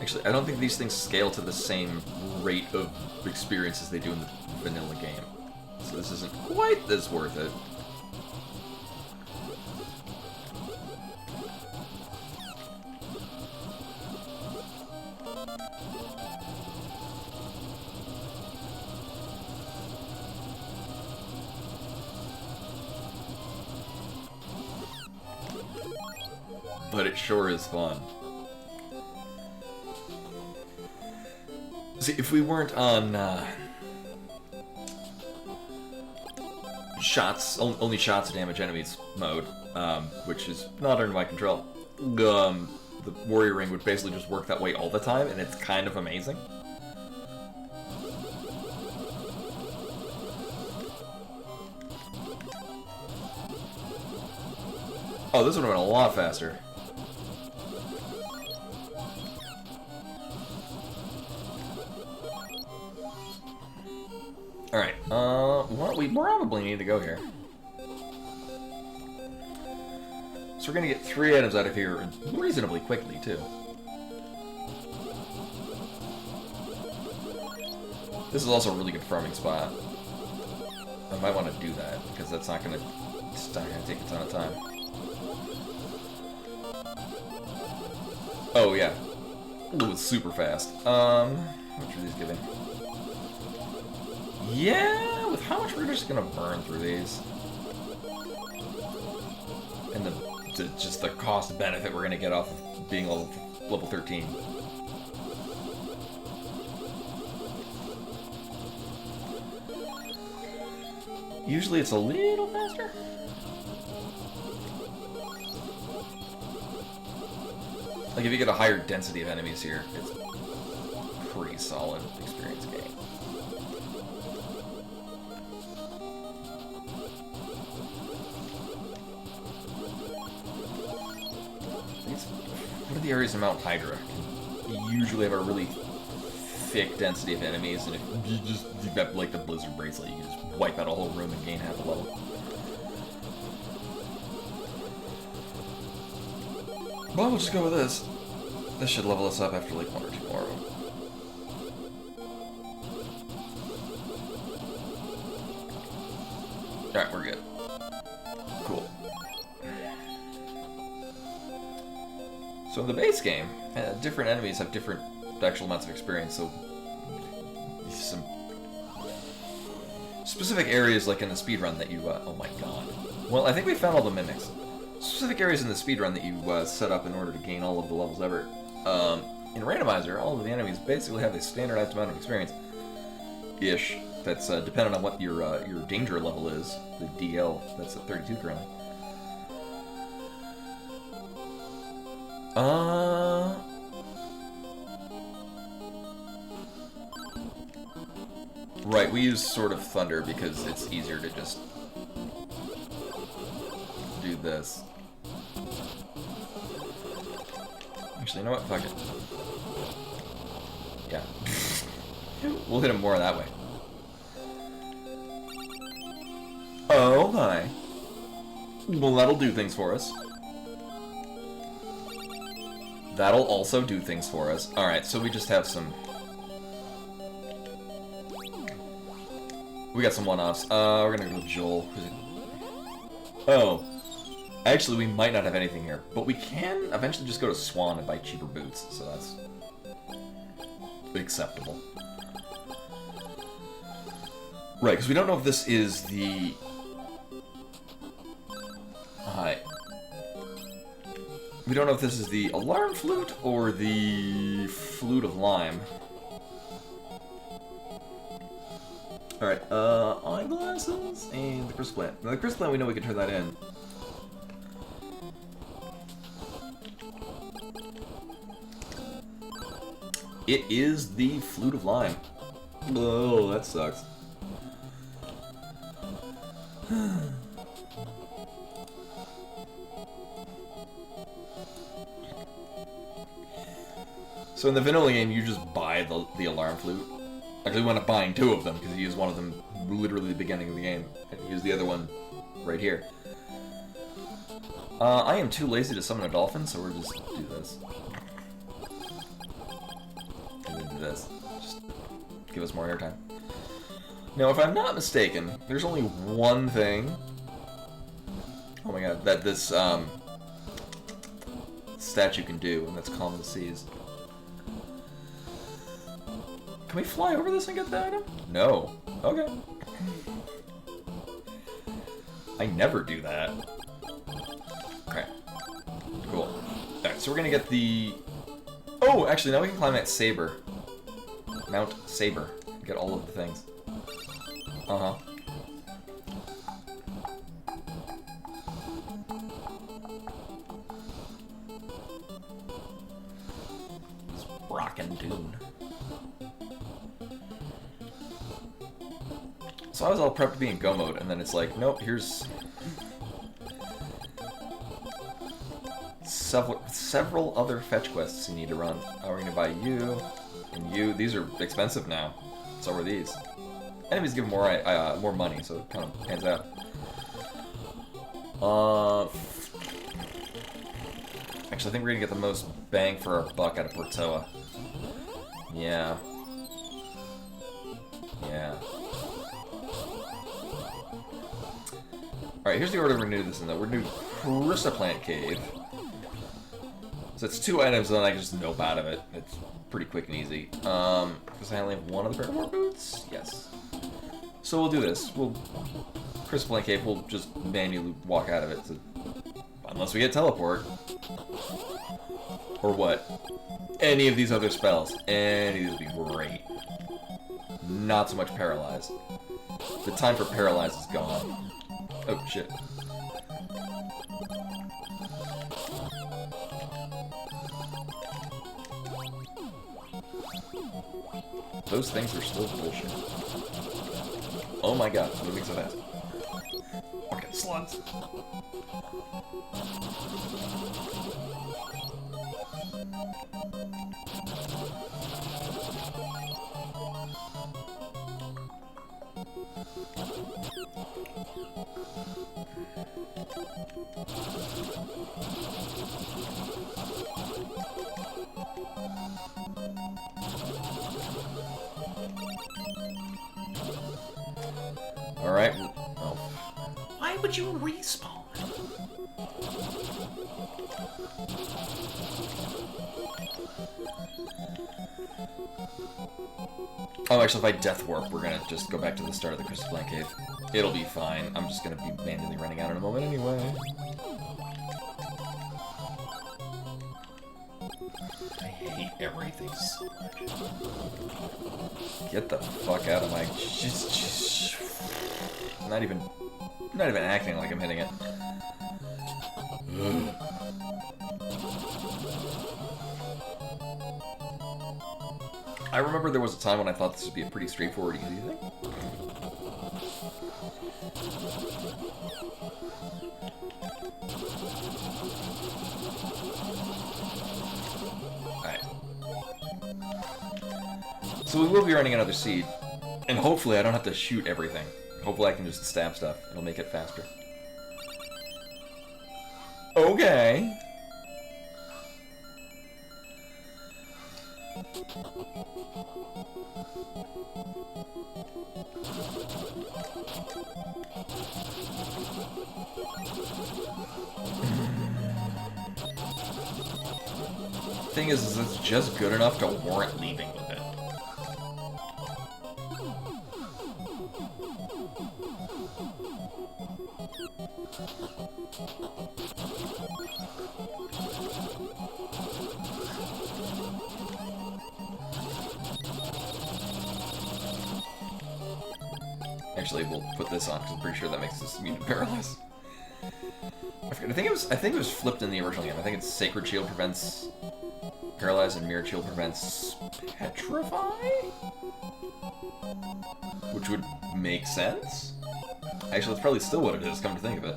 Actually, I don't think these things scale to the same rate of experience as they do in the vanilla game. So this isn't quite as worth it. But it sure is fun. See, if we weren't on only shots damage enemies mode, which is not under my control, the warrior ring would basically just work that way all the time, and it's kind of amazing. Oh, this would have been a lot faster. Alright, well, we probably need to go here. So we're gonna get 3 items out of here reasonably quickly, too. This is also a really good farming spot. I might want to do that, because that's not gonna take a ton of time. Oh, yeah. Ooh, it's super fast. How much are these giving? Yeah, with how much we're just gonna burn through these. And just the cost benefit we're gonna get off of being level 13. Usually it's a little faster. Like if you get a higher density of enemies here, it's pretty solid experience gain. What are the areas in Mount Hydra? You usually have a really thick density of enemies, and if you've got like the Blizzard Bracelet, you can just wipe out a whole room and gain half a level. Well, we'll just go with this. This should level us up after like 1 or 2 more of them. Alright, we're good. Cool. So in the base game, different enemies have different actual amounts of experience, so some specific areas like in the speedrun that you, oh my god. Well, I think we found all the mimics. Specific areas in the speedrun that you set up in order to gain all of the levels ever. In Randomizer, all of the enemies basically have a standardized amount of experience-ish that's dependent on what your danger level is, the DL, that's at 32 currently. Right, we use Sword of Thunder because it's easier to just do this. Actually, you know what? Fuck it. Yeah. We'll hit him more that way. Oh, hi. Well, that'll do things for us. That'll also do things for us. Alright, so we just have some... We got some one-offs. We're gonna go with Joel. Oh. Actually, we might not have anything here, but we can eventually just go to Swan and buy cheaper boots, so that's acceptable. Right, because we don't know if this is the... Hi. We don't know if this is the Alarm Flute or the Flute of Lime. Alright, eyeglasses and the Crystal Plant. Now the Crystal Plant, we know we can turn that in. It is the Flute of Lime. Oh, that sucks. So in the vanilla game, you just buy the Alarm Flute. Actually, we end up buying 2 of them, because you use one of them literally at the beginning of the game, and you use the other one right here. I am too lazy to summon a dolphin, so we'll just do this. And then do this. Just give us more airtime. Now, if I'm not mistaken, there's only one thing... Oh my god, that this, statue can do, and that's Calm the Seas. Can we fly over this and get the item? No. Okay. I never do that. Okay. Cool. Alright, so we're gonna get the... Oh, actually, now we can climb that Saber. Mount Saber. Get all of the things. Uh-huh. It's rockin' tune. So I was all prepped to be in go mode, and then it's like, nope, here's several other fetch quests you need to run. Oh, we're gonna buy you, and you. These are expensive now. So are these. Enemies give more money, so it kind of pans out. Actually, I think we're gonna get the most bang for our buck out of Portoa. Yeah. Yeah. Alright, here's the order we're gonna do this in, though. We're gonna do Crystalis Plant Cave. So it's 2 items, and then I can just nope out of it. It's pretty quick and easy. Because I only have 1 of the Predator boots? Yes. So we'll do this. Crystalis Plant Cave, we'll just manually walk out of it to Unless we get teleport. Or what? Any of these other spells. Any of these would be great. Not so much paralyze. The time for paralyze is gone. Oh, shit. Those things are still bullshit. Oh my god, it's moving so fast. Okay, slugs. Alright. Oh. Why would you respawn? Oh, actually, if I death warp, we're gonna just go back to the start of the Crystal Blank Cave. It'll be fine. I'm just gonna be manually running out in a moment anyway. I hate everything so much. Get the fuck out of my... Not even acting like I'm hitting it. Ugh. I remember there was a time when I thought this would be a pretty straightforward easy thing. Alright. So we will be running another seed. And hopefully I don't have to shoot everything. Hopefully I can just stab stuff. It'll make it faster. Okay. Thing is it's just good enough to warrant leaving with it. Actually, we'll put this on because I'm pretty sure that makes this immune to paralyze. I forget. I think it was flipped in the original game. I think it's Sacred Shield prevents paralyze and Mirrored Shield prevents petrify, which would make sense. Actually, that's probably still what it is. Come to think of it.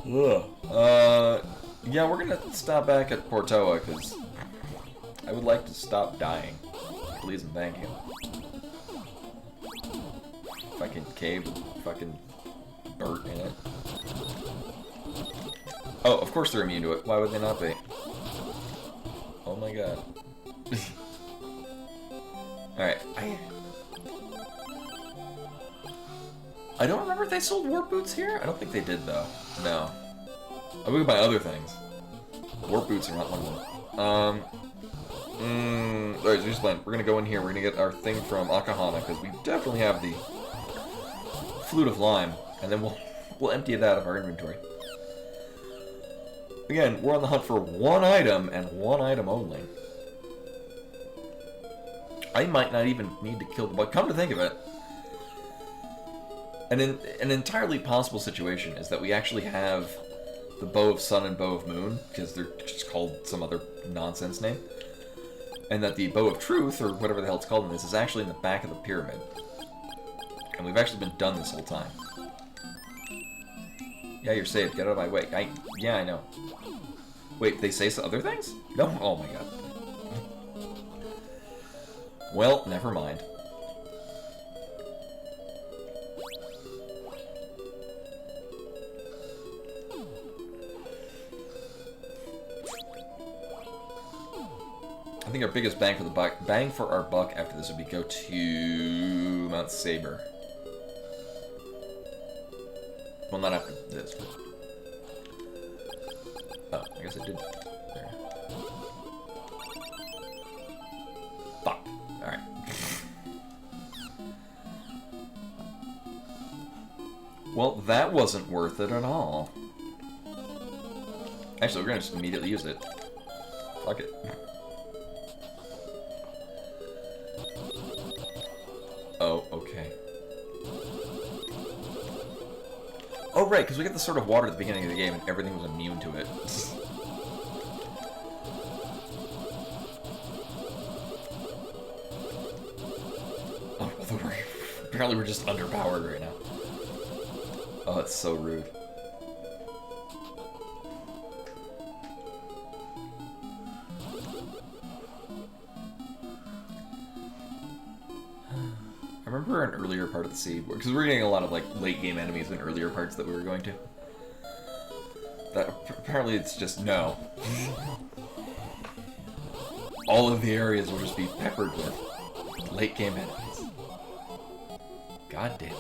Ugh. Yeah, we're gonna stop back at Portoa, because I would like to stop dying. Please and thank you. Fucking cave with fucking dirt in it. Oh, of course they're immune to it. Why would they not be? Oh my god. Alright, I don't remember if they sold warp boots here? I don't think they did, though. No. I would buy other things. Warp boots are not one of them. Alright, so just plan. We're gonna go in here, we're gonna get our thing from Akahana, because we definitely have the Flute of Lime, and then we'll empty that of our inventory. Again, we're on the hunt for one item, and one item only. I might not even need to kill the bug. Come to think of it, an entirely possible situation is that we actually have the Bow of Sun and Bow of Moon, because they're just called some other nonsense name, and that the Bow of Truth, or whatever the hell it's called in this, is actually in the back of the pyramid. And we've actually been done this whole time. Yeah, you're saved. Get out of my way. Yeah, I know. Wait, they say some other things? No? Oh my god. Well, never mind. I think our biggest bang for our buck after this would be go to Mount Saber. Well, not after this, but... Oh, I guess I did. There. Fuck. Alright. Well, that wasn't worth it at all. Actually, we're gonna just immediately use it. Fuck it. Oh, okay. Oh, right, because we get the sort of water at the beginning of the game and everything was immune to it. Oh, apparently we're just underpowered right now. Oh, it's so rude. I remember an earlier part of the sea, because we were getting a lot of like late game enemies in earlier parts that we were going to. That apparently it's just no. All of the areas will just be peppered with late game enemies. God damn it.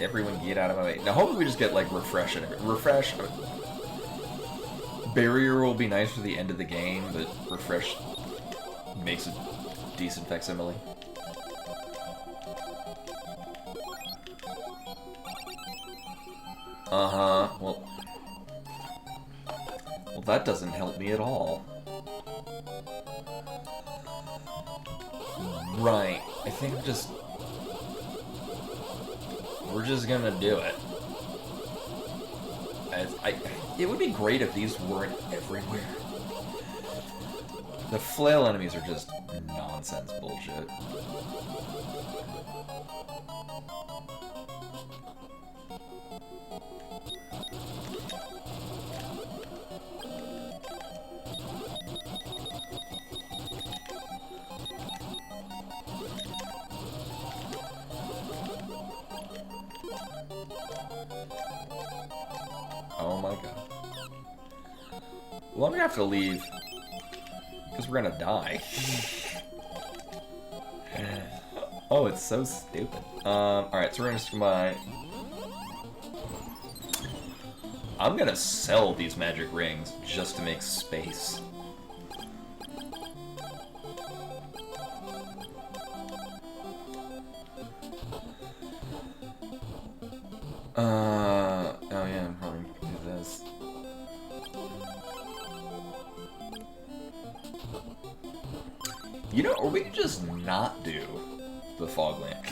Everyone get out of my way. Now hopefully we just get like refresh and refresh. Barrier will be nice for the end of the game, but refresh makes a decent facsimile. Uh-huh. Well, that doesn't help me at all. Right. I think we're just gonna do it. It would be great if these weren't everywhere. The flail enemies are just nonsense bullshit. Oh my god. Well, I'm gonna have to leave. Because we're gonna die. Oh, it's so stupid. Alright, so we're gonna just combine. I'm gonna sell these magic rings just to make space. Oh yeah, I'm probably gonna do this. You know, or we could just not do the fog lamp.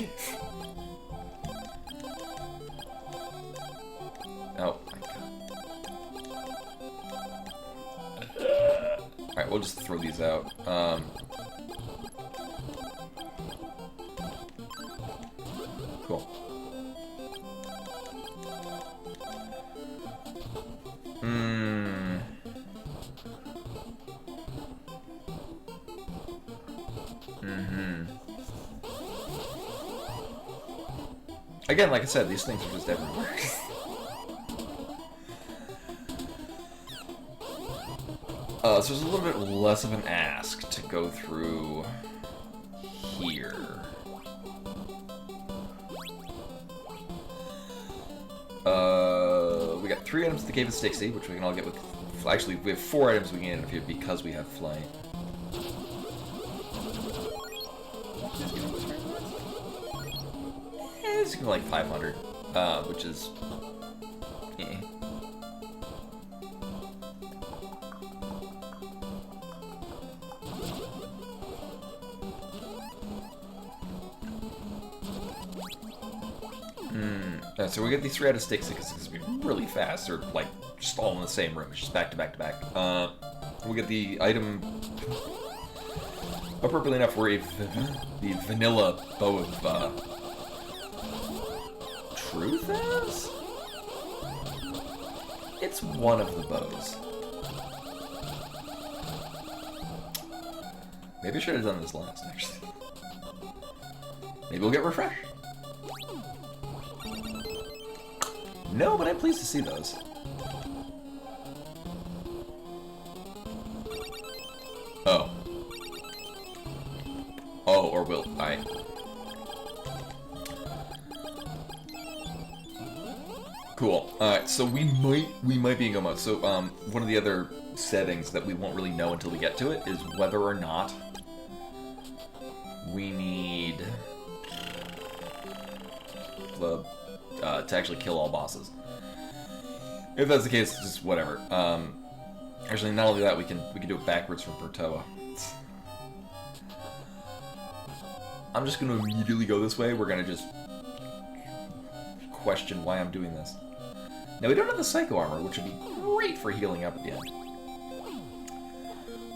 Oh my god. Alright, we'll just throw these out. Cool. Again, like I said, these things are just everywhere. So there's a little bit less of an ask to go through here. We got 3 items to the Cave of Styxy, which we can all get with... Actually, we have 4 items we can get here because we have flight. It's like 500, which is... eh. So we get these 3 out of Styxy because it's going to be really fast. They're like just all in the same room. It's just back to back to back. We get the item... appropriately enough, we're the vanilla bow of... Truth is? It's one of the bows. Maybe I should have done this last, actually. Maybe we'll get refreshed. No, but I'm pleased to see those. Oh. Oh, or will I? Cool. Alright, so we might be in go mode. So, one of the other settings that we won't really know until we get to it is whether or not we need the, to actually kill all bosses. If that's the case, just whatever. Actually, not only that, we can do it backwards from Bertoa. I'm just gonna immediately go this way. We're gonna just question why I'm doing this. Now, we don't have the Psycho Armor, which would be great for healing up at the end.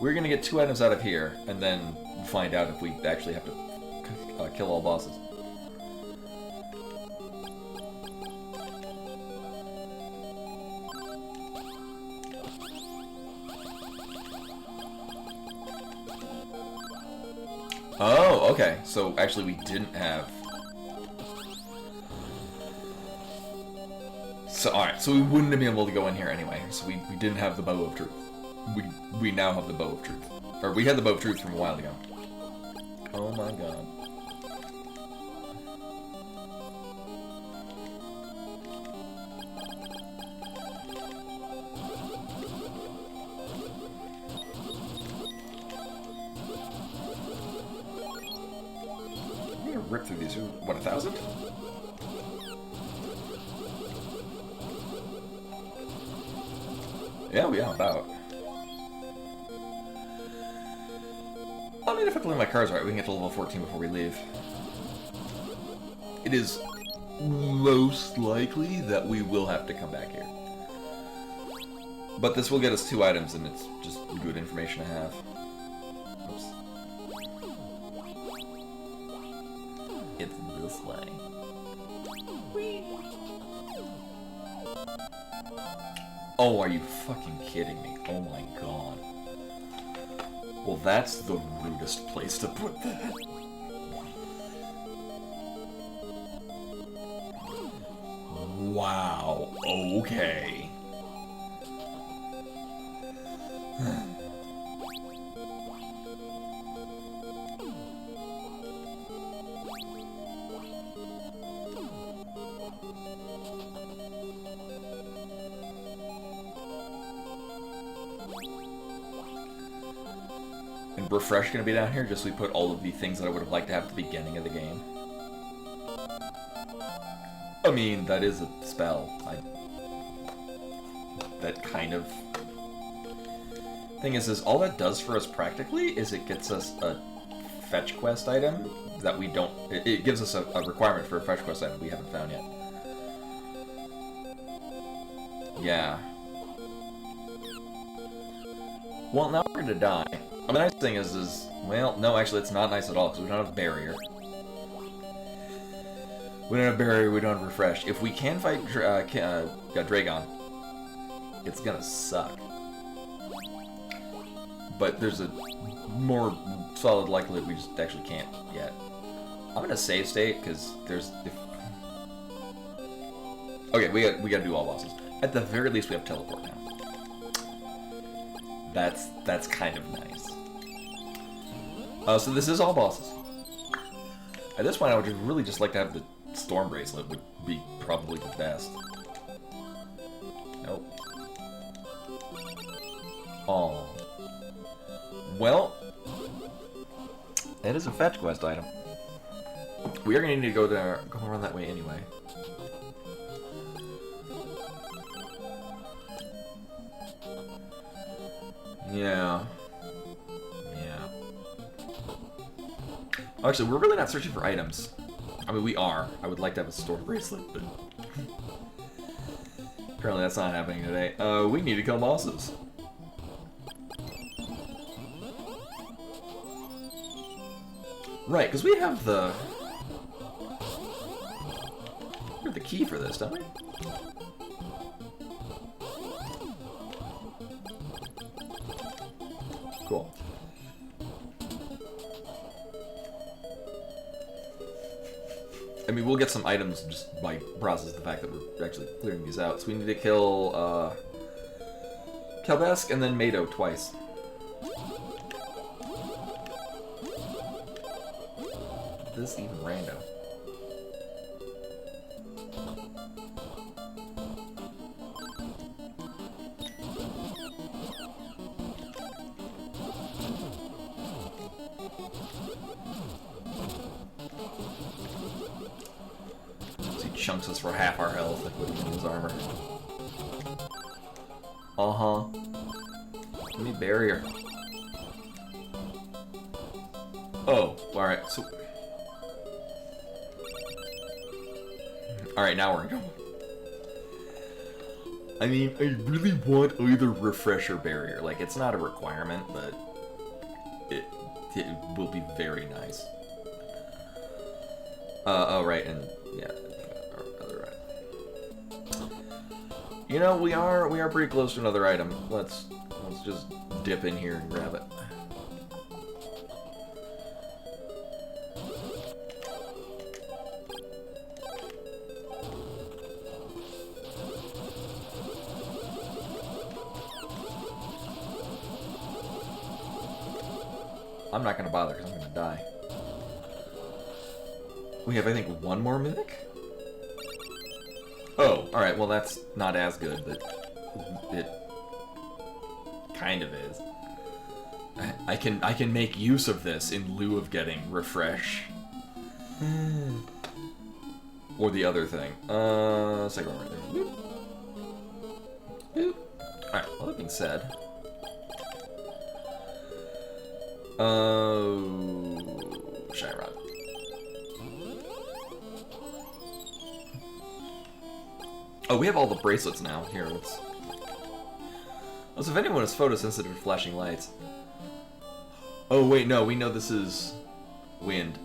We're gonna get 2 items out of here, and then find out if we actually have to kill all bosses. Oh, okay. So, actually, we didn't have... So, alright, so we wouldn't have been able to go in here anyway. So we didn't have the Bow of Truth. We now have the Bow of Truth. Or, we had the Bow of Truth from a while ago. Oh my god. I'm gonna rip through these. What, 1,000? Yeah, about. I mean, if I play my cards right, we can get to level 14 before we leave. It is most likely that we will have to come back here. But this will get us 2 items, and it's just good information to have. Oops. It's this way. Whee! Oh, are you fucking kidding me? Oh my god. Well, that's the rudest place to put that. Wow, okay. And refresh gonna be down here, just so we put all of the things that I would have liked to have at the beginning of the game. I mean, that is a spell. That kind of... Thing is all that does for us practically is it gets us a fetch quest item that we don't... It gives us a requirement for a fetch quest item we haven't found yet. Yeah. Well, now we're gonna die. The nice thing is, well, no, actually, it's not nice at all, because we don't have barrier. We don't have barrier, we don't have refresh. If we can fight Dragon, it's gonna suck. But there's a more solid likelihood we just actually can't yet. I'm gonna save state, because there's... Okay, we gotta do all bosses. At the very least, we have teleport now. That's kind of nice. So this is all bosses. At this point, I would really just like to have the Storm Bracelet, would be probably the best. Nope. Oh. Well, it is a fetch quest item. We are going to need to go around that way anyway. Yeah. Actually, we're really not searching for items. I mean, we are. I would like to have a Storm Bracelet, but... apparently that's not happening today. We need to kill bosses. Right, because we have the... we have the key for this, don't we? Cool. I mean, we'll get some items just by process of the fact that we're actually clearing these out. So we need to kill, Kalbesk and then Mado twice. This even rando. chunks us for half our health and put him in his armor. Uh-huh. Give me barrier. Oh, alright, so... Alright, now we're in trouble. I mean, I really want either refresh or barrier. Like, it's not a requirement, but it will be very nice. Oh, right, and yeah, other item. You know, we are pretty close to another item. Let's just dip in here and grab it. I'm not gonna bother because I'm gonna die. We have, I think, one more mythic? Oh, alright, well that's not as good, but it kind of is. I can make use of this in lieu of getting refresh. Or the other thing. Second one right there. Boop. Boop. Alright, well that being said. Shine Rod. Oh, we have all the bracelets now. Here, let's... Also, if anyone is photosensitive to flashing lights... Oh, wait, no, we know this is... wind.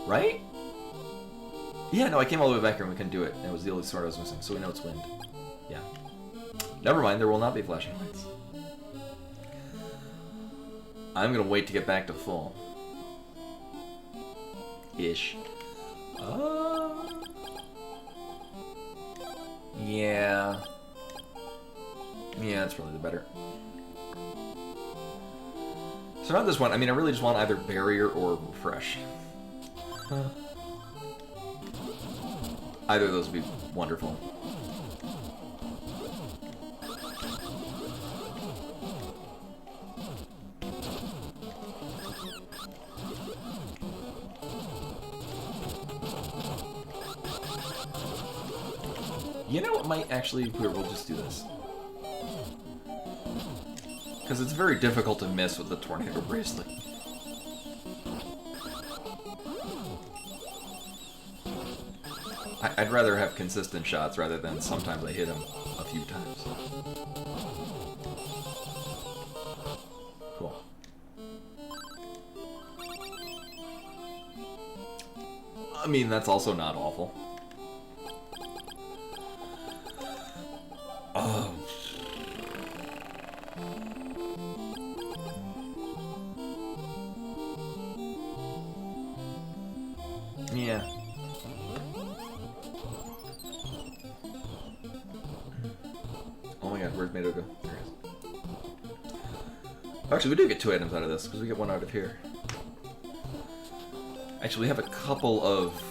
Right? Yeah, no, I came all the way back here and we couldn't do it. It was the only sword I was missing, so we know it's wind. Yeah. Never mind, there will not be flashing lights. I'm gonna wait to get back to full. Ish. Yeah. Yeah, that's probably the better. So not this one. I mean, I really just want either barrier or refresh. Either of those would be wonderful. You know what might actually... Here, we'll just do this. Because it's very difficult to miss with the tornado bracelet. I'd rather have consistent shots rather than sometimes I hit him a few times. Cool. I mean, that's also not awful. Oh. Yeah. Oh my god, where'd Mato go? There he is. Actually, we do get 2 items out of this, because we get 1 out of here. Actually, we have a couple of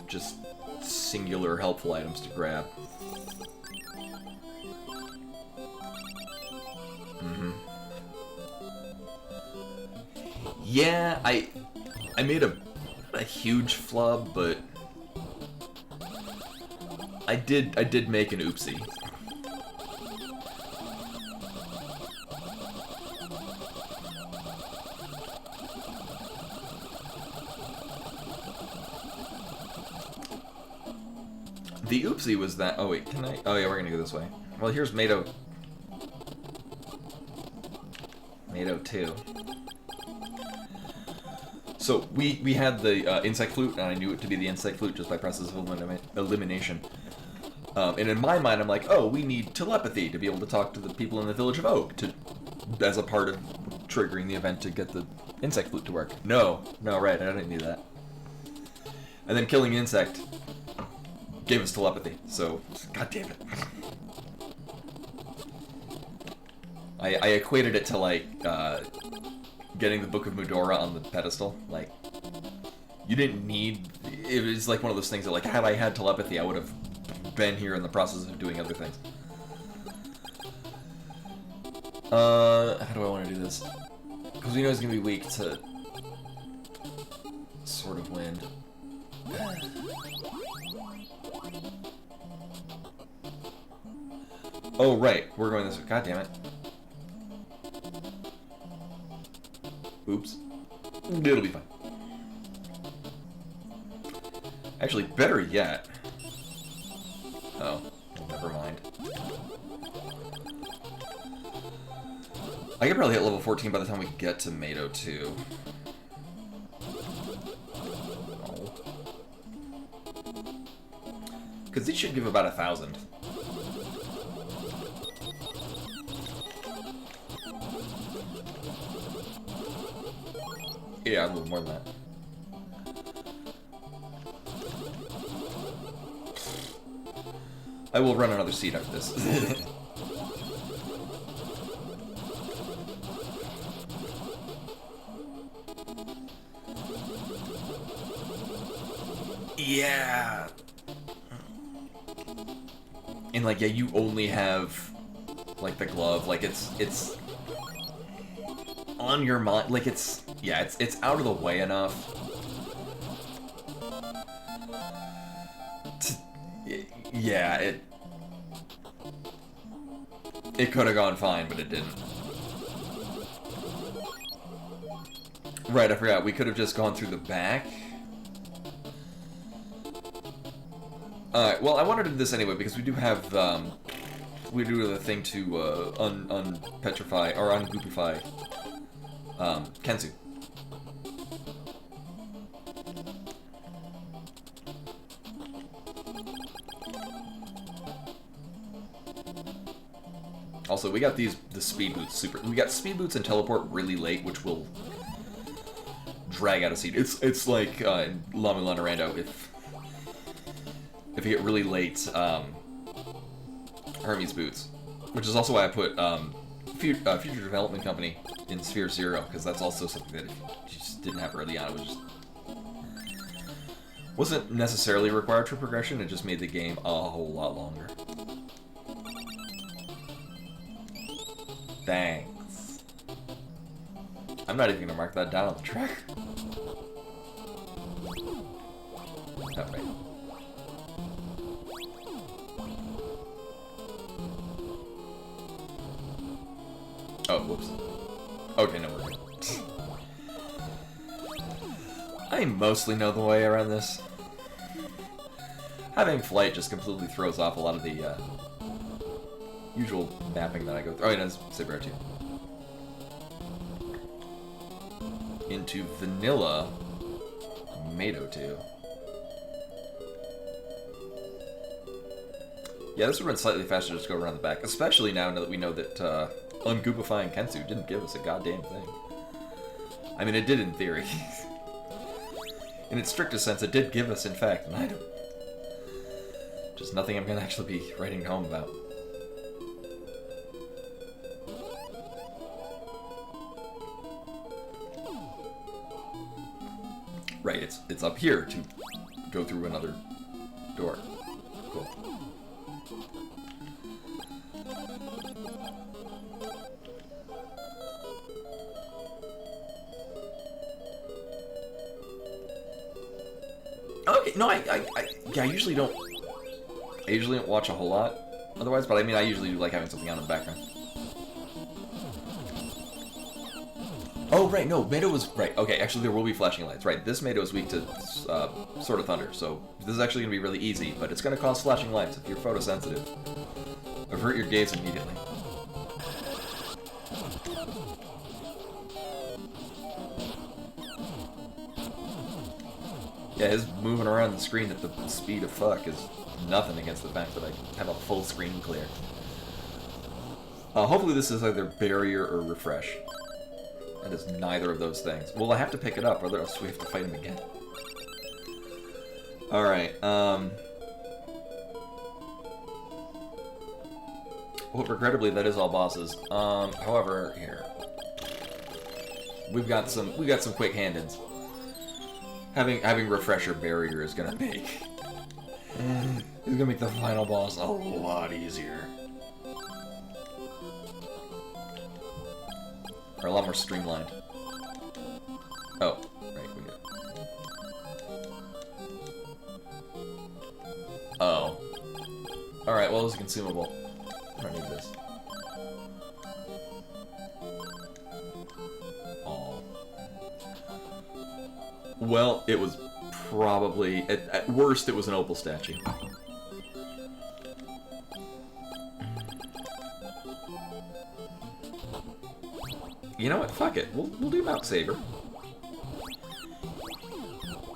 just singular helpful items to grab. Yeah, I made a huge flub, but I did make an oopsie. The oopsie was that... Oh wait, can I... Oh yeah, we're gonna go this way. Well, here's Mato. Mato 2. So, we had the insect flute, and I knew it to be the insect flute just by process of elimination. And in my mind, I'm like, oh, we need telepathy to be able to talk to the people in the village of Oak as a part of triggering the event to get the insect flute to work. No, right, I didn't need that. And then killing an insect gave us telepathy, so, god damn it. I equated it to, like, getting the Book of Mudora on the pedestal. Like, you didn't need... It was like one of those things that, like, had I had telepathy, I would have been here in the process of doing other things. How do I want to do this? Because we know he's going to be weak to... Sword of Wind. Oh, right. We're going this way. God damn it. Oops. It'll be fine. Actually, better yet. Oh, never mind. I could probably hit level 14 by the time we get to Mato, too. Because these should give about 1,000. Yeah, a little more than that. I will run another seed after this. Yeah. And like, yeah, you only have like the glove. Like it's on your mind. Like it's out of the way enough. Yeah, it could have gone fine, but it didn't. Right, I forgot. We could have just gone through the back. Alright, well, I wanted to do this anyway, because we do have, we do the thing to, unpetrify, or ungoopify, Kensu. Also, we got the speed boots we got speed boots and teleport really late, which will drag out a seed. It's like, in La Mulana Rando, if you get really late, Hermes boots. Which is also why I put, Future Development Company in Sphere 0, because that's also something that you just didn't have early on. It was just... wasn't necessarily required for progression, it just made the game a whole lot longer. Thanks. I'm not even gonna mark that down on the track. That way. Oh, whoops. Okay, no, we're good. I mostly know the way around this. Having flight just completely throws off a lot of the, usual mapping that I go through. Oh, yeah, that's Saber too. Into vanilla Mato 2. Yeah, this would run slightly faster to just go around the back, especially now that we know that ungoopifying Kensu didn't give us a goddamn thing. I mean, it did in theory. In its strictest sense, it did give us, in fact, an item. Just nothing I'm gonna actually be writing home about. Right, it's up here to go through another door. Cool. Okay, no, yeah, I usually don't watch a whole lot otherwise, but I mean, I usually do like having something on in the background. Oh, right, no, Mato was... right, okay, actually there will be flashing lights. Right, this Mato is weak to Sword of Thunder, so this is actually going to be really easy, but it's going to cause flashing lights if you're photosensitive. Avert your gaze immediately. Yeah, his moving around the screen at the speed of fuck is nothing against the fact that I have a full screen clear. Hopefully this is either barrier or refresh. That is neither of those things. Well, I have to pick it up, or else we have to fight him again. Alright, well, regrettably, that is all bosses. However, here. We've got some quick hand-ins. Having refresher barrier is gonna make... it's gonna make the final boss a lot easier. Or a lot more streamlined. Oh, right, we get... oh. Alright, well, it was a consumable. I don't need Well, it was probably... At worst, it was an opal statue. You know what? Fuck it. We'll do Mount Saber.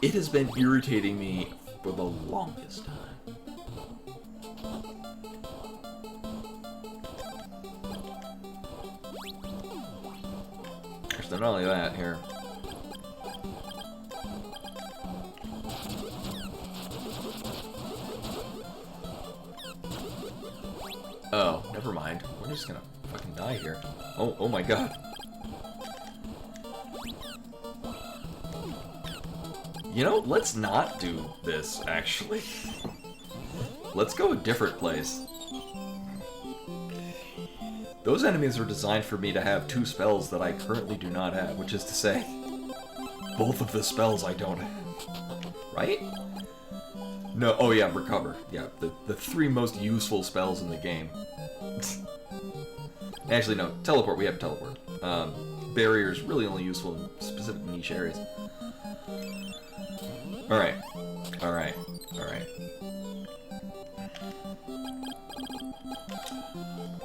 It has been irritating me for the longest time. There's not only that here. Oh, never mind. We're just gonna fucking die here. Oh my god. You know, let's not do this, actually. Let's go a different place. Those enemies are designed for me to have 2 spells that I currently do not have, which is to say, both of the spells I don't have. Right? No, oh yeah, recover. Yeah, the 3 most useful spells in the game. Actually, no, teleport, we have teleport. Barrier's really only useful in specific niche areas. Alright. Alright. Alright.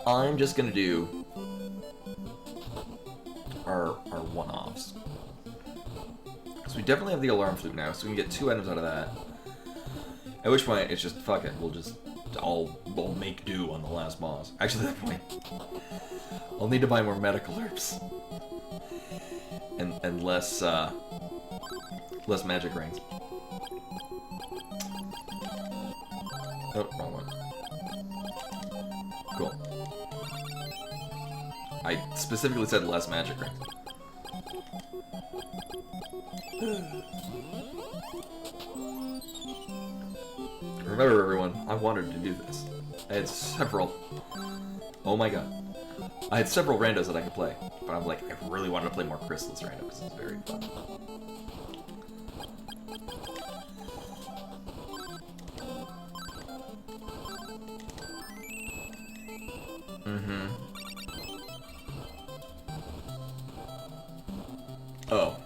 I'm just gonna do our one-offs. So we definitely have the alarm flute now, so we can get 2 items out of that. At which point, it's just, fuck it, we'll make do on the last boss. Actually, at that point, I'll need to buy more medical herbs. And less magic rings. Oh, wrong one. Cool. I specifically said less magic rings. Remember, everyone, I wanted to do this. I had several... Oh my god. I had several randos that I could play, but I'm like, I really wanted to play more Crystalis Random because it's very fun. Oh.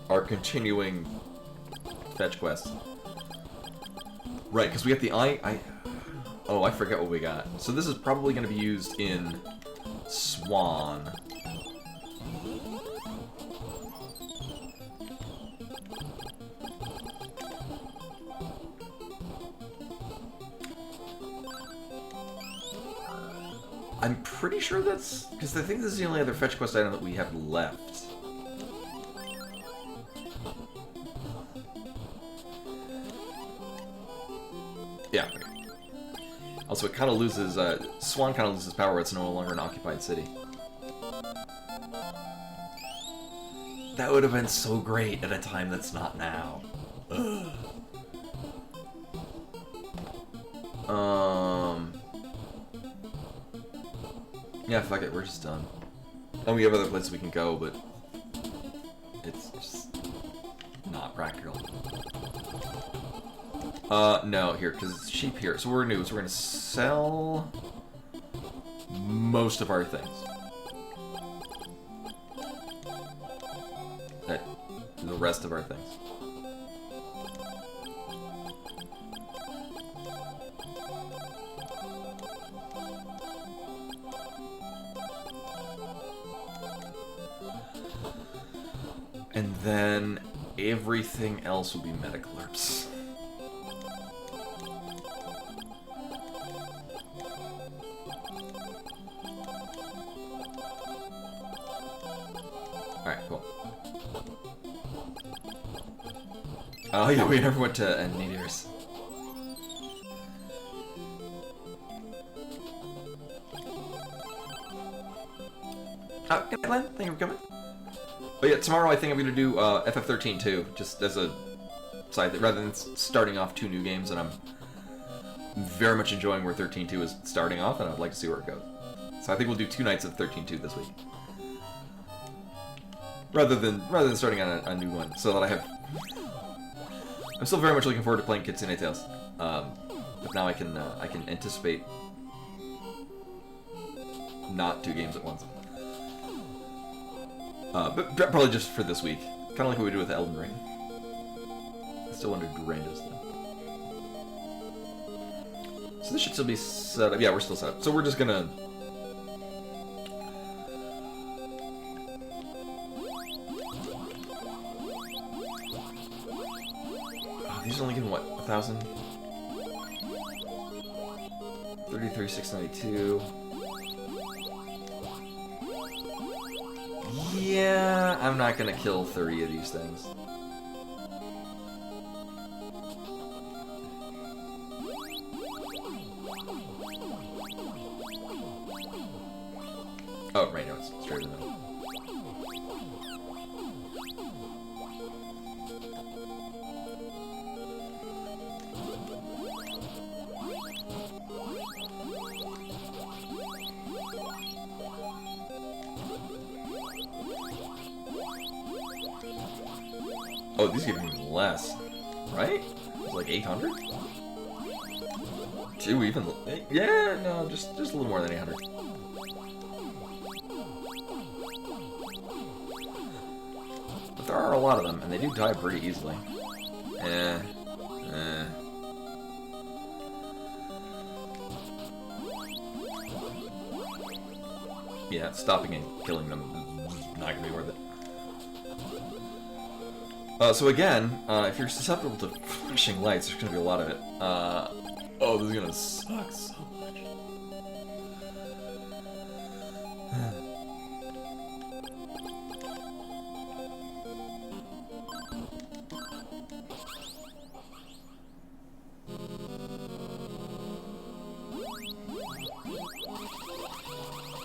Our continuing fetch quests. Right, because we have the Oh, I forget what we got. So this is probably going to be used in Swan. I'm pretty sure that's... because I think this is the only other fetch quest item that we have left. Yeah. Also, it kind of loses... Swan kind of loses power. It's no longer an occupied city. That would have been so great at a time that's not now. Ugh. Yeah, fuck it, we're just done. And we have other places we can go, but it's just not practical. No, here, because it's cheap here. So what we're gonna do is we're gonna sell most of our things. The rest of our things. And then everything else will be medical herbs. Alright, cool. Oh yeah, we never went to Nadir's. Oh, good plan. Thank you for coming. But yeah, tomorrow I think I'm gonna do FF13 too, just as a side rather than starting off 2 new games, and I'm very much enjoying where 13.2 is starting off, and I'd like to see where it goes. So I think we'll do 2 nights of 13.2 this week, rather than starting on a new one, so that I have. I'm still very much looking forward to playing Kitsune Tales, but now I can anticipate not 2 games at once. But probably just for this week. Kind of like what we do with Elden Ring. Still under Durandos, though. So this should still be set up. Yeah, we're still set up. So we're just gonna... Oh, these are only getting, what, 1,000? 33,692. Yeah, I'm not gonna kill 30 of these things. Oh, right, no, it's straight in the middle. Oh, these give me less, right? It's like 800? 2 even? Yeah, no, just a little more than 800. But there are a lot of them, and they do die pretty easily. Yeah, stopping and killing them is not gonna be worth it. So again, if you're susceptible to flashing lights, there's gonna be a lot of it. Oh, this is gonna suck so much.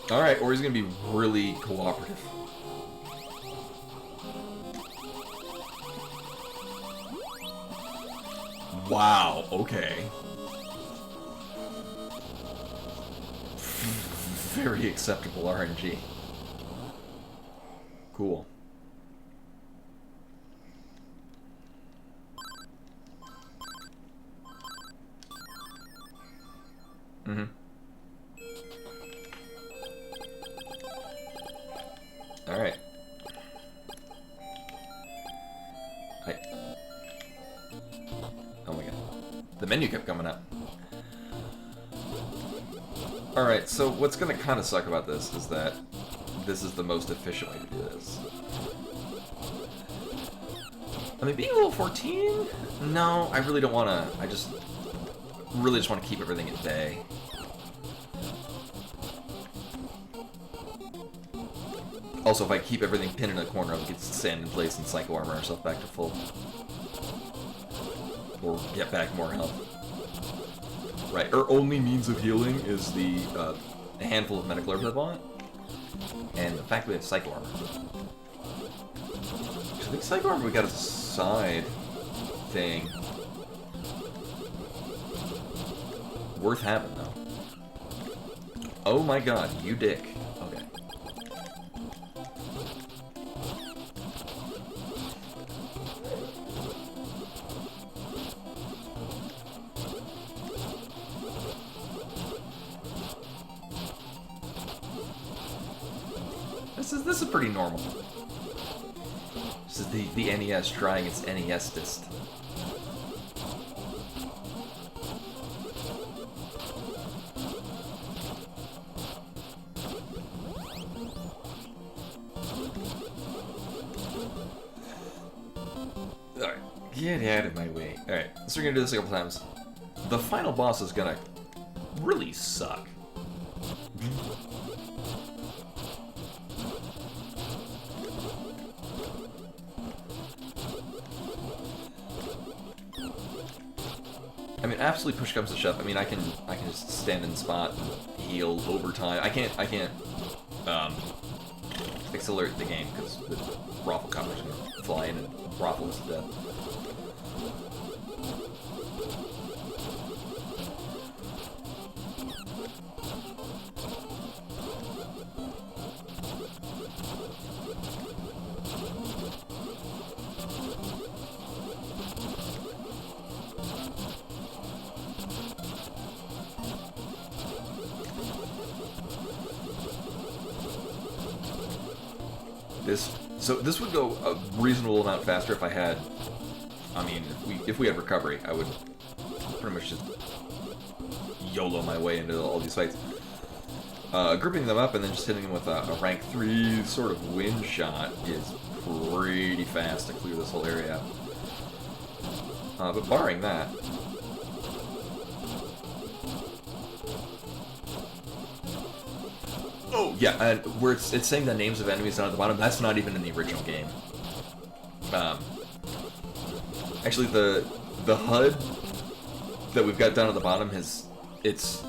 Alright, or he's gonna be really cooperative. Wow, okay. Very acceptable RNG. Cool. Mm-hmm. Alright. Oh my god. The menu kept coming up. Alright, so what's gonna kinda suck about this is that this is the most efficient way to do this. I mean, being level 14? No, I really don't wanna... I just... really just want to keep everything at bay. Also, if I keep everything pinned in a corner, I'll get sand in place and psycho armor ourselves back to full. Or get back more health. Right, our only means of healing is the handful of medical herbs I bought, and the fact that we have psycho armor. I think psycho armor we got as a side thing. Worth having, though. Oh my god, you dick. Okay. This is pretty normal. This is the NES trying its NES-dist. Alright, get out of my way. Alright, so we're gonna do this a couple times. The final boss is gonna really suck. I mean, absolutely push comes to shove. I mean, I can just stand in the spot and heal over time. I can't accelerate the game because the Raffle Copper's gonna fly in and raffle us to death. This would go a reasonable amount faster if I had. I mean, if we had recovery, I would pretty much just YOLO my way into all these fights. Grouping them up and then just hitting them with a rank 3 sort of wind shot is pretty fast to clear this whole area out. But barring that... Oh, yeah, and where it's saying the names of enemies down at the bottom, that's not even in the original game. Actually, the HUD that we've got down at the bottom it's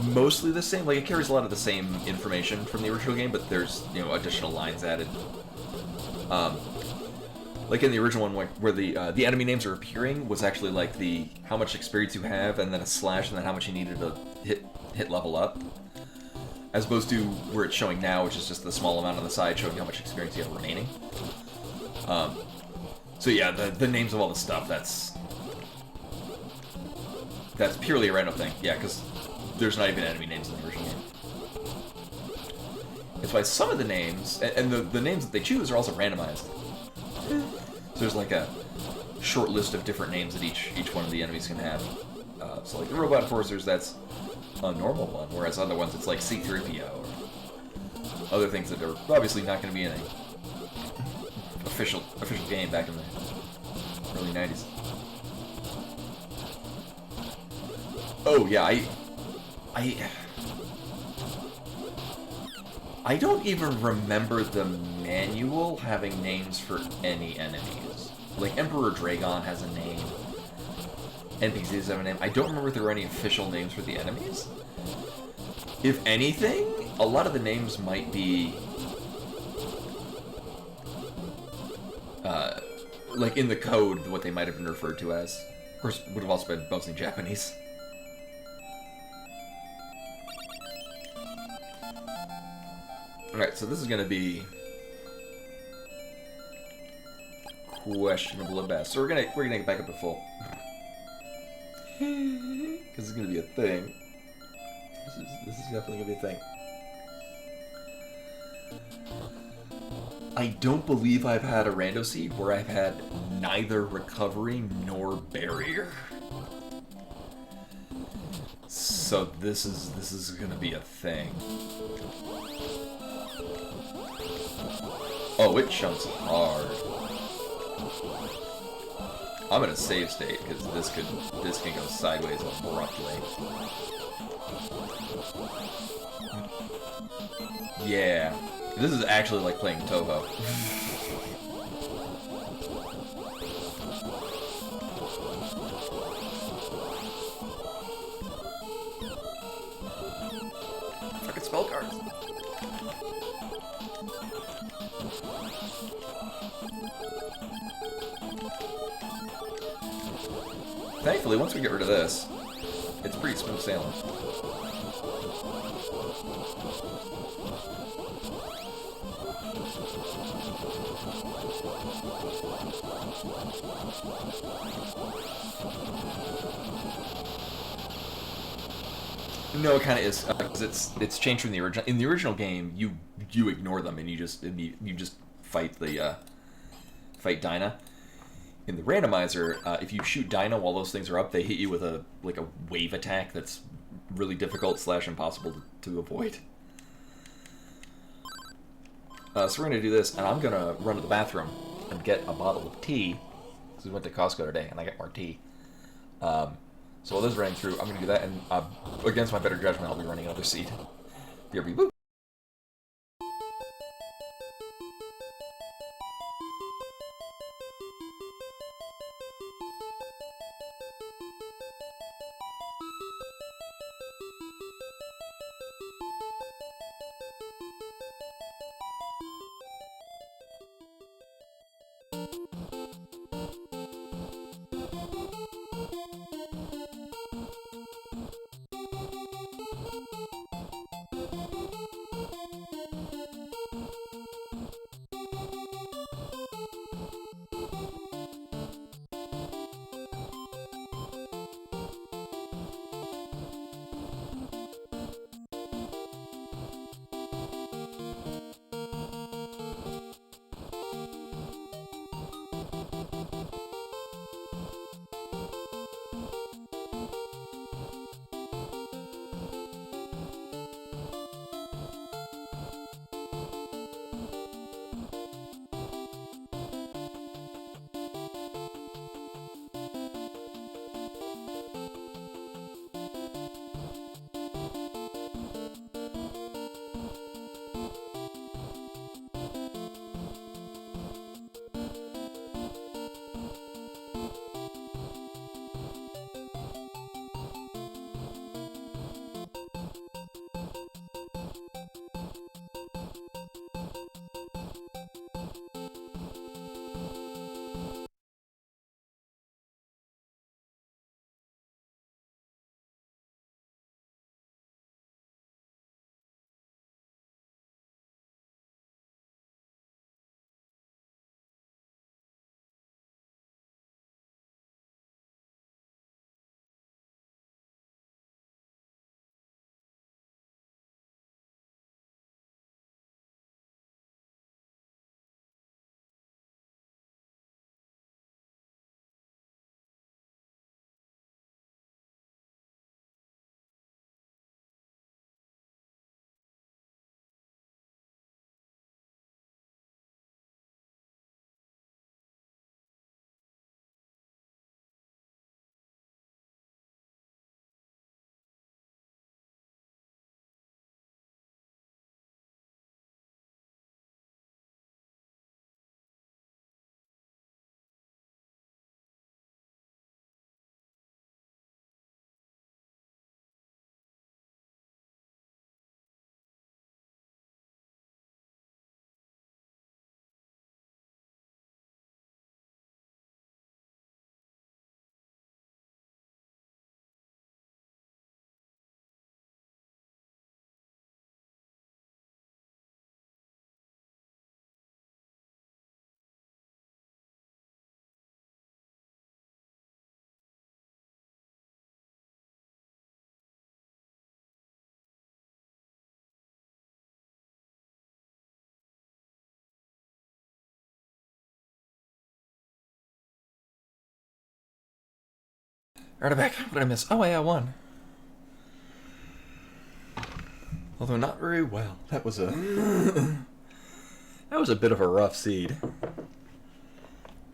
mostly the same. Like, it carries a lot of the same information from the original game, but there's, you know, additional lines added. Like in the original one, where the enemy names are appearing was actually like how much experience you have, and then a slash, and then how much you needed to hit level up. As opposed to where it's showing now, which is just the small amount on the side showing how much experience you have remaining. So yeah, the names of all the stuff, that's purely a random thing. Yeah, because there's not even enemy names in the original game. It's why some of the names, and the names that they choose are also randomized. So there's like a short list of different names that each one of the enemies can have. So like the Robot Enforcers, that's a normal one, whereas other ones it's like C-3PO or other things that are obviously not going to be in a official game back in the early 90s. Oh yeah, I don't even remember the manual having names for any enemies. Like Emperor Dragon has a name. NPCs have a name. I don't remember if there were any official names for the enemies. If anything, a lot of the names might be like in the code, what they might have been referred to as. Of course, would have also been mostly Japanese. Alright, so this is gonna be questionable at best. So we're gonna get back up at full. Because it's gonna be a thing. This is definitely gonna be a thing. I don't believe I've had a rando seed where I've had neither recovery nor barrier. So this is gonna be a thing. Oh, it chunks hard. I'm gonna save state because this can go sideways abruptly. Yeah, this is actually like playing Toho. Fucking spell cards. Thankfully, once we get rid of this, it's pretty smooth sailing. No, it kind of is, because it's changed from the original. In the original game, you ignore them and you just fight fight Dinah. In the randomizer, if you shoot Dinah while those things are up, they hit you with a wave attack that's really difficult / impossible to avoid. So we're gonna do this, and I'm gonna run to the bathroom and get a bottle of tea. Because we went to Costco today, and I got more tea. So while this is running through, I'm gonna do that, and against my better judgment, I'll be running another seed. BRB, Alright, back. What did I miss? Oh, yeah, 1. Although not very well. That was a... that was a bit of a rough seed.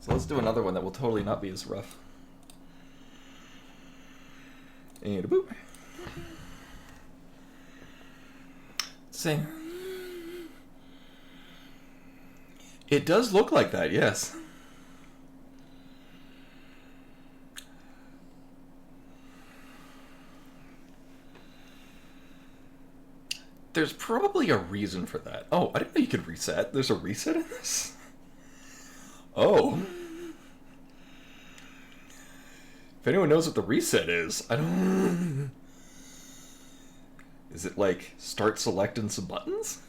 So let's do another one that will totally not be as rough. And a boop. Same. It does look like that, yes. There's probably a reason for that. Oh, I didn't know you could reset. There's a reset in this? Oh. If anyone knows what the reset is, I don't... Is it like start selecting some buttons?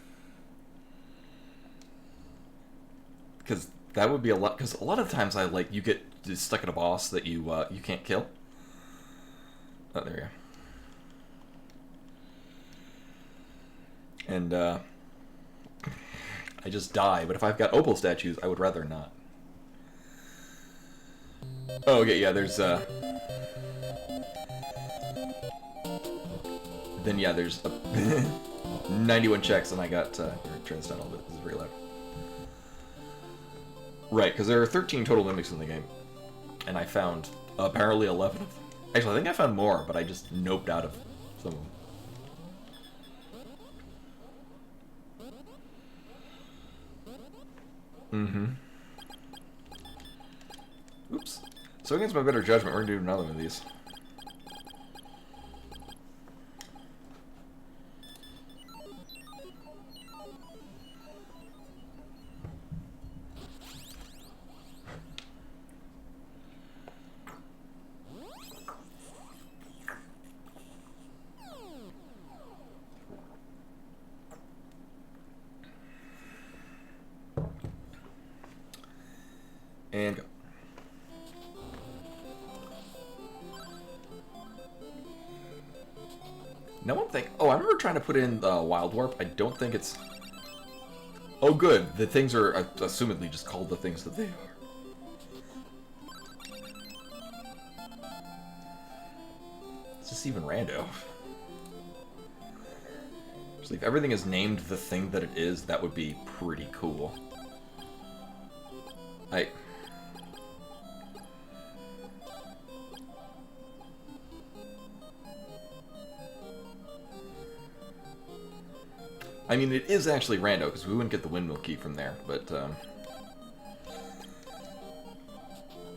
Because that would be a lot. Because a lot of times you get just stuck at a boss that you can't kill. Oh, there you go. And I just die. But if I've got opal statues, I would rather not. Oh, okay, yeah. There's Then yeah, there's 91 checks, and I got turn this down a little bit. This is very loud. Right, because there are 13 total mimics in the game, and I found apparently 11 of them. Actually, I think I found more, but I just noped out of some of them. Oops. So against my better judgment, we're gonna do another one of these. And go. No one think. Oh, I remember trying to put in the Wild Warp. I don't think it's. Oh, good. The things are assumedly just called the things that they are. It's just even rando. Just if everything is named the thing that it is, that would be pretty cool. I mean, it is actually rando, because we wouldn't get the windmill key from there, but,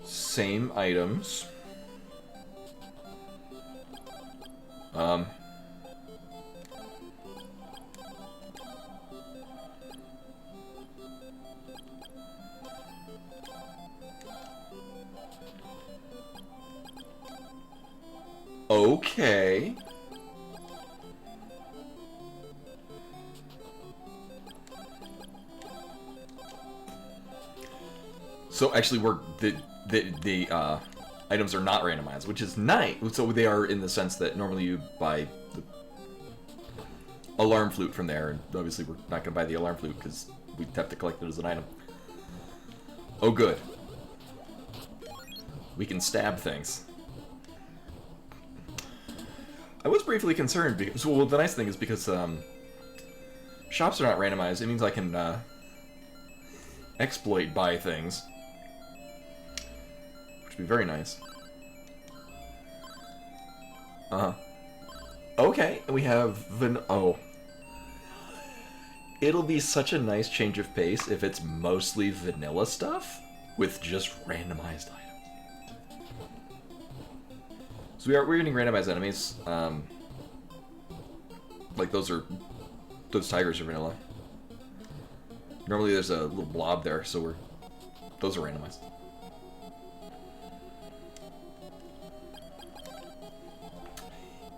same items. Okay. So actually, the items are not randomized, which is nice. So they are in the sense that normally you buy the alarm flute from there, and obviously we're not going to buy the alarm flute because we have to collect it as an item. Oh, good. We can stab things. I was briefly concerned because, well, the nice thing is because shops are not randomized, it means I can exploit buy things, which would be very nice. Okay, and we have oh. It'll be such a nice change of pace if it's mostly vanilla stuff with just randomized items. So we're getting randomized enemies. Like those tigers are vanilla. Normally there's a little blob there, so those are randomized.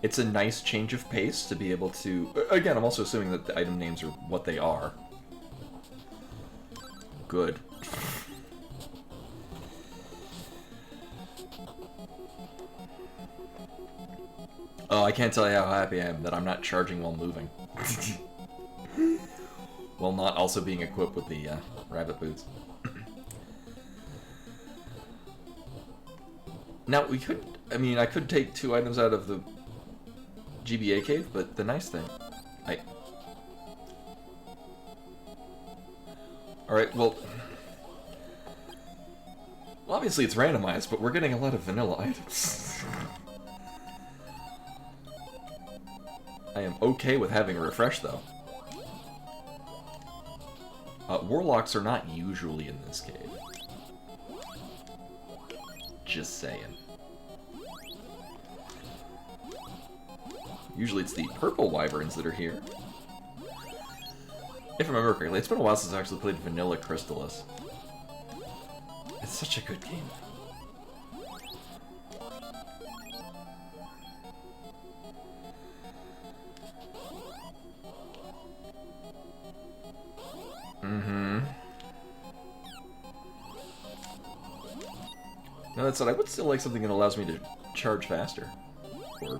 It's a nice change of pace to be able to... Again, I'm also assuming that the item names are what they are. Good. Oh, I can't tell you how happy I am that I'm not charging while moving. While not also being equipped with the rabbit boots. Now, we could... I mean, I could take 2 items out of the GBA cave, but the nice thing... Alright, well... Well, obviously it's randomized, but we're getting a lot of vanilla items. I am okay with having a refresh, though. Warlocks are not usually in this cave. Just saying. Usually it's the purple wyverns that are here. If I remember correctly, it's been a while since I actually played vanilla Crystalis. It's such a good game. Now that said, I would still like something that allows me to charge faster. Or...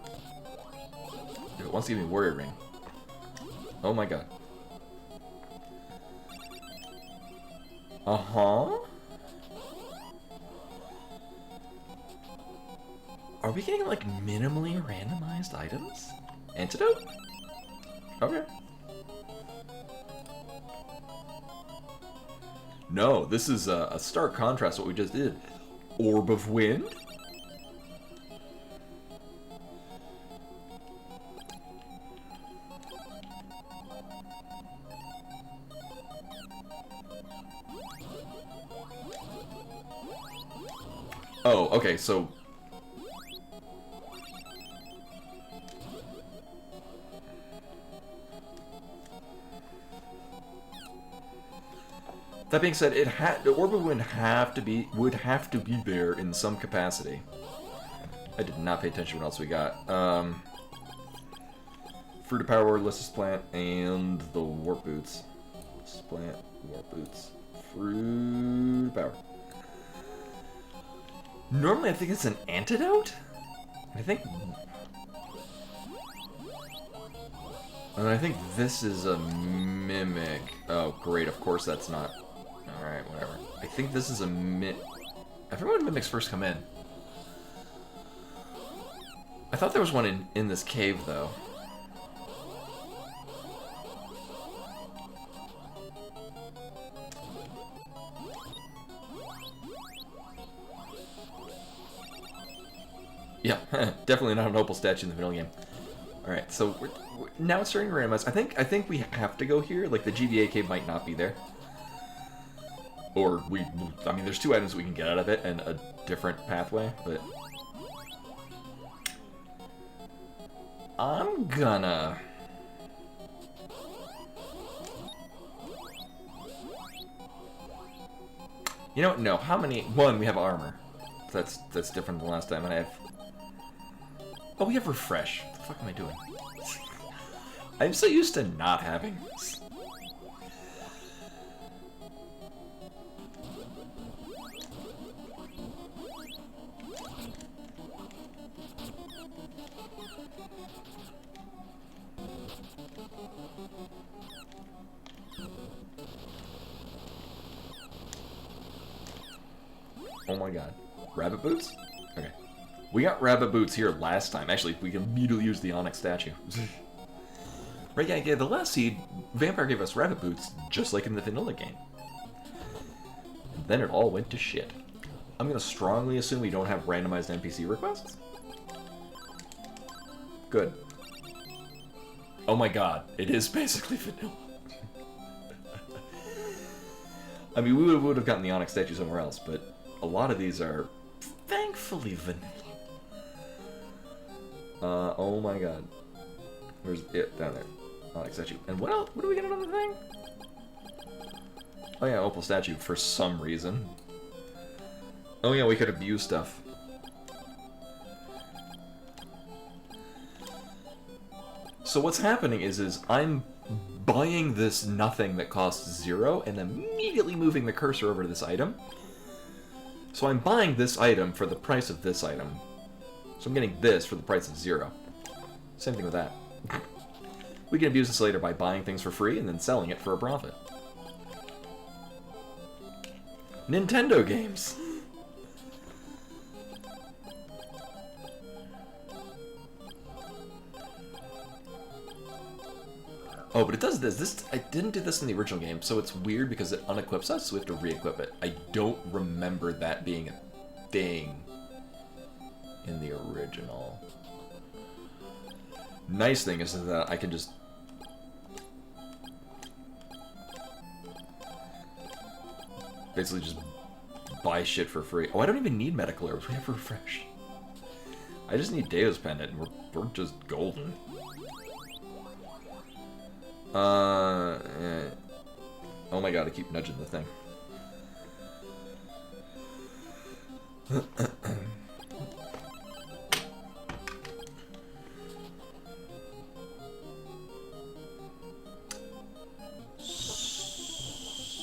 if it wants to give me Warrior Ring. Oh my god. Uh-huh. Are we getting, like, minimally randomized items? Antidote? Okay. No, this is a stark contrast to what we just did. Orb of Wind? Oh, okay, so... That being said, the Orb of Wind would have to be there in some capacity. I did not pay attention to what else we got. Fruit of Power, Lissus Plant, and the Warp Boots. Lissus Plant, Warp Boots, Fruit of Power. Normally I think it's an antidote? I think this is a mimic. Oh, great, of course that's not. Alright, whatever. I think this is a I forget when mimics first come in. I thought there was one in this cave, though. Yeah, definitely not an opal statue in the vanilla game. Alright, so now it's starting to randomize. I think we have to go here. Like, the GBA cave might not be there. Or I mean, there's 2 items we can get out of it and a different pathway, but... I'm gonna... You know what? No, how many... One, we have armor. That's different than last time, and I have... Oh, we have refresh. What the fuck am I doing? I'm so used to not having this. Oh my god. Rabbit boots? Okay. We got rabbit boots here last time. Actually, we can immediately use the onyx statue. Right, yeah, the last seed, Vampire gave us rabbit boots, just like in the vanilla game. And then it all went to shit. I'm gonna strongly assume we don't have randomized NPC requests. Good. Oh my god, it is basically vanilla. I mean, we would have gotten the onyx statue somewhere else, but a lot of these are thankfully vanilla. Oh my god. Where's it? Down there. Onyx statue. And what else? What do we get on the thing? Oh yeah, opal statue for some reason. Oh yeah, we could abuse stuff. So what's happening is I'm buying this nothing that costs 0 and immediately moving the cursor over to this item. So I'm buying this item for the price of this item. So I'm getting this for the price of 0. Same thing with that. We can abuse this later by buying things for free and then selling it for a profit. Nintendo games! Oh, but it does this. I didn't do this in the original game, so it's weird because it unequips us, so we have to re-equip it. I don't remember that being a thing in the original. Nice thing is that I can just... basically just buy shit for free. Oh, I don't even need medical herbs. We have refresh. I just need Deo's Pendant, and we're just golden. Oh my god, I keep nudging the thing.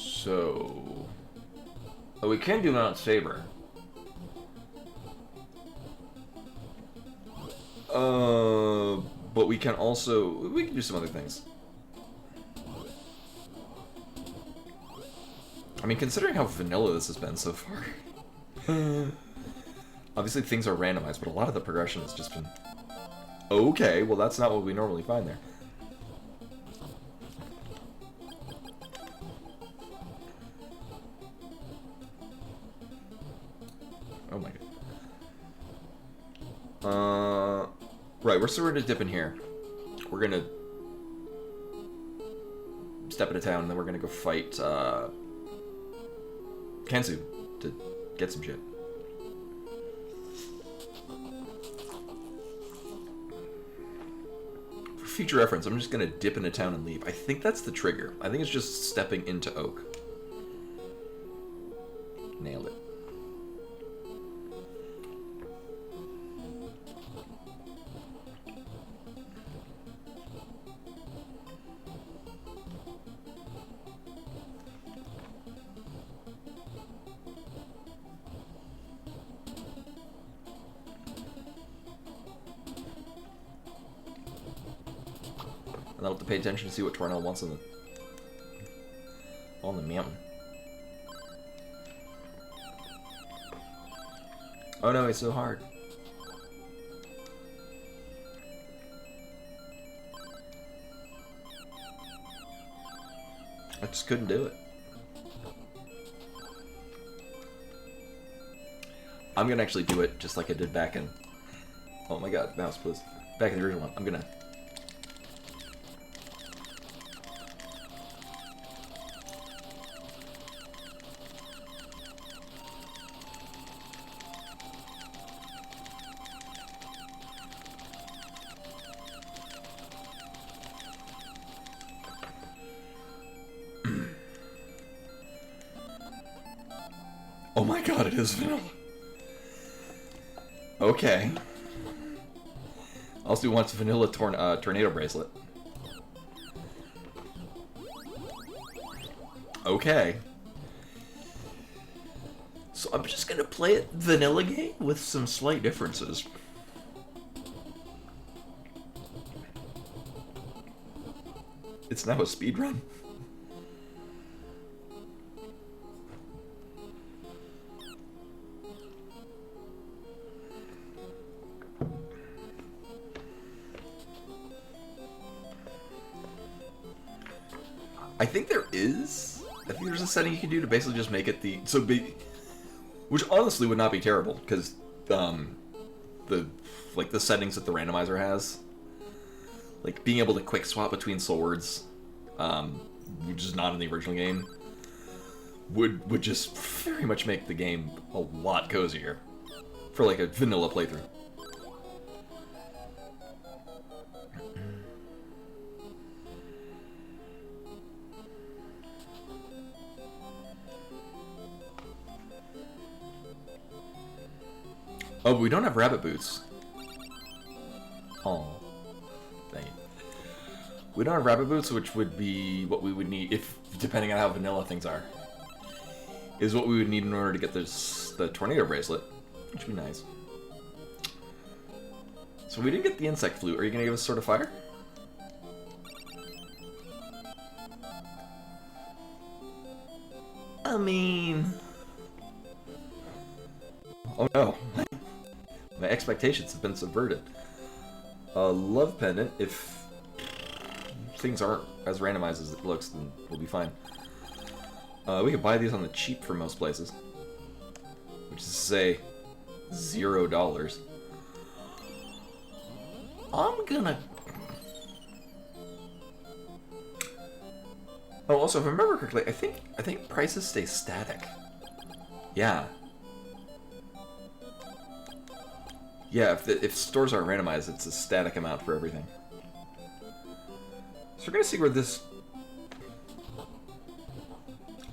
So... oh, we can do Mount Saber. But we can also... we can do some other things. I mean, considering how vanilla this has been so far. Obviously things are randomized, but a lot of the progression has just been... okay, well that's not what we normally find there. Oh my god. Right, we're sort of dip in here. We're gonna step into town, and then we're gonna go fight Kensu to get some shit. For future reference, I'm just gonna dip into town and leave. I think that's the trigger. I think it's just stepping into Oak. Nailed it. And I'll have to pay attention to see what Tornell wants on the mountain. Oh no, it's so hard. I just couldn't do it. I'm gonna actually do it just like I did back in... oh my god, mouse please. Back in the original one. I'm gonna... oh my god, it is vanilla. Okay. Also wants vanilla tornado bracelet. Okay. So I'm just gonna play it vanilla game with some slight differences. It's now a speedrun. I think there is. I think there's a setting you can do to basically just make it the which honestly would not be terrible because the settings that the randomizer has, like being able to quick swap between swords, which is not in the original game, would just very much make the game a lot cozier for like a vanilla playthrough. Oh, but we don't have rabbit boots. Oh, dang it. We don't have rabbit boots, which would be what we would need if, depending on how vanilla things are, is what we would need in order to get the tornado bracelet, which would be nice. So we didn't get the insect flute. Are you gonna give us Sword of Fire? I mean, oh no. My expectations have been subverted. Love pendant, if... things aren't as randomized as it looks, then we'll be fine. We could buy these on the cheap for most places. Which is to say, $0. I'm gonna... Oh, also, if I remember correctly, I think prices stay static. Yeah. Yeah, if stores aren't randomized, it's a static amount for everything. So we're gonna see where this...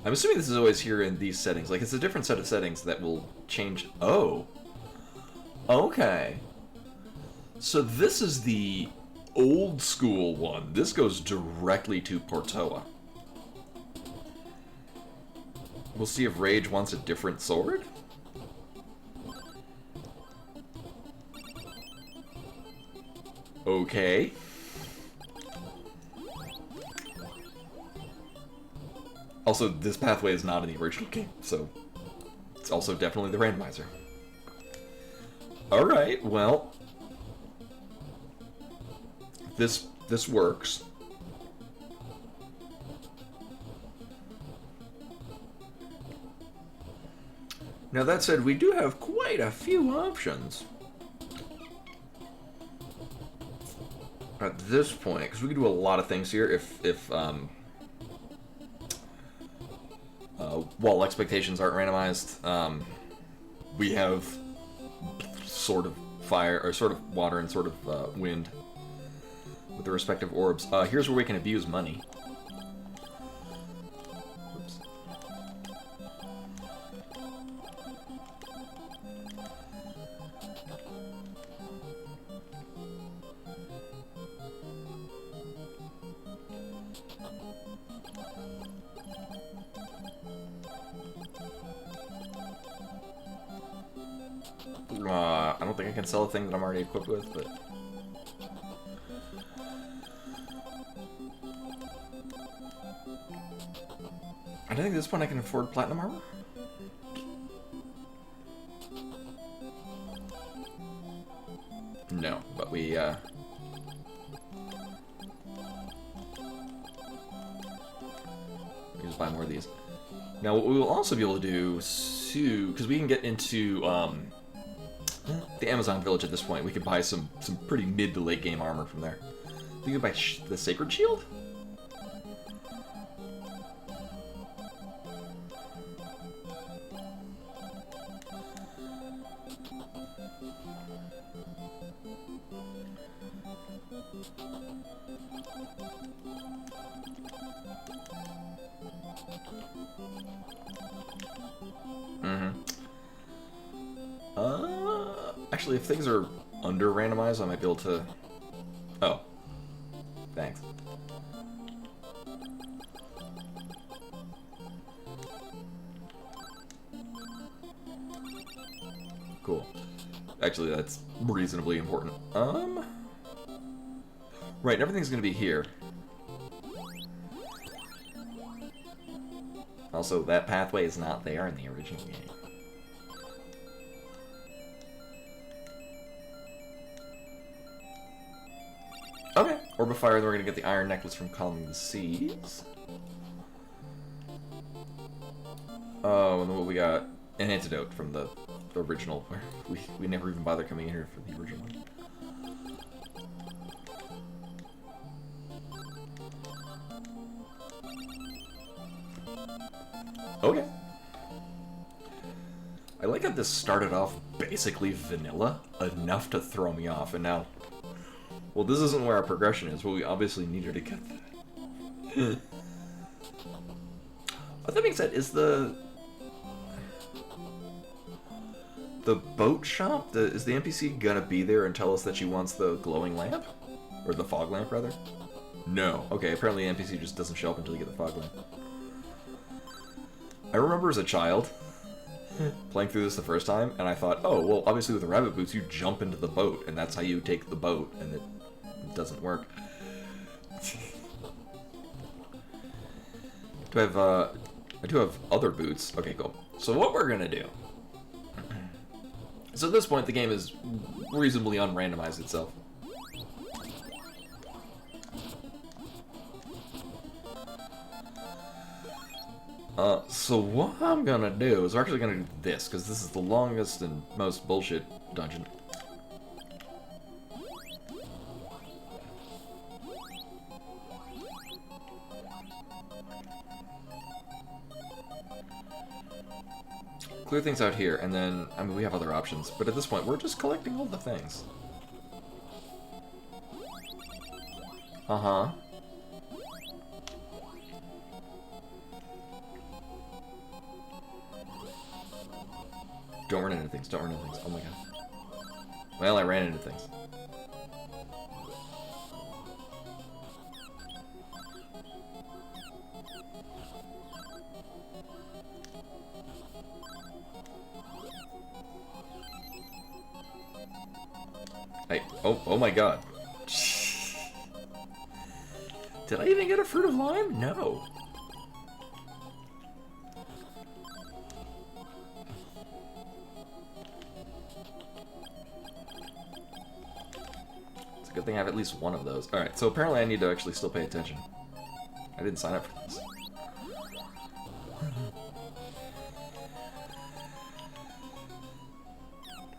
I'm assuming this is always here in these settings. Like, it's a different set of settings that will change... Oh. Okay. So this is the old school one. This goes directly to Portoa. We'll see if Rage wants a different sword. Okay. Also, this pathway is not in the original game, so it's also definitely the randomizer. Alright, well... This works. Now that said, we do have quite a few options. At this point, because we can do a lot of things here if wall expectations aren't randomized. We have sort of fire, or sort of water and sort of wind with the respective orbs. Here's where we can abuse money. Oops. I don't think I can sell a thing that I'm already equipped with, but... I don't think at this point I can afford platinum armor. No, but we just buy more of these. Now, what we will also be able to do, because we can get into the Amazon village at this point, we could buy some pretty mid to late game armor from there. We could buy the Sacred Shield? Actually, if things are under randomized, I might be able to... Oh. Thanks. Cool. Actually, that's reasonably important. Right, everything's gonna be here. Also, that pathway is not there in the original game. Okay, Orb of Fire, then we're gonna get the Iron Necklace from Calming the Seas. Oh, and then what we got? An Antidote from the original. We never even bothered coming in here for the original one. Okay. I like how this started off basically vanilla, enough to throw me off, and now... Well, this isn't where our progression is, but we obviously needed to get that. With that being said, is the boat shop, is the NPC gonna be there and tell us that she wants the glowing lamp? Or the fog lamp, rather? No. Okay, apparently the NPC just doesn't show up until you get the fog lamp. I remember as a child, playing through this the first time, and I thought, oh, well, obviously with the rabbit boots, you jump into the boat, and that's how you take the boat, and it doesn't work. I do have other boots. Okay, cool. So what we're gonna do... So at this point, the game is reasonably unrandomized itself. So what I'm gonna do is we're actually gonna do this, because this is the longest and most bullshit dungeon. Clear things out here, and then, I mean, we have other options, but at this point, we're just collecting all the things. Uh-huh. Don't run into things, don't run into things. Oh my god. Well, I ran into things. Hey, oh my god. Did I even get a Fruit of Lime? No. It's a good thing I have at least one of those. Alright, so apparently I need to actually still pay attention. I didn't sign up for this.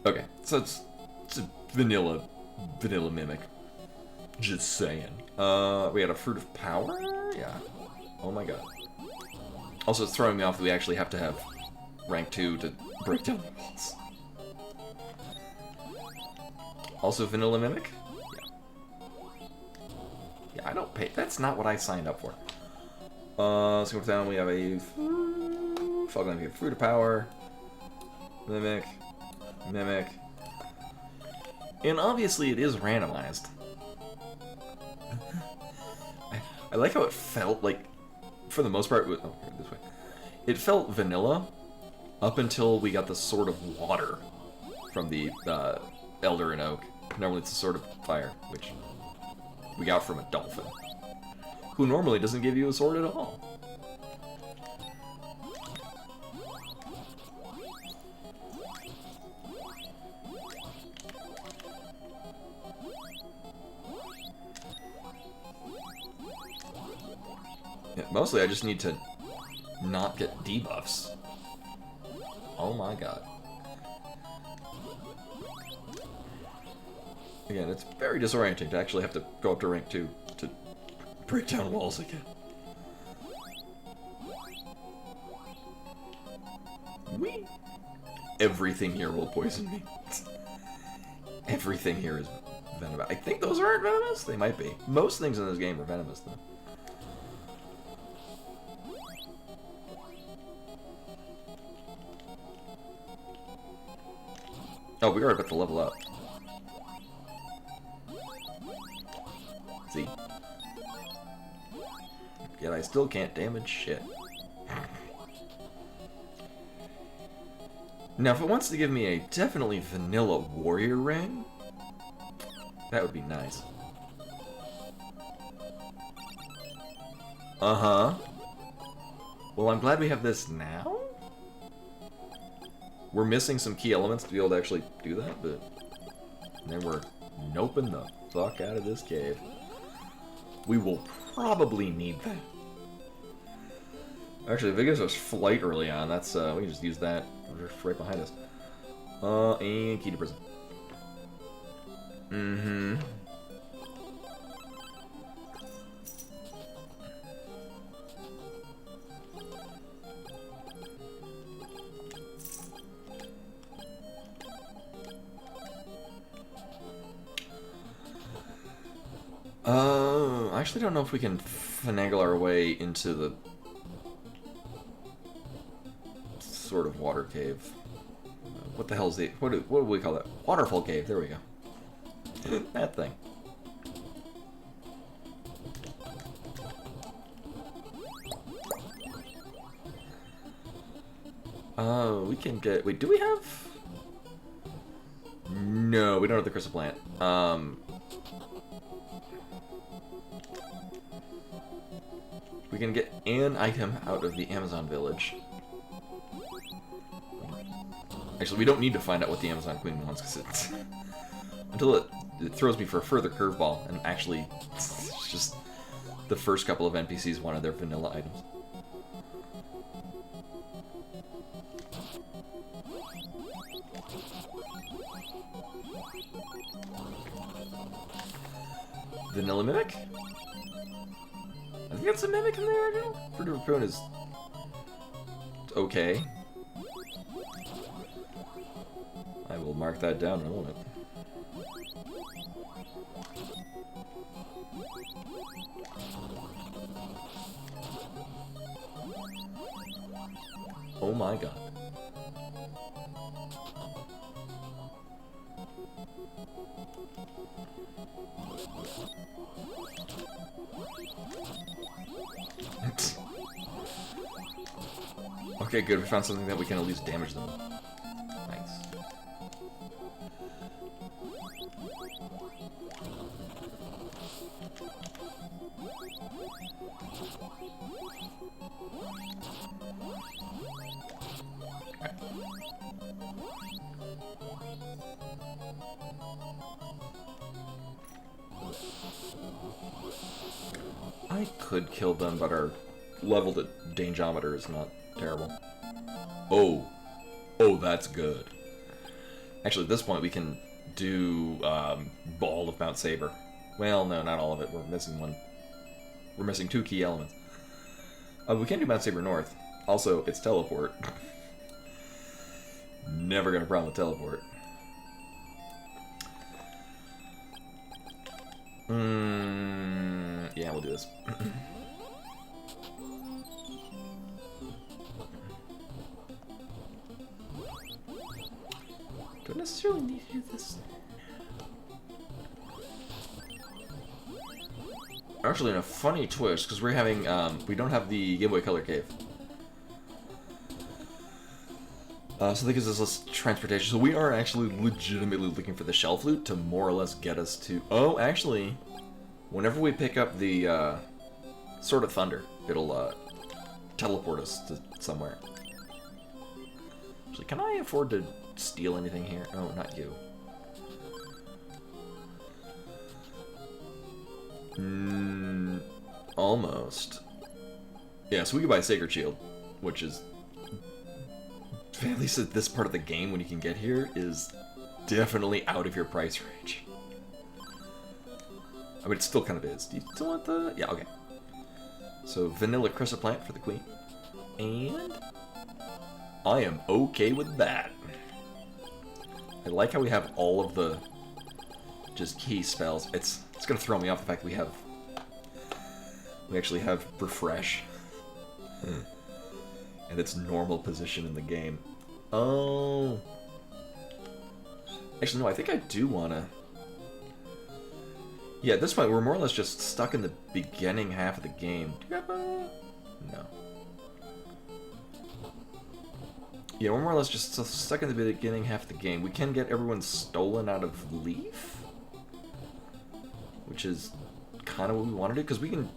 Okay, so it's a vanilla mimic. Just saying. We had a Fruit of Power? Yeah. Oh my god. Also, it's throwing me off that we actually have to have rank 2 to break down the walls. Also vanilla mimic? Yeah. Yeah, I don't pay. That's not what I signed up for. Let's go down. We have a Fogland. We have Fruit of Power. Mimic. Mimic. And obviously it is randomized. I like how it felt like, for the most part, oh, here, this way. It felt vanilla up until we got the Sword of Water from the Elder and Oak. Normally it's a Sword of Fire, which we got from a dolphin, who normally doesn't give you a sword at all. Yeah, mostly I just need to not get debuffs. Oh my god. Again, it's very disorienting to actually have to go up to rank 2 to break down walls again. Whee! Everything here will poison me. Everything here is venomous. I think those aren't venomous? They might be. Most things in this game are venomous, though. Oh, we are about to level up. See? Yet I still can't damage shit. Now, if it wants to give me a definitely vanilla warrior ring, that would be nice. Uh-huh. Well, I'm glad we have this now? We're missing some key elements to be able to actually do that, but then we're noping the fuck out of this cave. We will probably need that. Actually, if it gives us flight early on, that's, we can just use that right behind us. And key to prison. Mm-hmm. I actually don't know if we can finagle our way into the sort of water cave. What the hell is the... What do we call that? Waterfall cave. There we go. That thing. We can get... Wait, do we have... No, we don't have the crystal plant. We can get an item out of the Amazon village. Actually, we don't need to find out what the Amazon Queen wants, because it's... until it throws me for a further curveball, and actually, it's just the first couple of NPCs wanted their vanilla items. Vanilla Mimic? I think that's a Mimic in the original. Fruit of Raccoon is okay. I will mark that down in a moment. Oh my god. Okay, good. We found something that we can at least damage them. Nice. I could kill them, but our leveled at Dangeometer is not terrible. Oh. Oh, that's good. Actually, at this point, we can do Ball of Mount Saber. Well, no, not all of it. We're missing one. We're missing 2 key elements. We can do Mount Saber North. Also, it's teleport. Never got a problem with teleport. Yeah, we'll do this. Don't necessarily need to do this. Actually, in a funny twist, because we're having, we don't have the Game Boy Color cave. So that gives us less transportation. So we are actually legitimately looking for the Shell Flute to more or less get us to... Oh, actually, whenever we pick up the Sword of Thunder, it'll teleport us to somewhere. Actually, can I afford to steal anything here? Oh, not you. Almost. Yeah, so we could buy Sacred Shield, which is... At least at this part of the game, when you can get here, is definitely out of your price range. I mean, it still kind of is. Do you still want the... Yeah, okay. So, Vanilla Crystal Plant for the Queen. And... I am okay with that. I like how we have all of the... just key spells. It's gonna throw me off the fact that we actually have Refresh. And its normal position in the game. Oh. Actually, no, I think I do wanna... Yeah, at this point, we're more or less just stuck in the beginning half of the game. Do you have a... No. Yeah, we're more or less just stuck in the beginning half of the game. We can get everyone stolen out of Leaf, which is kind of what we want to do, because we can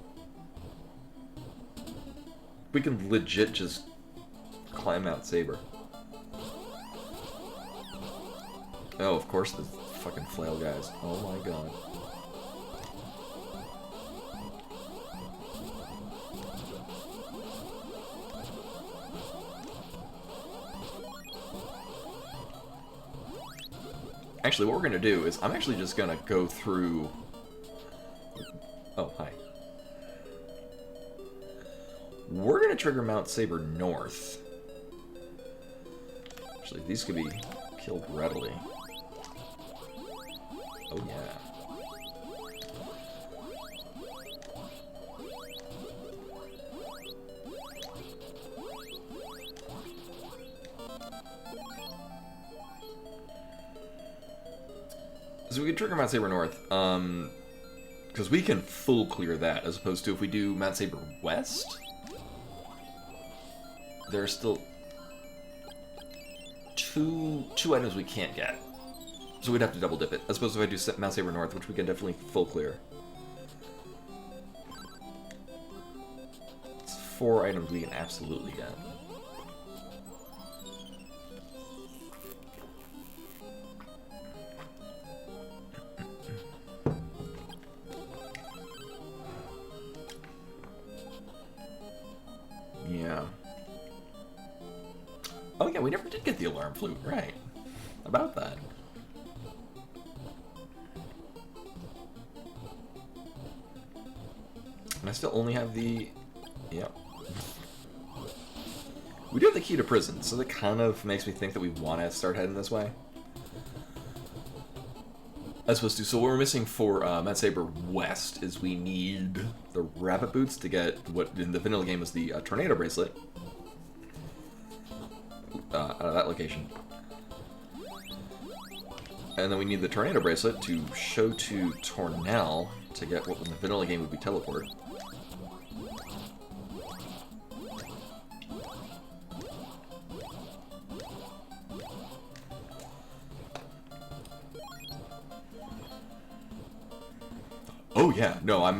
legit just climb Mount Saber. Oh, of course, the fucking flail guys. Oh my god. Actually, what we're gonna do is I'm actually just gonna go through... Oh, hi. We're gonna trigger Mount Saber North. Actually, these could be killed readily. Oh yeah. So we can trigger Mount Saber North, because we can full clear that, as opposed to if we do Mount Saber West, there are still two items we can't get. So we'd have to double dip it, as opposed to if I do Mount Saber North, which we can definitely full clear. It's 4 items we can absolutely get. Yeah. Oh yeah, we never did get the alarm flute, right. About that. And I still only have the... Yep. We do have the key to prison, so that kind of makes me think that we want to start heading this way. As opposed to... So what we're missing for Mad Saber West is we need the rabbit boots to get what in the vanilla game was the tornado bracelet. Out of that location. And then we need the tornado bracelet to show to Tornell to get what in the vanilla game would be teleport. Oh yeah, no, I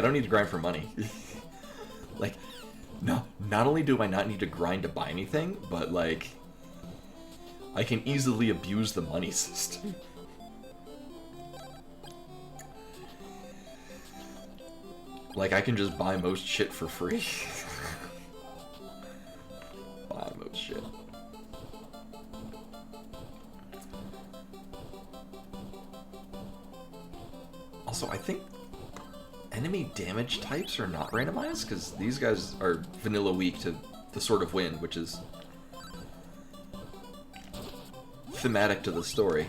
don't need to grind for money. Like, no, not only do I not need to grind to buy anything, but like, I can easily abuse the money system. Like, I can just buy most shit for free. Buy most shit. Also, I think enemy damage types are not randomized, because these guys are vanilla weak to the Sword of Wind, which is thematic to the story.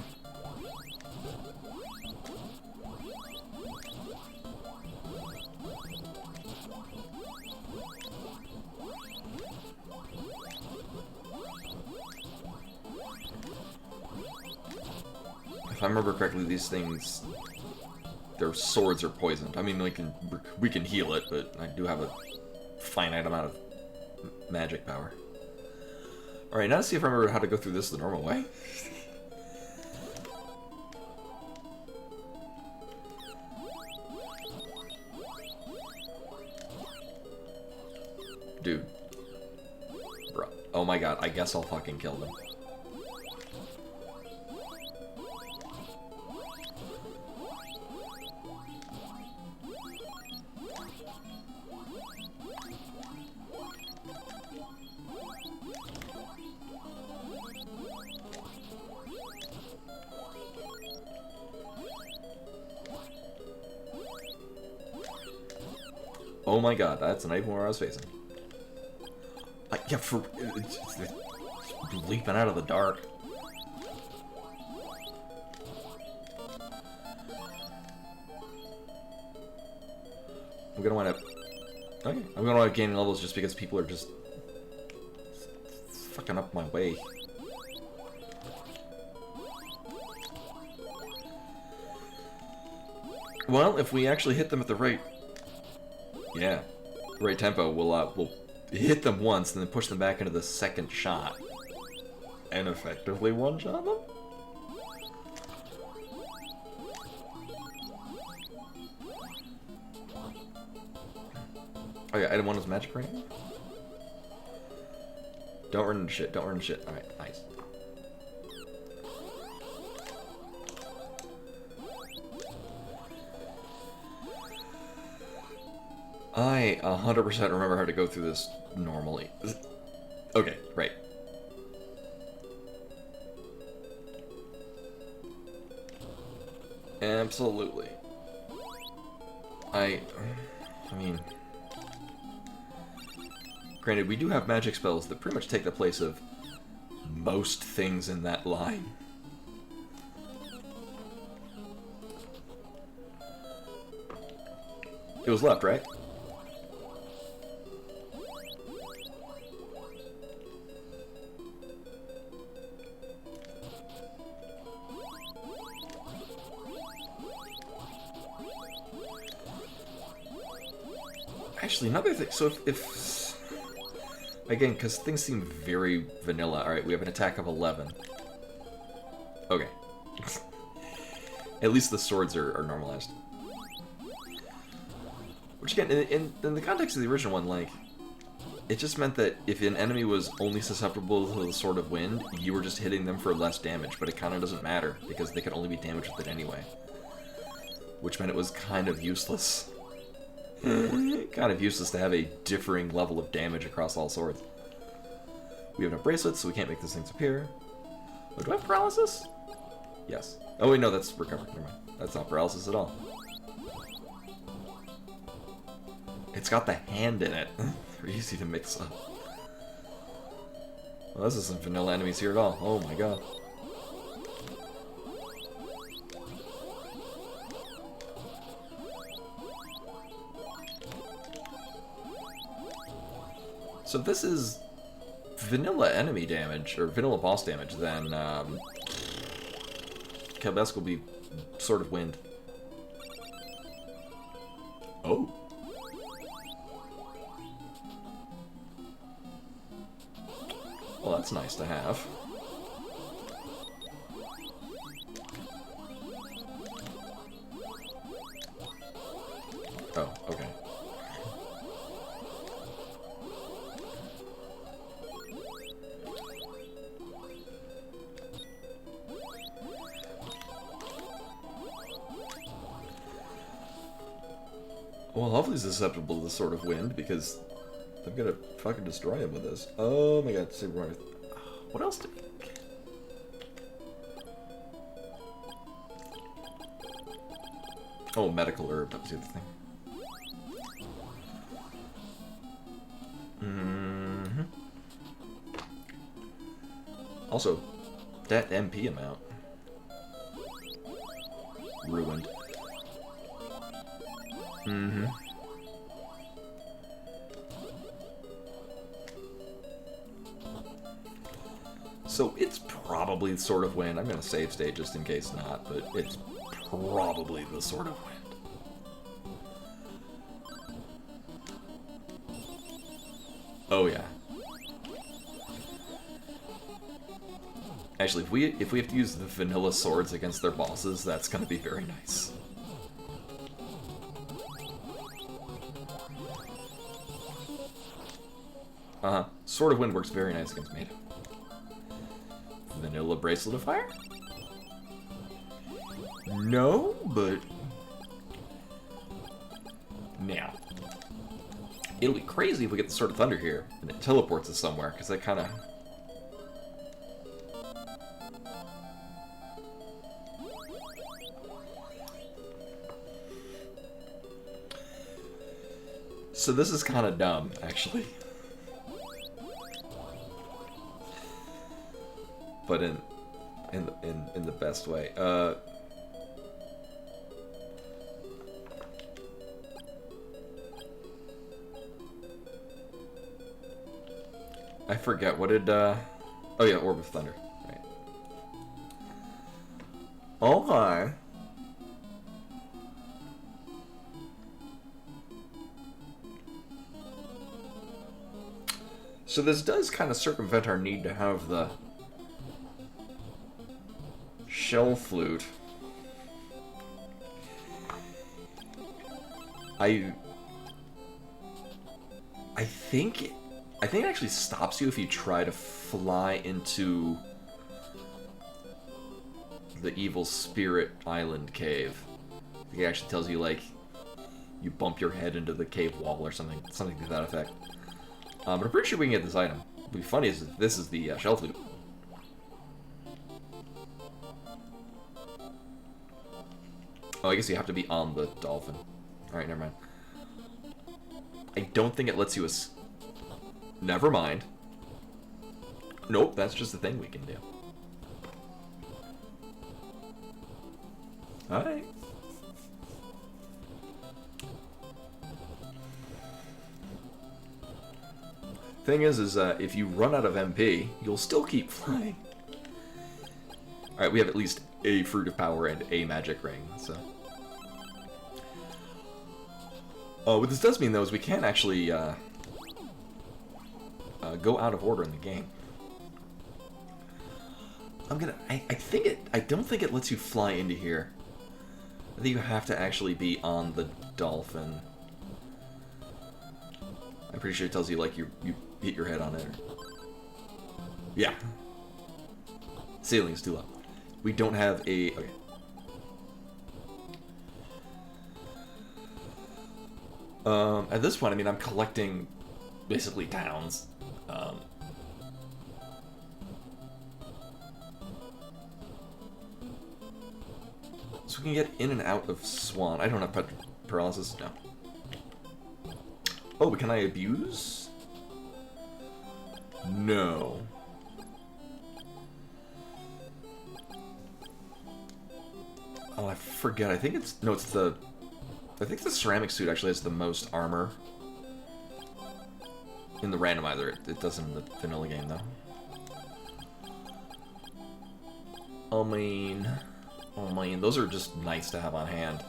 If I remember correctly, these things, their swords are poisoned. I mean, we can heal it, but I do have a finite amount of magic power. Alright, now to see if I remember how to go through this the normal way. Dude. Bro. Oh my god, I guess I'll fucking kill them. Oh my god, that's not even where I was facing. Yeah, it's leaping out of the dark. I'm gonna wind up... Okay, I'm gonna wind up gaining levels just because people are just... fucking up my way. Well, if we actually hit them at the right... Yeah, right tempo, we'll hit them once and then push them back into the second shot. And effectively one-shot them? Oh yeah, item 1 is magic ring. Don't run into shit, don't run into shit. Alright, nice. I 100% remember how to go through this normally. Okay, right. Absolutely. I mean... Granted, we do have magic spells that pretty much take the place of most things in that line. It was left, right? Actually, another thing, so if again, because things seem very vanilla. Alright, we have an attack of 11. Okay. At least the swords are normalized. Which again, in the context of the original one, like, it just meant that if an enemy was only susceptible to the Sword of Wind, you were just hitting them for less damage, but it kind of doesn't matter, because they could only be damaged with it anyway. Which meant it was kind of useless. Kind of useless to have a differing level of damage across all swords. We have no bracelets, so we can't make those things appear. Oh, do I have paralysis? Yes. Oh wait, no, that's recover. Never mind. That's not paralysis at all. It's got the hand in it. They're easy to mix up. Well, this isn't vanilla enemies here at all. Oh my god. So this is vanilla enemy damage, or vanilla boss damage, then Kelbesk will be Sword of Wind. Oh. Well, that's nice to have. Oh, okay. Well, hopefully he's susceptible to the Sword of Wind, because I'm gonna fucking destroy him with this. Oh my god, Super Mario. What else did we get? Oh, medical herb, that was the other thing. Mm-hmm. Also, that MP amount. Ruined. Mm-hmm. So it's probably the Sword of Wind. I'm gonna save state just in case not, but it's probably the Sword of Wind. Oh yeah. Actually, if we have to use the vanilla swords against their bosses, that's gonna be very nice. Sword of Wind works very nice against Maiden. Vanilla Bracelet of Fire? No, but... Now. It'll be crazy if we get the Sword of Thunder here, and it teleports us somewhere, because that kind of... So this is kind of dumb, actually. But in the best way. I forget, what did, oh yeah, Orb of Thunder, right. Okay. So this does kind of circumvent our need to have the shell flute. I think it actually stops you if you try to fly into the evil spirit island cave. I think it actually tells you, like, you bump your head into the cave wall or something to that effect. But I'm pretty sure we can get this item. What'd be funny is if this is the shell flute. Oh, I guess you have to be on the dolphin. Alright, never mind. I don't think it lets you Never mind. Nope, that's just a thing we can do. Alright. Thing is if you run out of MP, you'll still keep flying. Alright, we have at least a Fruit of Power and a Magic Ring, so... what this does mean, though, is we can actually, go out of order in the game. I don't think it lets you fly into here. I think you have to actually be on the dolphin. I'm pretty sure it tells you, like, you hit your head on it. Yeah. Ceiling's too low. We don't have a... Okay. At this point, I mean, I'm collecting basically towns. So we can get in and out of Swan. I don't have paralysis? No. Oh, can I abuse? No. Oh, I forget. I think it's... No, it's the... I think the ceramic suit actually has the most armor. In the randomizer. It doesn't in the vanilla game, though. I mean, those are just nice to have on hand.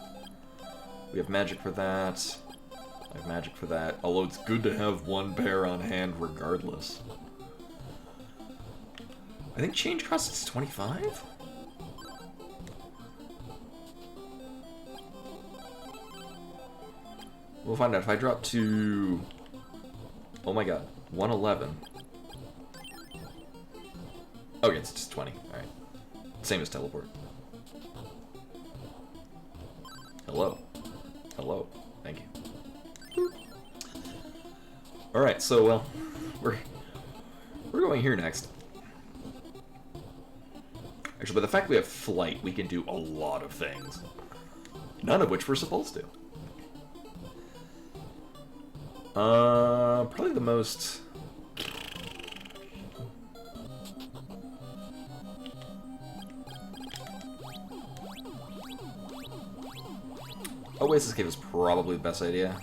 We have magic for that. I have magic for that. Although it's good to have one pair on hand regardless. I think change cost is 25? We'll find out. If I drop to... Oh my god. 111. Okay, it's just 20. Alright. Same as teleport. Hello. Hello. Thank you. Alright, so, well, we're going here next. Actually, by the fact we have flight, we can do a lot of things. None of which we're supposed to. Probably the most... Oasis Cave is probably the best idea.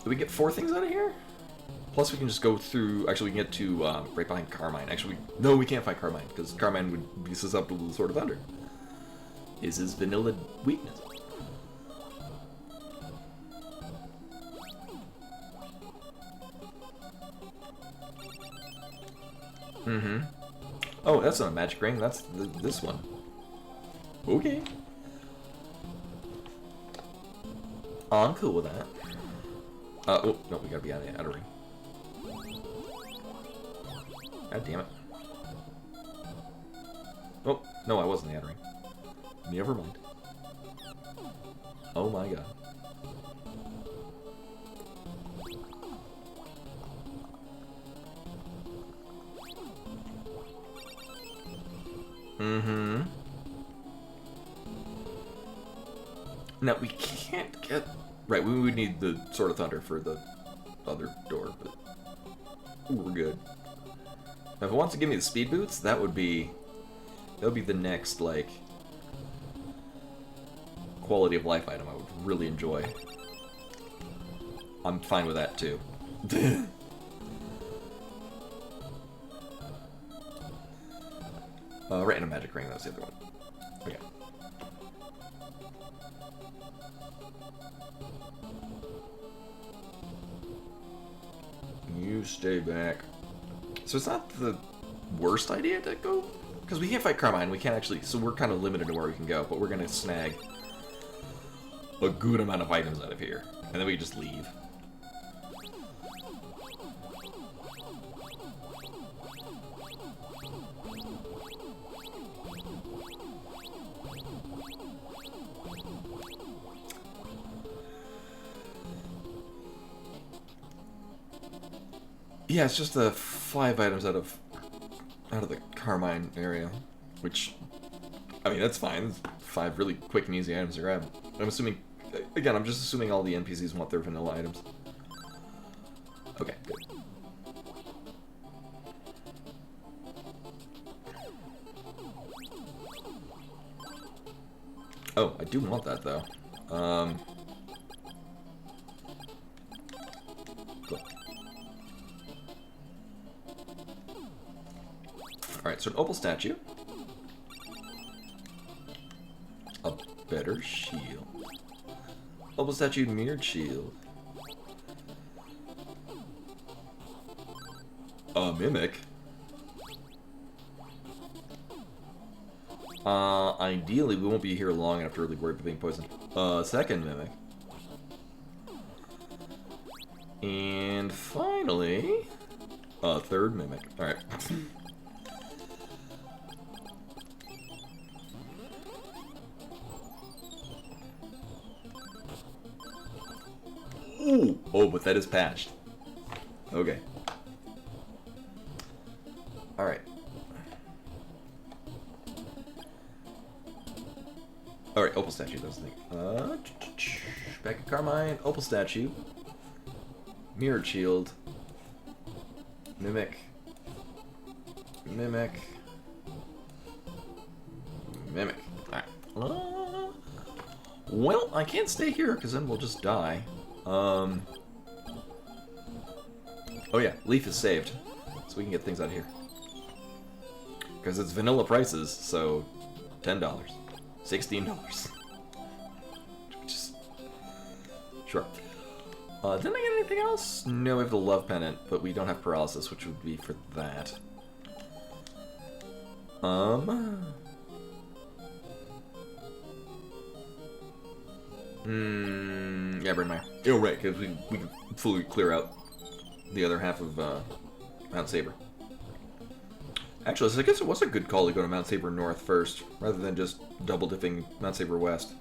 Do we get 4 things out of here? Plus we can just go through... Actually, we can get to right behind Carmine. Actually, no, we can't fight Carmine, because Carmine would be susceptible to the Sword of Thunder. Is his vanilla weakness. Mm-hmm. Oh, that's not a magic ring. That's this one. Okay. I'm cool with that. Oh, no, we gotta be out of the outer ring. God damn it. Oh, no, I wasn't in the outer ring. Never mind. Oh my god. Mm-hmm. Now, we can't get... Right, we would need the Sword of Thunder for the other door, but we're good. Now, if it wants to give me the speed boots, that would be the next, like, quality of life item I would really enjoy. I'm fine with that, too. Right in a magic ring, that was the other one. Okay. You stay back. So it's not the worst idea to go... Because we can't fight Carmine, we can't actually... So we're kind of limited to where we can go, but we're going to snag a good amount of items out of here. And then we can just leave. Yeah, it's just the 5 items out of the Carmine area, which, I mean, that's fine. It's 5 really quick and easy items to grab. I'm assuming, again, I'm just assuming all the NPCs want their vanilla items. Okay, good. Oh, I do want that, though. Cool. Alright, so an opal statue. A better shield. Opal statue, mirrored shield. A mimic. Ideally, we won't be here long enough to really worry about being poisoned. Second mimic. And finally, a third mimic. Alright. Ooh! Oh, but that is patched. Okay. Alright. Alright, Opal statue, that's the thing. Back at Carmine, Opal statue. Mirrored shield. Mimic. Mimic. Mimic. Alright. Well, I can't stay here, because then we'll just die. Oh yeah, Leaf is saved. So we can get things out of here. Because it's vanilla prices, so $10. $16. Just... Sure. Didn't I get anything else? No, we have the love pennant, but we don't have paralysis, which would be for that. Yeah, Brynmire. Oh, right, because we can fully clear out the other half of Mount Saber. Actually, so I guess it was a good call to go to Mount Saber North first, rather than just double-dipping Mount Saber West.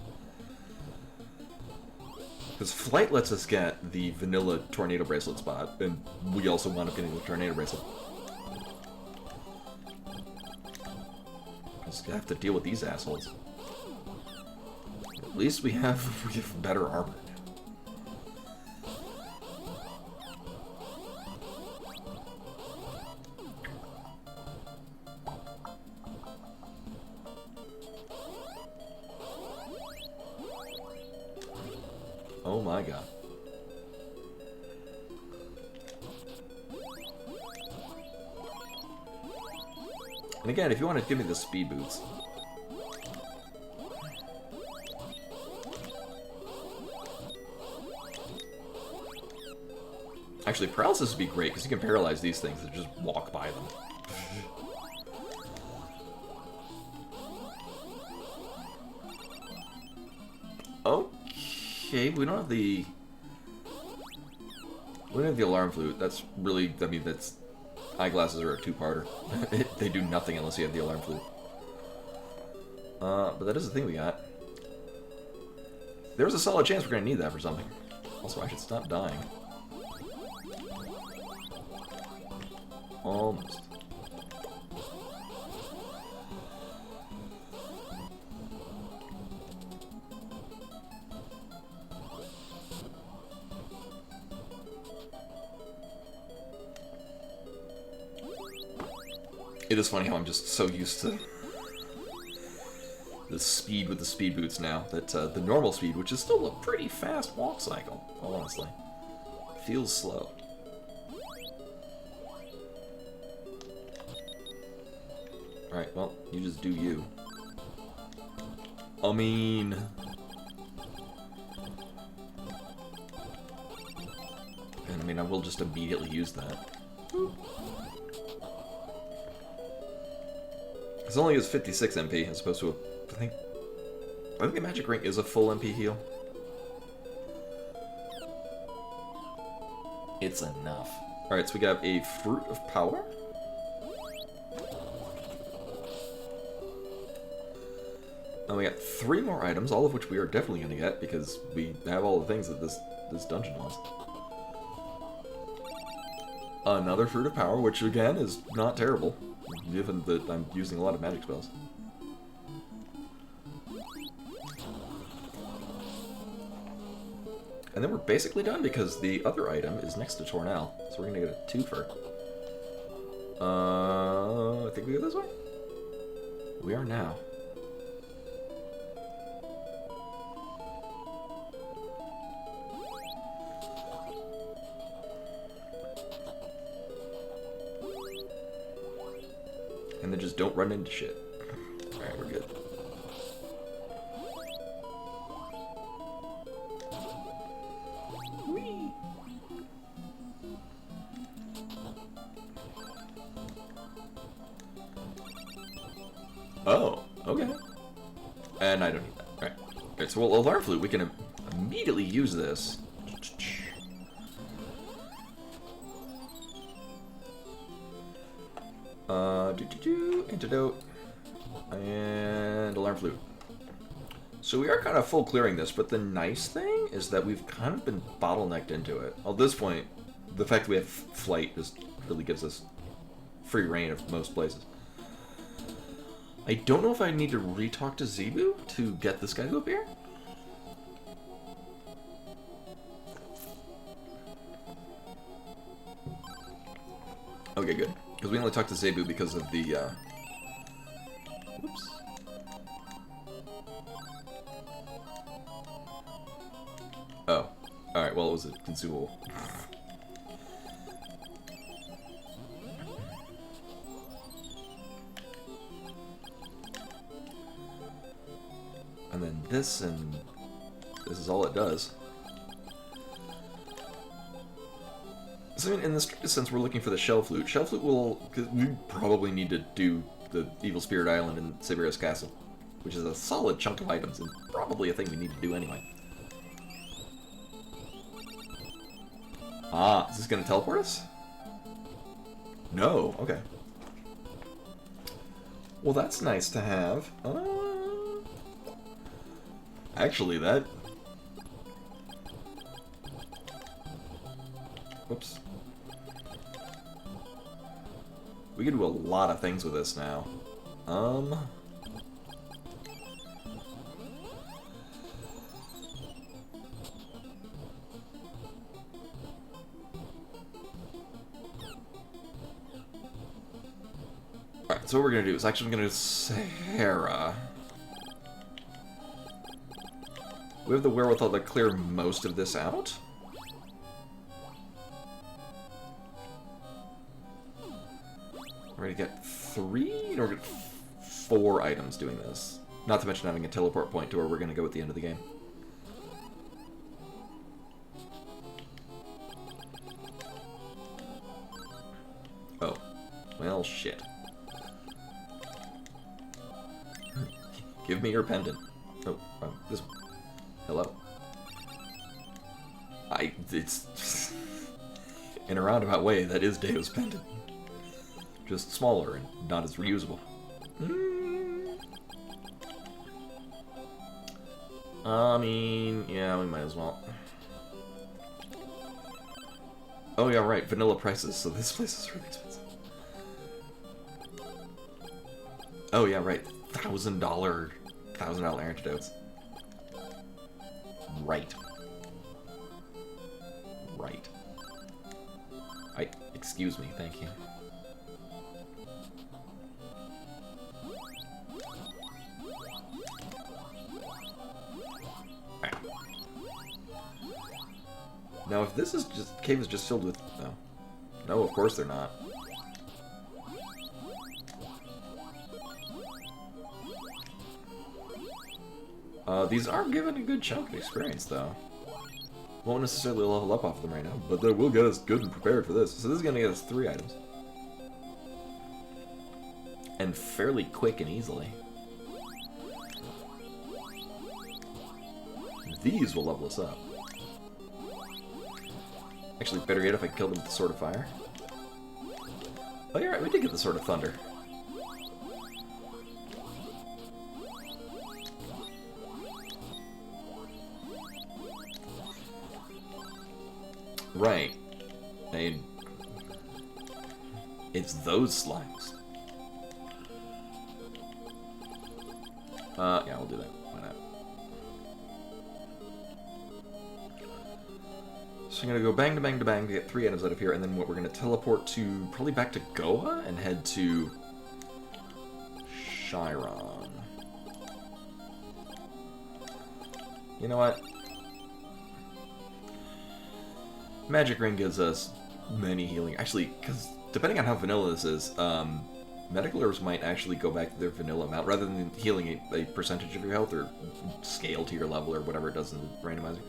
Because Flight lets us get the vanilla Tornado Bracelet spot, and we also wound up getting the Tornado Bracelet. Just have to deal with these assholes. At least we have better armor now. Oh my god. And again, if you want to give me the speed boots. Actually, paralysis would be great, because you can paralyze these things and just walk by them. Okay, we don't have the... We don't have the alarm flute. That's really... I mean, that's... Eyeglasses are a two-parter. They do nothing unless you have the alarm flute. But that is the thing we got. There's a solid chance we're going to need that for something. Also, I should stop dying. Almost. It is funny how I'm just so used to the speed with the speed boots now that the normal speed, which is still a pretty fast walk cycle, honestly, feels slow. Alright, well, you just do you. I mean... And I mean, I will just immediately use that. It's only has 56 MP as opposed to a... I think the magic ring is a full MP heal. It's enough. Alright, so we got a Fruit of Power. And we got 3 more items, all of which we are definitely going to get, because we have all the things that this dungeon wants. Another Fruit of Power, which again is not terrible, given that I'm using a lot of magic spells. And then we're basically done, because the other item is next to Tornell, so we're going to get a twofer. I think we go this way? We are now. And then just don't run into shit. Alright, we're good. Whee! Oh, okay. And I don't need that. Alright. Alright, so we'll alarm flute. We can immediately use this. Antidote, and alarm flute. So we are kind of full clearing this, but the nice thing is that we've kind of been bottlenecked into it. At this point, the fact that we have flight just really gives us free reign of most places. I don't know if I need to re-talk to Zebu to get this guy to appear. Okay, good. Because we only talked to Zebu because of the, Whoops. Oh. Alright, well, it was a consumable. And then this, and this is all it does. So, I mean, in the strictest sense, we're looking for the Shell Flute. Shell Flute will... Cause we probably need to do the Evil Spirit Island in Siberia's Castle, which is a solid chunk of items, and probably a thing we need to do anyway. Ah, is this going to teleport us? No, okay. Well, that's nice to have. Actually, that... Whoops. We can do a lot of things with this now. Alright, so what we're gonna do is actually I'm gonna do Sahara. We have the wherewithal to clear most of this out. We're gonna get 3, or we're gonna get 4 items doing this. Not to mention having a teleport point to where we're gonna go at the end of the game. Oh. Well, shit. Give me your pendant. Oh, this one. Hello. It's... in a roundabout way, that is Deo's pendant. Just smaller and not as reusable. I mean, yeah, we might as well. Oh yeah, right, vanilla prices, so this place is really expensive. Oh yeah, right, $1,000 antidotes. Right. Right. Excuse me, thank you. Now, if this is just... cave is just filled with... No. No, of course they're not. These are given a good chunk of experience, though. Won't necessarily level up off them right now, but they will get us good and prepared for this. So this is going to get us 3 items. And fairly quick and easily. These will level us up. Actually, better yet if I killed them with the Sword of Fire. Oh, you're right, we did get the Sword of Thunder. Right. It's those slimes. Yeah, we'll do that. Why not? So I'm gonna go bang to bang to bang to get 3 items out of here, and then what we're gonna teleport to probably back to Goa and head to Chiron. You know what? Magic Ring gives us many healing. Actually, because depending on how vanilla this is, medical herbs might actually go back to their vanilla amount rather than healing a percentage of your health or scale to your level or whatever it does in the randomizer.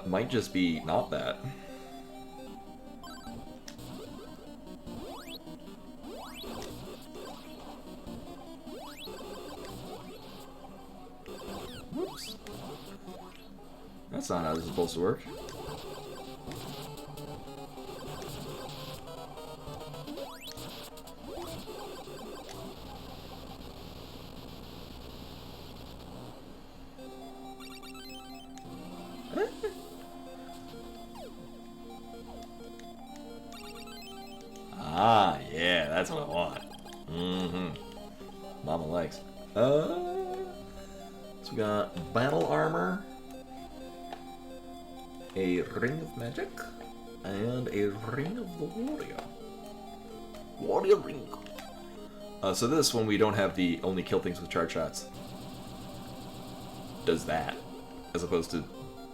Might just be not that. Whoops. That's not how this is supposed to work. Ah, yeah, that's what I want. Mm-hmm. Mama likes. So we got battle armor, a ring of magic, and a ring of the warrior. Warrior ring. So this one we don't have the only kill things with charge shots. Does that, as opposed to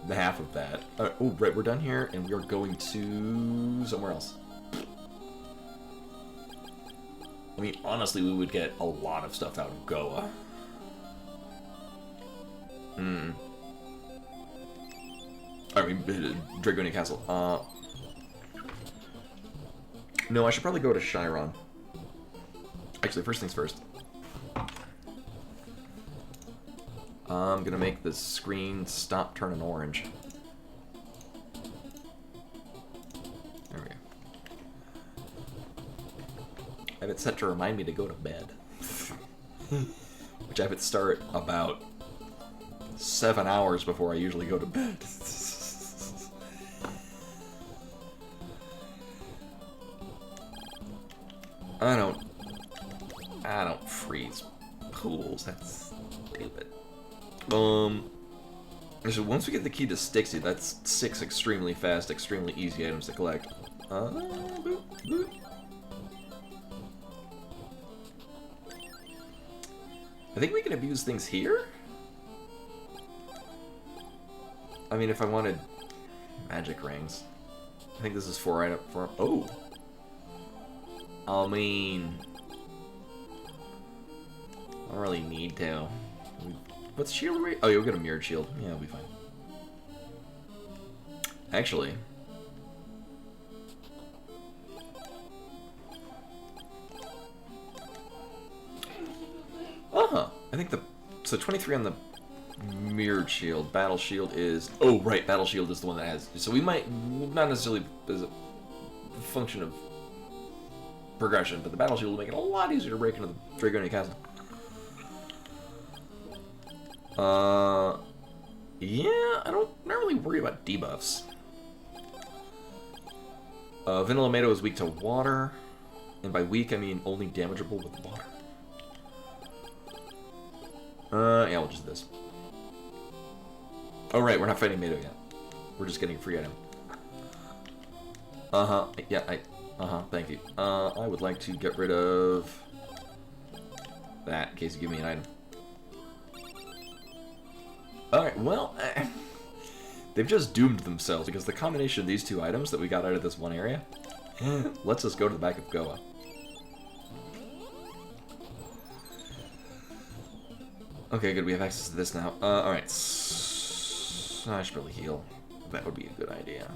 the half of that. Oh, right, we're done here, and we are going to somewhere else. I mean, honestly, we would get a lot of stuff out of Goa. I mean, Dragonia Castle. No, I should probably go to Chiron. Actually, first things first. I'm gonna make the screen stop turning orange. There we go. I have it set to remind me to go to bed. Which I have it start about 7 hours before I usually go to bed. I don't freeze pools. That's stupid. So once we get the key to Stixie, that's 6 extremely fast, extremely easy items to collect. Boop, boop. I think we can abuse things here? I mean, if I wanted magic rings. I think this is 4 right up for... Oh! I mean... I don't really need to. What's shield rate? Oh, you'll get a mirrored shield. Yeah, it'll be fine. Actually... I think the... So 23 on the mirrored shield. Battle shield is... Oh, right. Battle shield is the one that has... So we might... Not necessarily as a function of progression, but the battle shield will make it a lot easier to break into the Dragonia Castle. Yeah, I don't really worry about debuffs. Vanilla Tomato is weak to water. And by weak, I mean only damageable with water. Yeah, we'll just do this. Oh, right, we're not fighting Mato yet. We're just getting a free item. Yeah, thank you. I would like to get rid of that in case you give me an item. Alright, well, they've just doomed themselves because the combination of these 2 items that we got out of this one area lets us go to the back of Goa. Okay, good, we have access to this now. Alright. I should probably heal. That would be a good idea.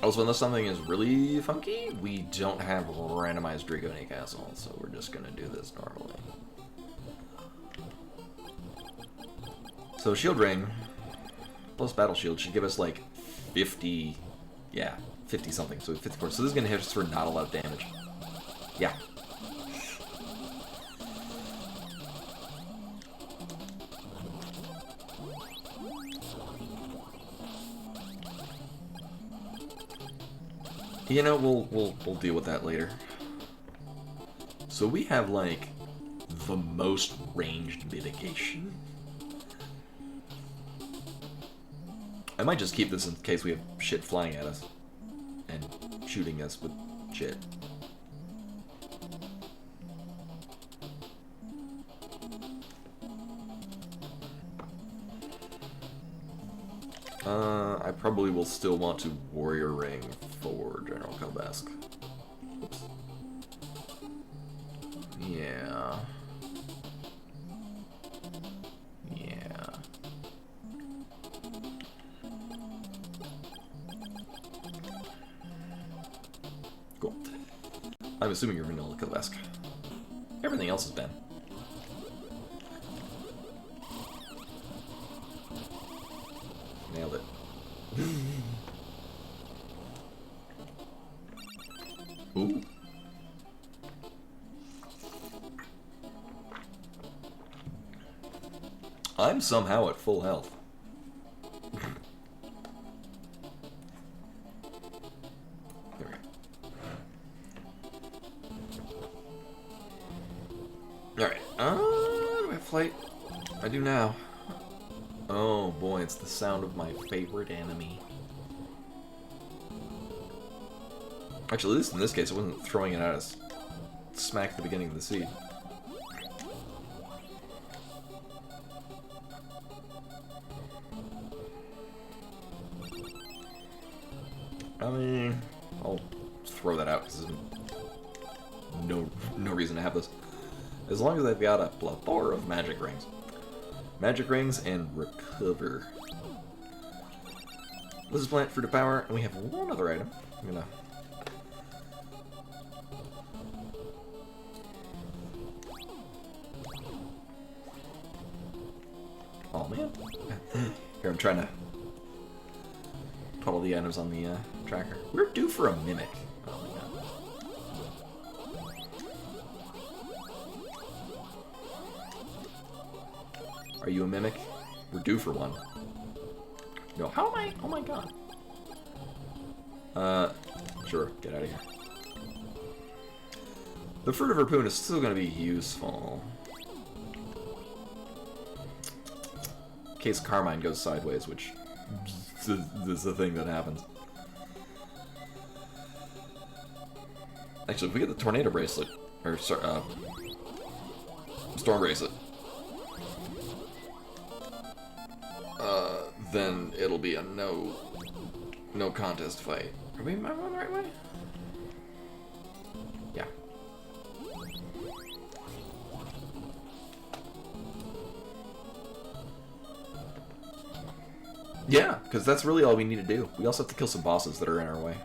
Also, unless something is really funky, we don't have randomized Dragonia Castle, so we're just gonna do this normally. So, Shield Ring plus Battle Shield should give us like 50... Yeah, 50 something, so 54. So this is gonna hit us for not a lot of damage. Yeah. You know, we'll deal with that later. So we have like the most ranged mitigation. I might just keep this in case we have shit flying at us and shooting us with shit. I probably will still want to Warrior Ring for General Kalbesk. Oops. Yeah. Yeah. Cool. I'm assuming you're vanilla Kalbesk. Everything else is Ben. Nailed it. Ooh. I'm somehow at full health. There we go. do now? Oh boy, it's the sound of my favorite enemy. Actually, at least in this case, it wasn't throwing it at us smack at the beginning of the seed. I mean, I'll throw that out because there's no reason to have this. As long as I've got a plethora of magic rings. Magic rings and recover. This is plant fruit of power, and we have one other item. I'm gonna... Oh man. Here, I'm trying to put all the items on the tracker. We're due for a mimic. Oh my god. Are you a mimic? We're due for one. No, how am I? Oh my god. Sure, get out of here. The Fruit of Harpoon is still going to be useful. In case Carmine goes sideways, which is the thing that happens. Actually, if we get the Tornado Bracelet, or Storm Bracelet, then it'll be a no contest fight. Am I going the right way? Yeah. Yeah, because that's really all we need to do. We also have to kill some bosses that are in our way.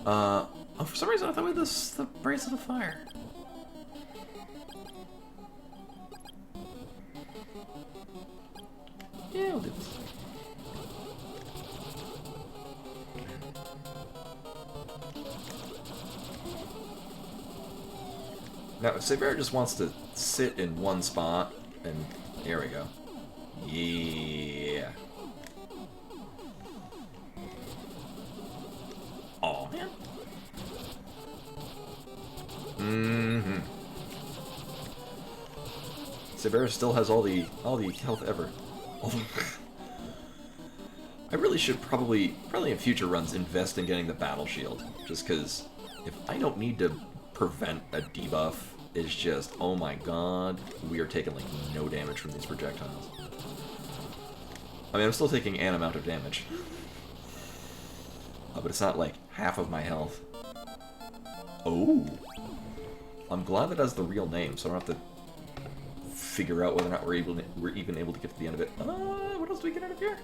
Oh, for some reason I thought we had the Bracelet of Fire. Yeah, we'll do this. Now, if Sabera just wants to sit in one spot, and here we go. Yeah. Oh man. Mm-hmm. Sabera still has all the health ever. I really should probably in future runs invest in getting the battle shield, just because if I don't need to prevent a debuff, it's just, oh my god, we are taking like no damage from these projectiles. I mean, I'm still taking an amount of damage, but it's not like half of my health. Oh, I'm glad that has the real name, so I don't have to figure out whether or not we're even able to get to the end of it. What else do we get out of here?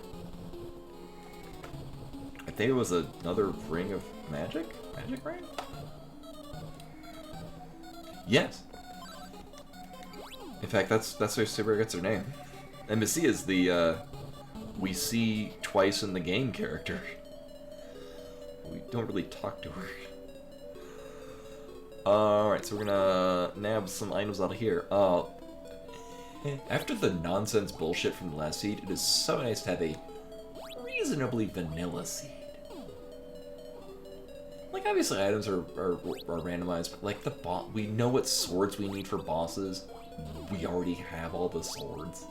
I think it was another ring of magic? Magic ring? Yes. In fact, that's where Sabera gets her name. And Missy is the, we see twice in the game character. We don't really talk to her. Alright, so we're gonna nab some items out of here. After the nonsense bullshit from the last seed, it is so nice to have a reasonably vanilla seed. Like, obviously items are randomized, but like we know what swords we need for bosses. We already have all the swords.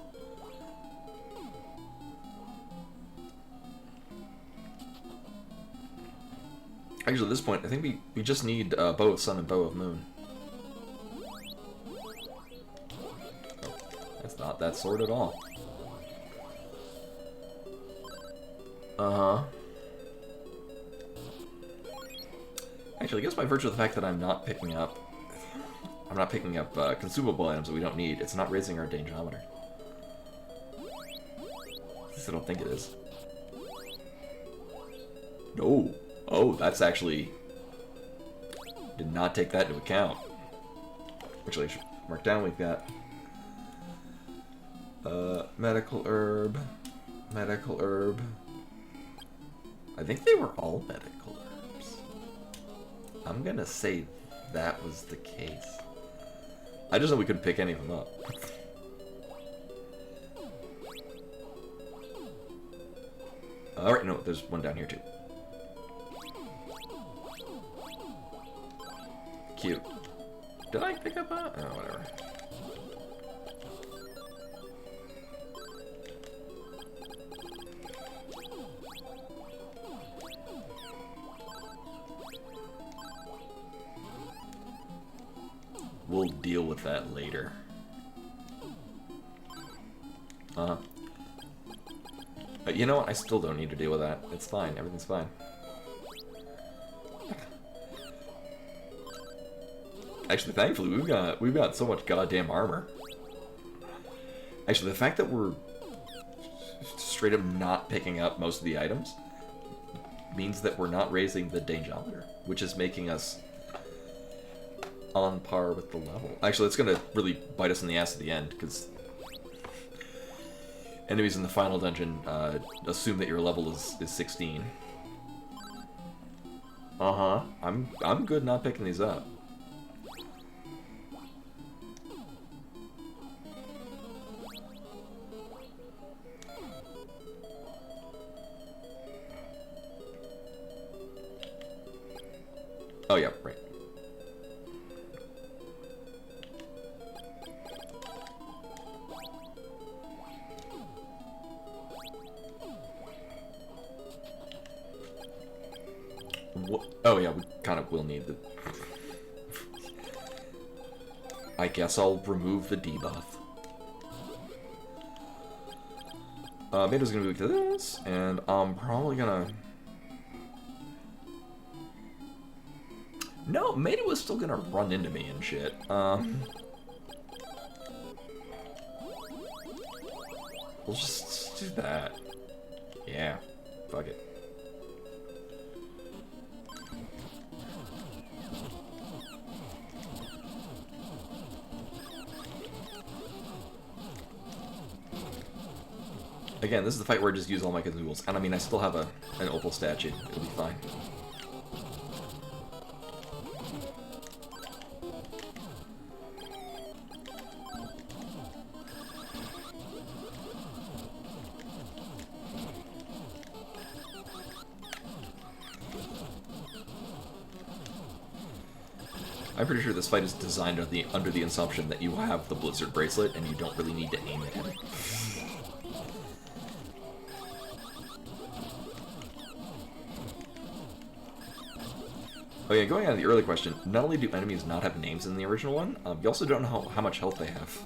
Actually, at this point, I think we just need Bow of Sun and Bow of Moon. Oh, that's not that sword at all. Uh-huh. Actually, I guess by virtue of the fact that I'm not picking up consumable items that we don't need, it's not raising our dangerometer. At least I don't think it is. No. Oh, that's actually... did not take that into account. Actually, I should mark down, we've got... medical herb. Medical herb. I think they were all medical herbs. I'm gonna say that was the case. I just know we couldn't pick any of them up. Alright, no, there's one down here too. Cute. Did I pick up a... oh, whatever. We'll deal with that later. You know what? I still don't need to deal with that. It's fine. Everything's fine. Actually, thankfully, we've got so much goddamn armor. Actually, the fact that we're straight up not picking up most of the items means that we're not raising the dangerometer, which is making us on par with the level. Actually, it's gonna really bite us in the ass at the end, because enemies in the final dungeon assume that your level is 16. I'm good not picking these up. Oh yeah, right. Oh yeah, we kind of will need the... I guess I'll remove the debuff. Maida's gonna move to this, and I'm probably gonna... No, Maida was still gonna run into me and shit. We'll just do that. Yeah, fuck it. Again, this is the fight where I just use all my consumables. And I mean, I still have an opal statue. It'll be fine. I'm pretty sure this fight is designed under the assumption that you have the Blizzard bracelet and you don't really need to aim at it. Oh yeah, going on to the early question, not only do enemies not have names in the original one, you also don't know how much health they have.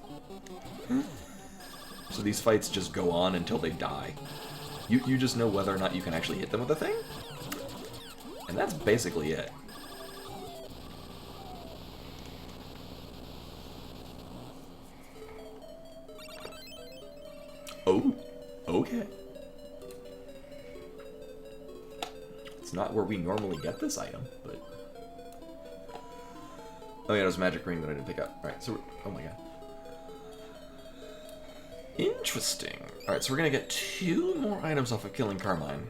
So these fights just go on until they die. You just know whether or not you can actually hit them with the thing. And that's basically it. Oh, okay. It's not where we normally get this item, but... Oh yeah, there's a magic ring that I didn't pick up. Alright, so oh my god. Interesting. Alright, so we're gonna get 2 more items off of killing Carmine.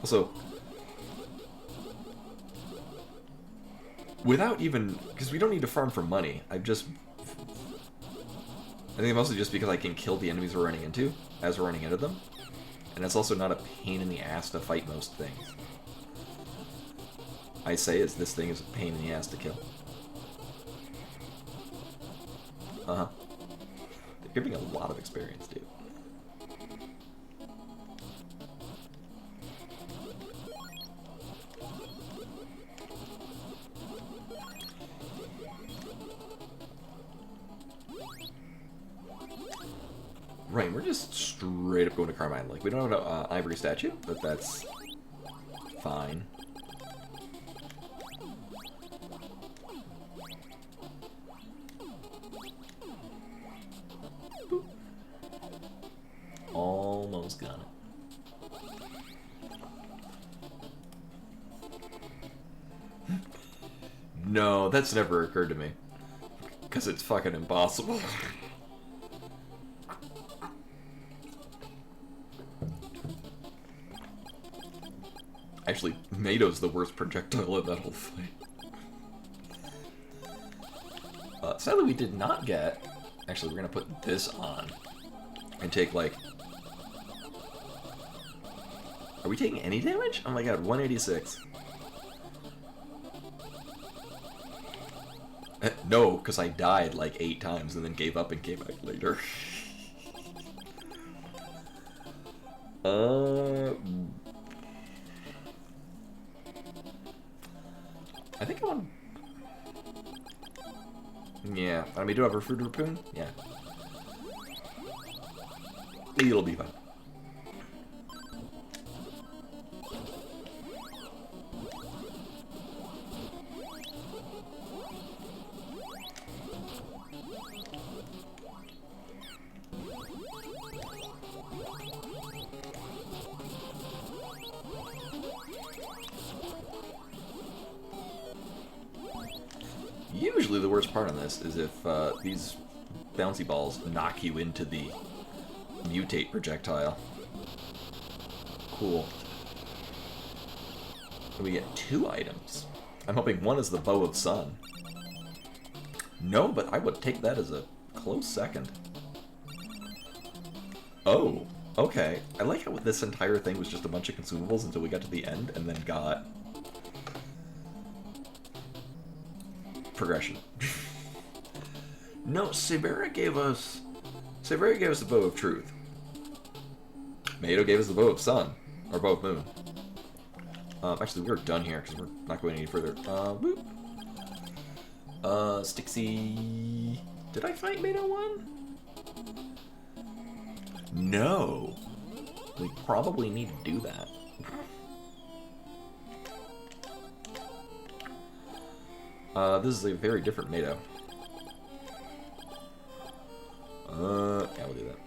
Also, without even, because we don't need to farm for money, I think mostly just because I can kill the enemies we're running into, as we're running into them, and it's also not a pain in the ass to fight most things. I say is this thing is a pain in the ass to kill. They're giving a lot of experience, dude. Right, we're just straight up going to Carmine. Like, we don't have an ivory statue, but that's fine. Boop. Almost got it. No, that's never occurred to me. Because it's fucking impossible. Actually, Mato's the worst projectile in that whole fight. Sadly, we did not get... Actually, we're gonna put this on. And take, like... Are we taking any damage? Oh my god, 186. No, because I died like 8 times and then gave up and came back later. I think I want... Yeah, I mean, do I have a fruit raccoon? Yeah. It'll be fine. Usually the worst part on this is if these bouncy balls knock you into the mutate projectile. Cool. And we get 2 items. I'm hoping one is the Bow of Sun. No, but I would take that as a close second. Oh, okay. I like how this entire thing was just a bunch of consumables until we got to the end and then got... progression. No, Sabera gave us the Bow of Truth. Mado gave us the Bow of Sun, or Bow of Moon. Actually, we're done here because we're not going any further. Boop. Stixie. Did I fight Mado 1? No. We probably need to do that. This is a very different Mado. Yeah, we'll do that.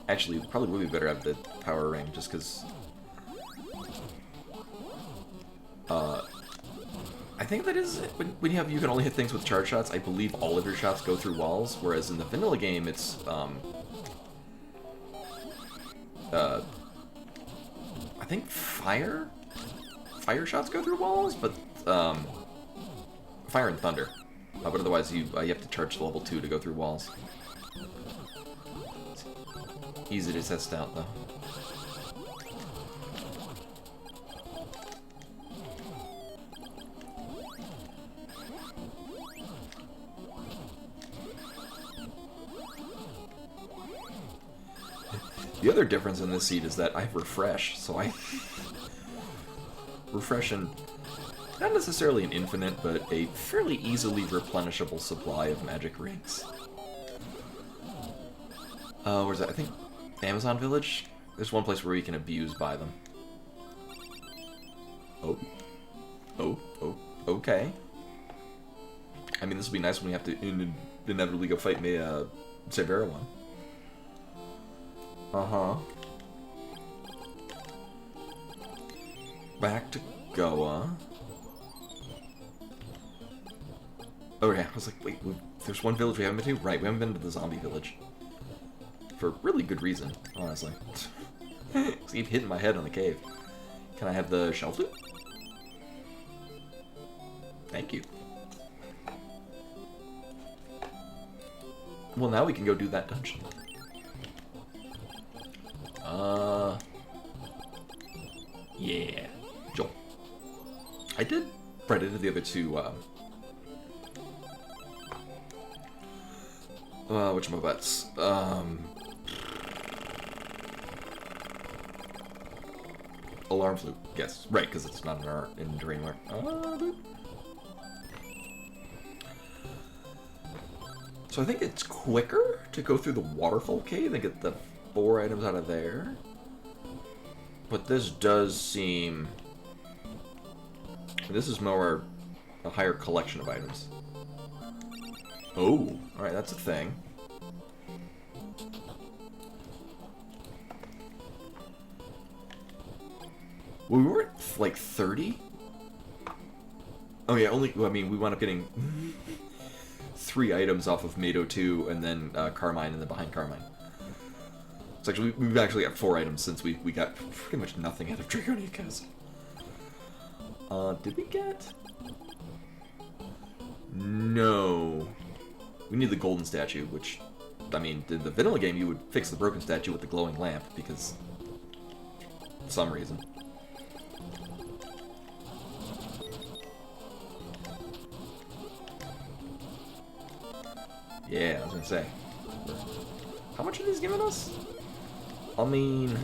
Actually, it probably would be better to have the power ring, just because... I think that is... When you can only hit things with charge shots, I believe all of your shots go through walls, whereas in the vanilla game, it's, I think fire shots go through walls, but fire and thunder. But otherwise, you have to charge to level 2 to go through walls. It's easy to test out, though. The other difference in this seed is that I have refresh, so I refresh in not necessarily an infinite, but a fairly easily replenishable supply of magic rings. Where's that? I think Amazon Village? There's one place where we can abuse by them. Oh, okay. I mean, this will be nice when we have to inevitably go fight Sabera one. Uh-huh. Back to Goa. Oh yeah, I was like, wait, there's one village we haven't been to? Right, we haven't been to the zombie village. For really good reason, honestly. Just keep hitting my head on the cave. Can I have the shell flute? Thank you. Well, now we can go do that dungeon. Yeah. Joel. I did credit the other two, whatchamabutts? Alarm flute. Yes. Right, because it's not in our inventory anymore. So I think it's quicker to go through the waterfall cave and get the 4 items out of there. But this does seem... This is more a higher collection of items. Oh, alright, that's a thing. Well, we were at like 30? Oh yeah, only, I mean, we wound up getting 3 items off of Mado 2 and then Carmine and then behind Carmine. It's actually, we've actually got 4 items since we got pretty much nothing out of Dragonia Castle. Did we get? No. We need the golden statue, which I mean, in the vanilla game, you would fix the broken statue with the glowing lamp, because... for some reason. Yeah, I was gonna say. How much are these giving us? I mean...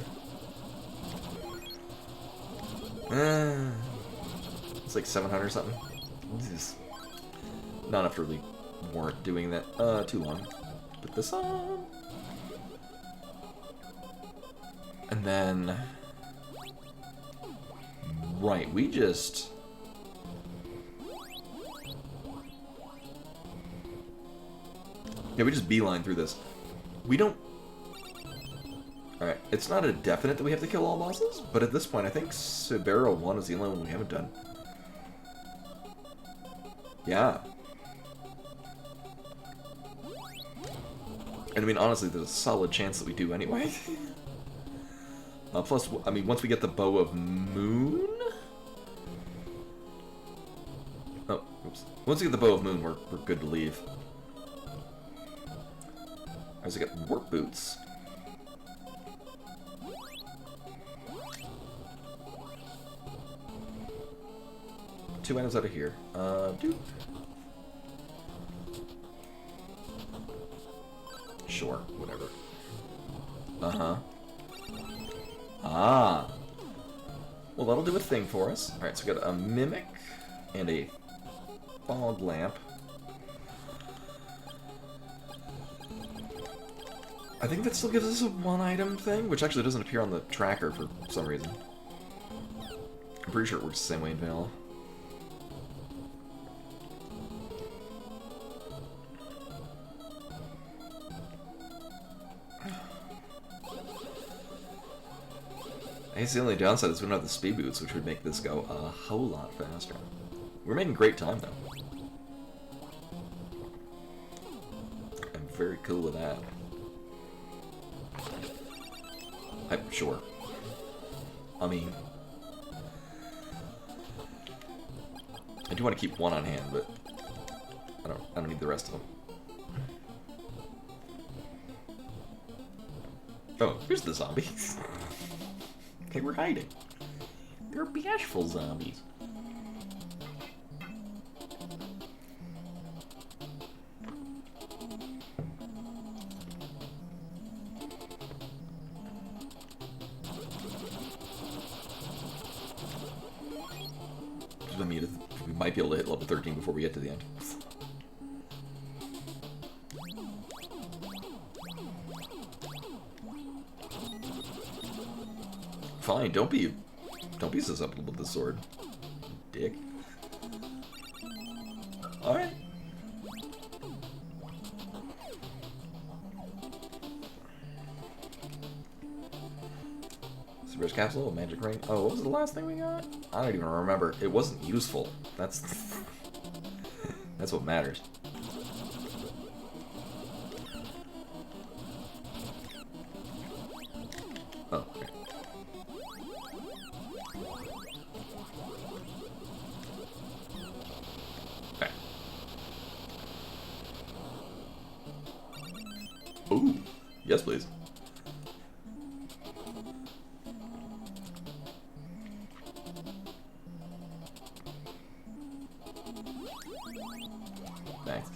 it's like 700 or something. This is not enough to really warrant doing that too long. Put this on. And then... right, we just... yeah, we just beeline through this. We don't... alright, it's not a definite that we have to kill all bosses, but at this point I think Sibera 1 is the only one we haven't done. Yeah. And I mean, honestly, there's a solid chance that we do anyway. Plus, I mean, once we get the Bow of Moon... oh, oops. Once we get the Bow of Moon, we're good to leave. I also get Warp Boots. Two items out of here. Dude. Sure, whatever. Uh-huh. Ah. Well, that'll do a thing for us. Alright, so we got a Mimic and a Fog Lamp. I think that still gives us a one-item thing, which actually doesn't appear on the tracker for some reason. I'm pretty sure it works the same way in vanilla. I guess the only downside is we don't have the speed boots, which would make this go a whole lot faster. We're making great time, though. I'm very cool with that. I'm sure. I mean... I do want to keep one on hand, but... I don't need the rest of them. Oh, here's the zombies. Okay, we're hiding. They're bashful zombies. I mean, we might be able to hit level 13 before we get to the end. Fine, don't be susceptible with the sword, dick. Alright. Super's capsule, magic ring. Oh, what was the last thing we got? I don't even remember. It wasn't useful. That's that's what matters. Oh, okay. Okay. Ooh, yes, please. Thanks.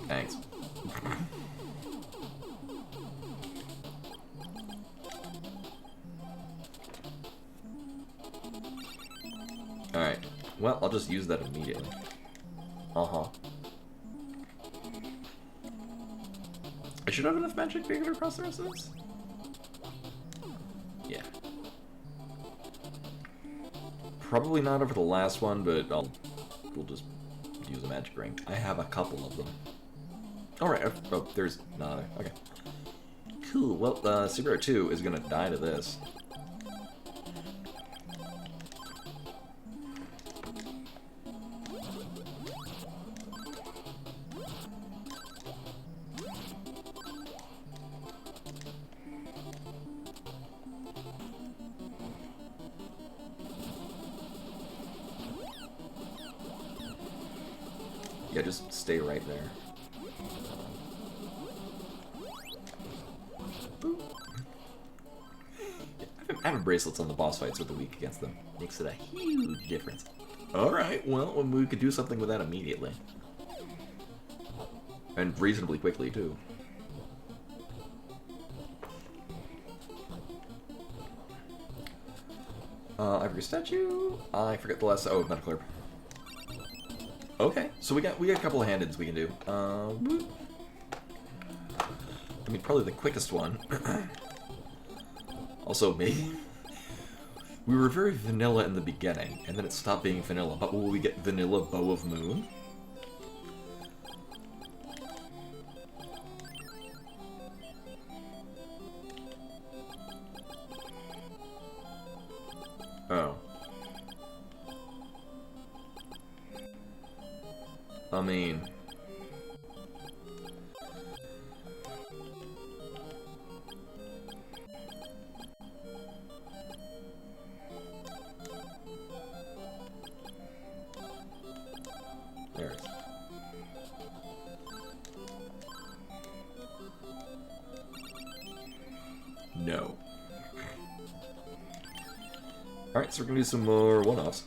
Thanks. Alright. Well, I'll just use that immediately. Uh-huh. I should have enough magic to get across the rest of this. Yeah. Probably not over the last one, but we'll just use a magic ring. I have a couple of them. Alright, oh, there's another. Okay. Cool, well, Subaru 2 is gonna die to this. Yeah, just stay right there. Boop. Yeah, having bracelets on the boss fights with the weak against them makes it a huge difference. Alright, well, we could do something with that immediately. And reasonably quickly, too. Ivory statue. I forget the last. Oh, Metaclerb. Okay, so we got a couple of hand-ins we can do. I mean, probably the quickest one. Also, maybe we were very vanilla in the beginning, and then it stopped being vanilla. But will we get vanilla Bow of Moon? Oh. I mean... There it is. No. Alright, so we're gonna do some more one-offs.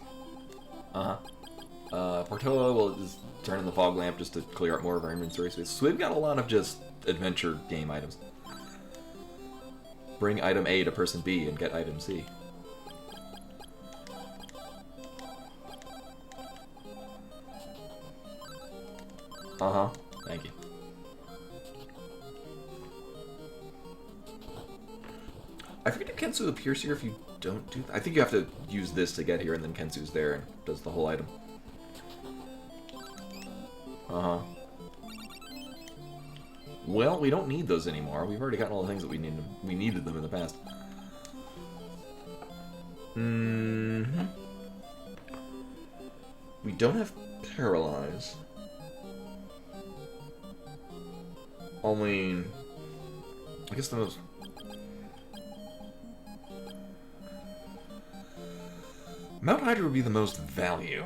Portoa will just turn in the fog lamp just to clear out more of our inventory space. So we've got a lot of just adventure game items. Bring item A to person B and get item C. Thank you. I forget if Kensu appears here if you don't do that. I think you have to use this to get here, and then Kensu's there and does the whole item. Well, we don't need those anymore. We've already gotten all the things that we needed them in the past. We don't have Paralyze. I mean, I guess the most... Mount Hydra would be the most value.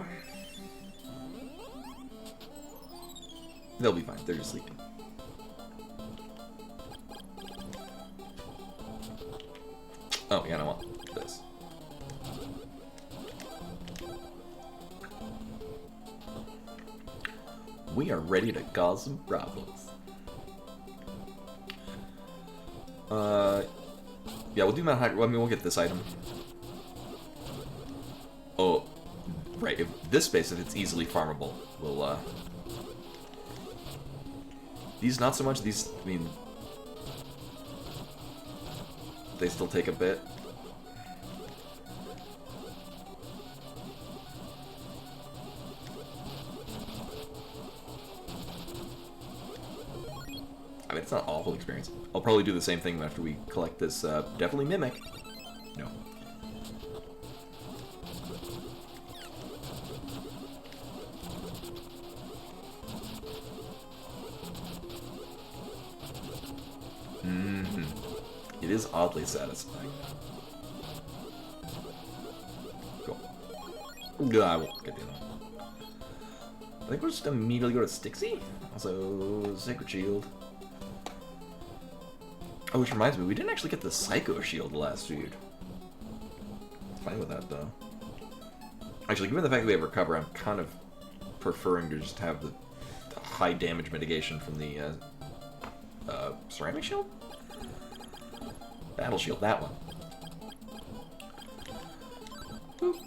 They'll be fine. They're just sleeping. Oh, yeah, I want this. We are ready to cause some problems. Yeah, we'll do Mount Hydra. I mean, we'll get this item. Oh, right. If this space, if it's easily farmable, we'll, These not so much. These, I mean... They still take a bit. I mean, it's not an awful experience. I'll probably do the same thing after we collect this, definitely Mimic. No. It is oddly satisfying. Cool. I won't get the other one. I think we'll just immediately go to Stixie. Also, Sacred Shield. Oh, which reminds me, we didn't actually get the Psycho Shield last feud. Fine with that, though. Actually, given the fact that we have Recover, I'm kind of preferring to just have the high damage mitigation from the Ceramic Shield? Battle Shield, that one. Boop.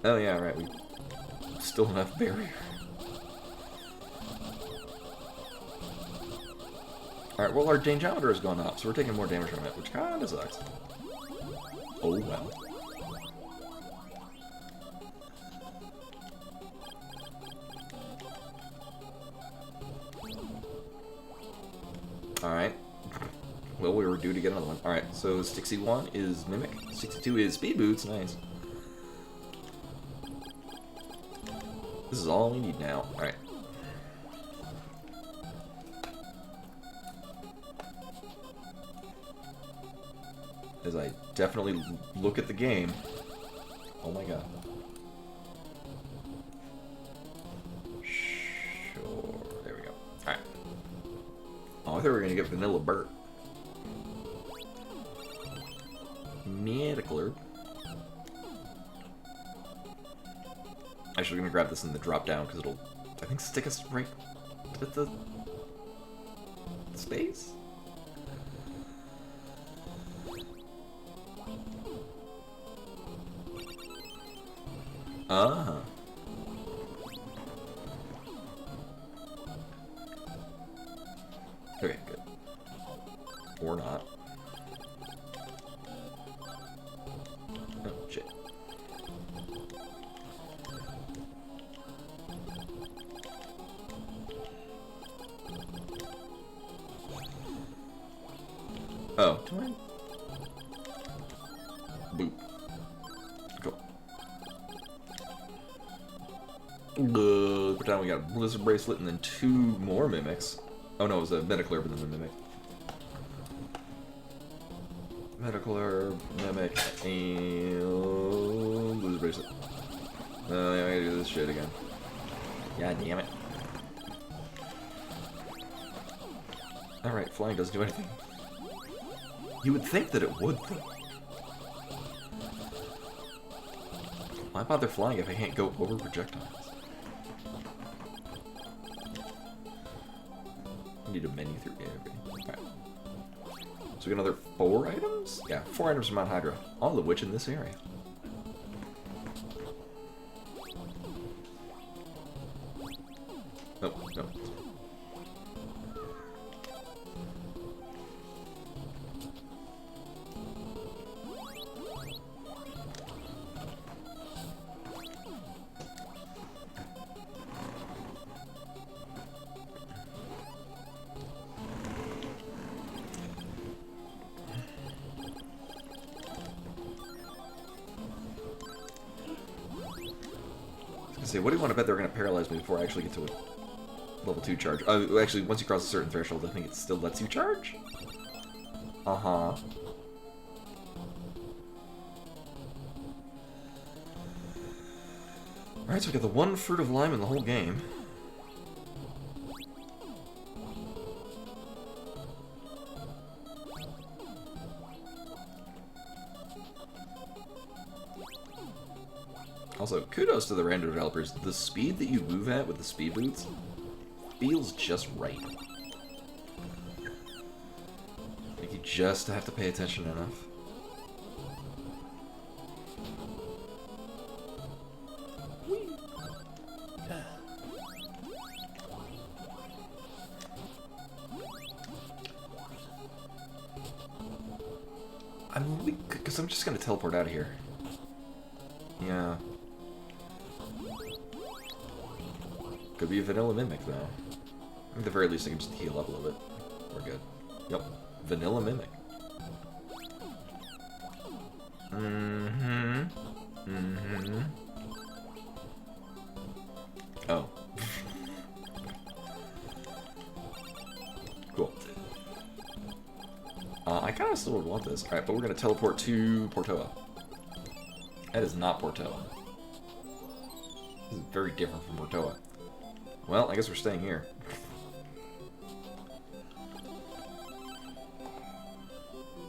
Oh yeah, right, we still don't have barrier. Alright, well our Dangeometer has gone up, so we're taking more damage from it, which kinda sucks. Oh well. Alright. Well, we were due to get another one. Alright, so 61 is Mimic, 62 is Speed Boots, nice. This is all we need now. Alright. As I definitely look at the game. Oh my god. thought we were gonna get Vanilla Burt. Medical herb. Actually, we're gonna grab this in the drop down because it'll, I think, stick us right at the space. Ah. Okay, good. Or not. Oh, shit. Oh, do I? Boop. Cool. Pretend we got a Blizzard Bracelet and then 2 more Mimics. Oh no, it was a Medical Herb and then a Mimic. Medical Herb, Mimic, and Blizzard Bracelet. Oh, yeah, I gotta do this shit again. God damn it. Alright, flying doesn't do anything. You would think that it would, though. Why bother flying if I can't go over projectiles? I need a menu through everything. Alright. So we got another 4 items? Yeah, 4 items from Mount Hydra. All of which in this area. Oh, no. Say, what do you want to bet they're going to paralyze me before I actually get to a level 2 charge? Actually, once you cross a certain threshold, I think it still lets you charge? Uh-huh. Alright, so we got the 1 Fruit of Lime in the whole game. Also, kudos to the random developers. The speed that you move at with the speed boots feels just right. Like, you just have to pay attention enough. Because I'm just going to teleport out of here. Yeah. Could be a Vanilla Mimic, though. At the very least, I can just heal up a little bit. We're good. Yep. Vanilla Mimic. Mm-hmm. Mm-hmm. Oh. Cool. I kind of still would want this. Alright, but we're going to teleport to Portoa. That is not Portoa. This is very different from Portoa. Well, I guess we're staying here.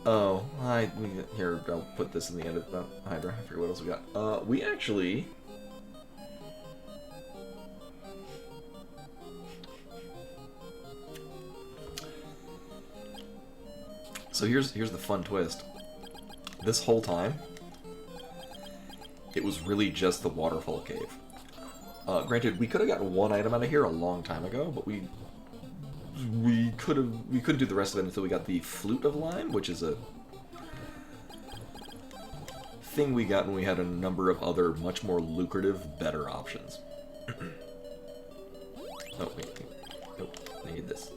Oh, here, I'll put this in the end of Mount Hydra. I forget what else we got. We actually... So here's the fun twist. This whole time, it was really just the waterfall cave. Granted, we could have gotten 1 item out of here a long time ago, but we couldn't do the rest of it until we got the Flute of Lime, which is a thing we got when we had a number of other much more lucrative, better options. Oh wait, nope, I need this.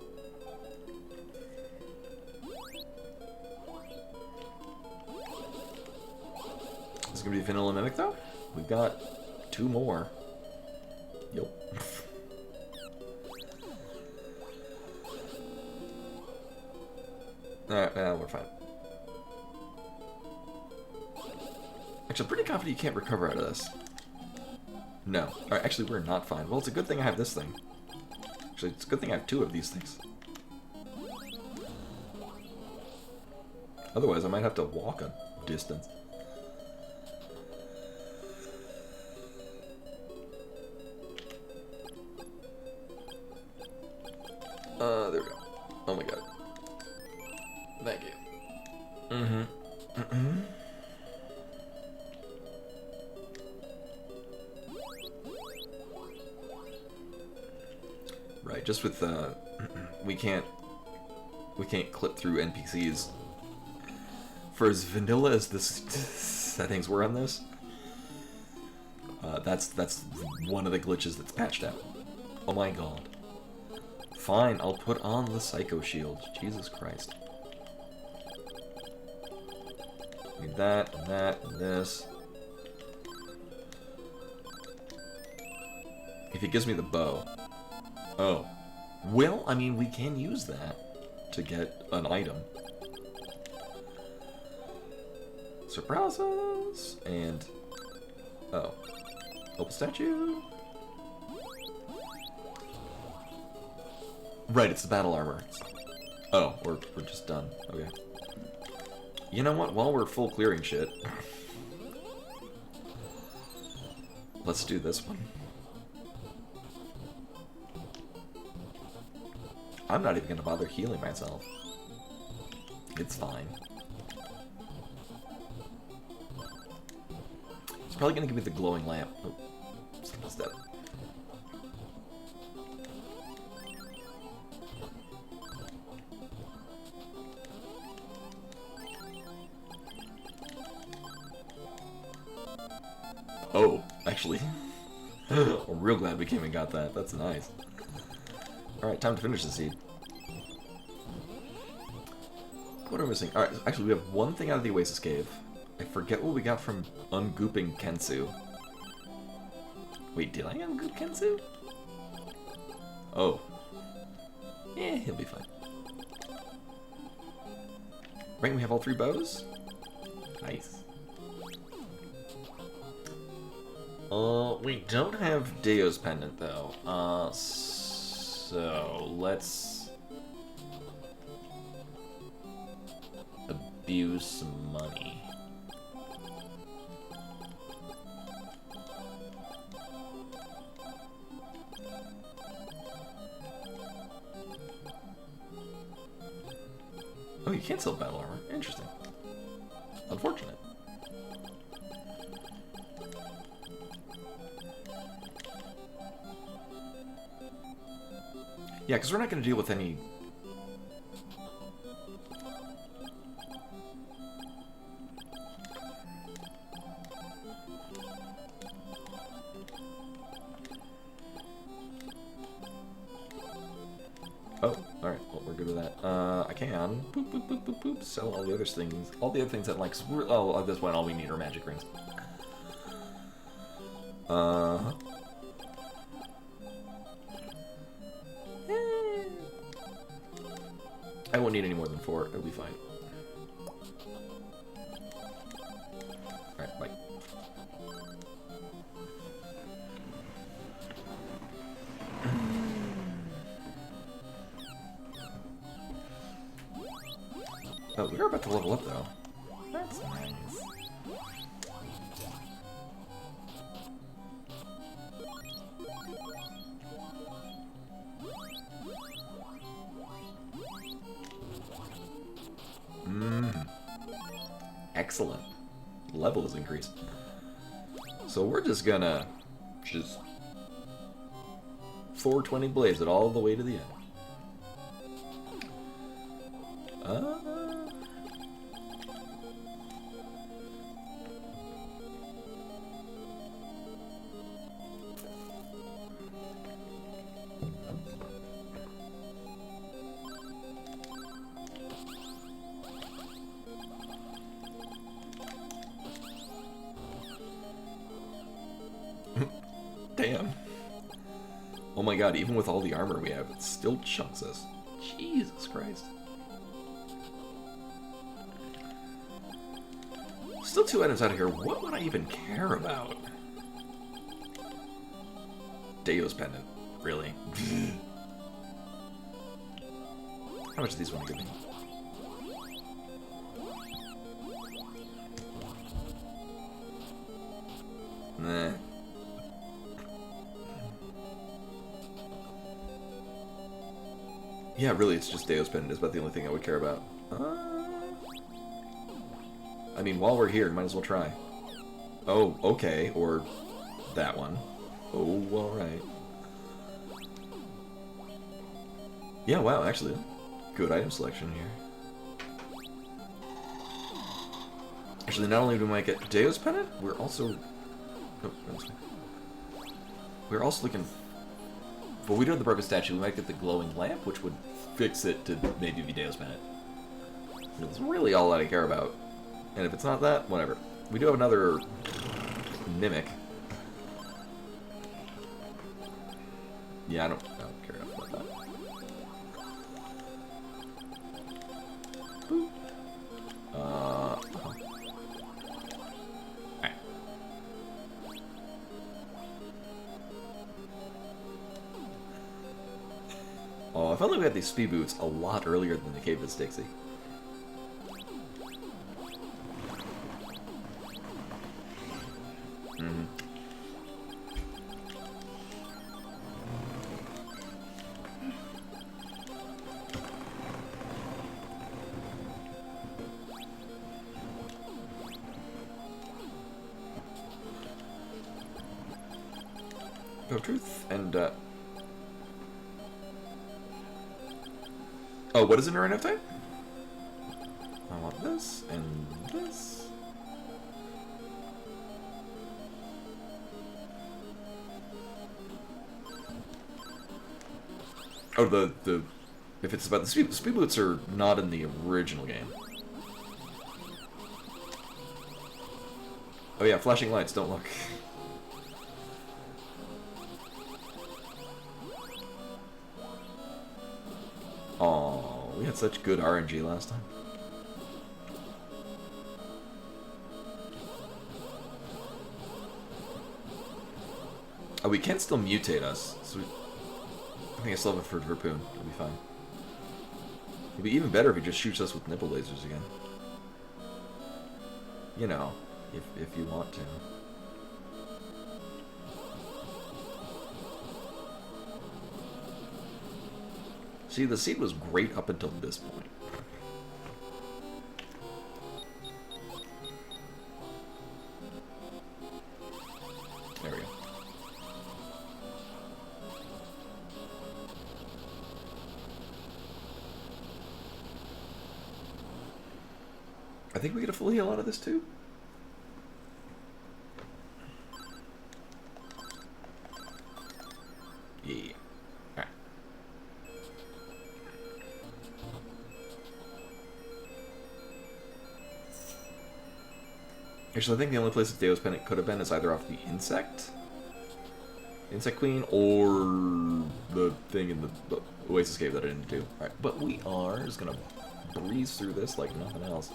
Is it gonna be Vanilla Mimic though? We've got 2 more. Yep. Alright, we're fine. Actually, I'm pretty confident you can't recover out of this. No. Alright, actually, we're not fine. Well, it's a good thing I have this thing. Actually, it's a good thing I have 2 of these things. Otherwise, I might have to walk a distance. There we go. Oh my god. Thank you. Mm-hmm. Right, just with we can't clip through NPCs. For as vanilla as this settings were on this, that's one of the glitches that's patched out. Oh my god. Fine, I'll put on the Psycho Shield. Jesus Christ. Need that, and this. If he gives me the bow. Oh. Well, I mean, we can use that to get an item. Surprises! And... oh. Opal statue? Right, it's the battle armor. Oh, we're just done. Okay. You know what? While we're full clearing shit... let's do this one. I'm not even gonna bother healing myself. It's fine. It's probably gonna give me the glowing lamp. Oh, that's that. Oh, actually. I'm real glad we came and got that. That's nice. Alright, time to finish the seed. What are we missing? Alright, actually we have one thing out of the Oasis Cave. I forget what we got from ungooping Kensu. Wait, did I ungoop Kensu? Oh. Eh, he'll be fine. Right, we have all 3 bows? Nice. We don't have Deo's Pendant, though. So, let's... abuse some money. Oh, you can't sell battle armor. Interesting. Unfortunate. Yeah, because we're not going to deal with any... oh, alright, well, we're good with that. I can... boop, boop, boop, boop, boop, sell all the other things. All the other things that, like... oh, at this point, all we need are magic rings. I won't need any more than 4. It'll be fine. Alright, bye. Oh, we are about to level up, though. That's nice. Excellent. Level is increased. So we're just gonna... 420 blaze it all the way to the end. Damn. Oh my god, even with all the armor we have, it still chunks us. Jesus Christ. Still 2 items out of here. What would I even care about? Deo's Pendant. Really? How much do these want to give me? Yeah, really, it's just Deus Pendant is about the only thing I would care about. I mean, while we're here, might as well try. Oh, okay, or that one. Oh, alright. Yeah, wow, actually, good item selection here. Actually, not only do we might get Deus Pendant, we're also... Oh, we're also looking... Well, we do have the broken statue, we might get the glowing lamp, which would fix it to maybe be Deus Pendant. That's really all that I care about. And if it's not that, whatever. We do have another mimic. Yeah, I don't care enough about that. Boop. Alright. Oh, I felt like we had these speed boots a lot earlier than the Cave of Styxy. Of truth and oh, what is an arena of type? I want this and this. Oh, the if it's about the speed boots are not in the original game. Oh yeah, flashing lights, don't look. Oh, we had such good RNG last time. Oh, we can still mutate us. So I think I still have it for Verpoon. It'll be fine. It'd be even better if he just shoots us with nipple lasers again. You know, if you want to. See, the seed was great up until this point. There we go. I think we get a full heal out of this too. Yeah. Alright. Actually, I think the only place that Deus Pendant could have been is either off the Insect Queen, or the thing in the Oasis Cave that I didn't do. Alright, but we are just gonna breeze through this like nothing else.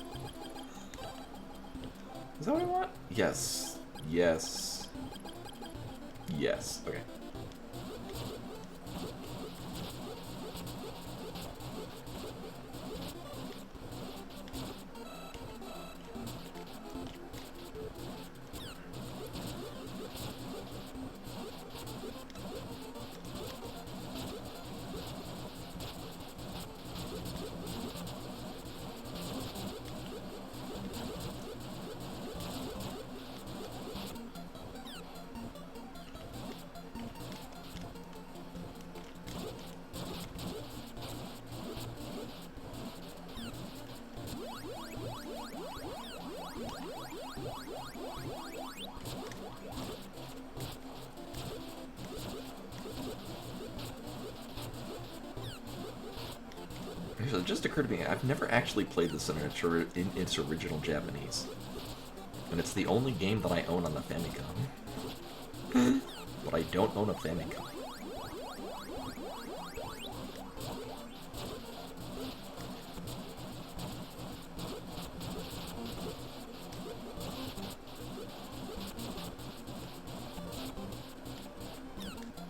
Is that what I want? Yes. Yes. Yes. Okay. It just occurred to me, I've never actually played this in its original Japanese. And it's the only game that I own on the Famicom. But I don't own a Famicom.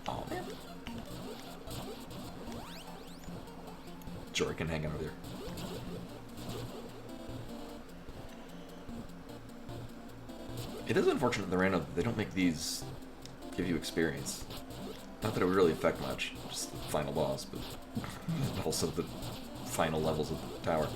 Oh man. Sure, I can hang out there. It is unfortunate in the random that they don't make these give you experience. Not that it would really affect much, just the final boss, but also the final levels of the tower.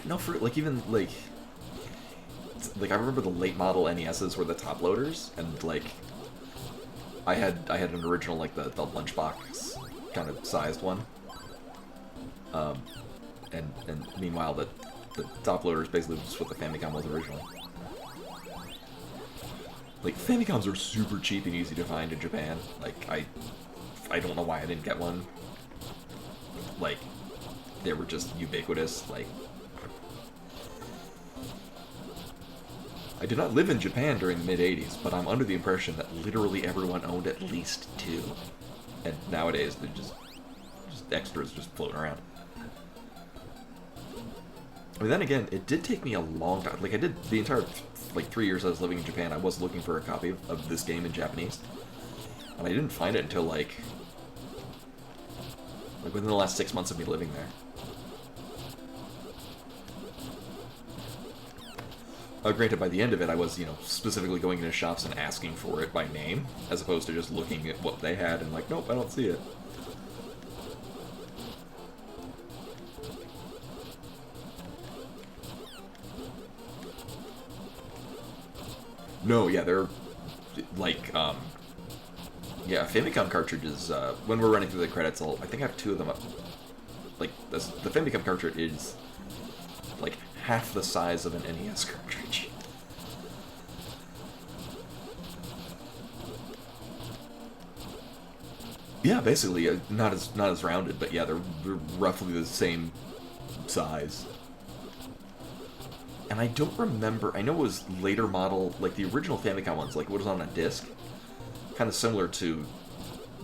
No, for like even like I remember the late model NESs were the top loaders, and like I had an original like the lunchbox kind of sized one, and meanwhile the top loader is basically just what the Famicom was originally. Like Famicoms are super cheap and easy to find in Japan. Like I don't know why I didn't get one. Like they were just ubiquitous. Like I did not live in Japan during the mid-'80s, but I'm under the impression that literally everyone owned at least two. And nowadays, they're just extras just floating around. I mean, then again, it did take me a long time. Like, I did the entire, like, 3 years I was living in Japan, I was looking for a copy of this game in Japanese. And I didn't find it until, like within the last 6 months of me living there. Granted, by the end of it, I was, specifically going into shops and asking for it by name, as opposed to just looking at what they had and like, nope, I don't see it. No, yeah, they're, like, yeah, Famicom cartridges, when we're running through the credits, I think I have 2 of them up. Like, the Famicom cartridge is, like, half the size of an NES cartridge. Yeah, basically, not as rounded, but yeah, they're roughly the same size. And I don't remember, I know it was later model, like the original Famicom ones, like what was on a disc, kind of similar to,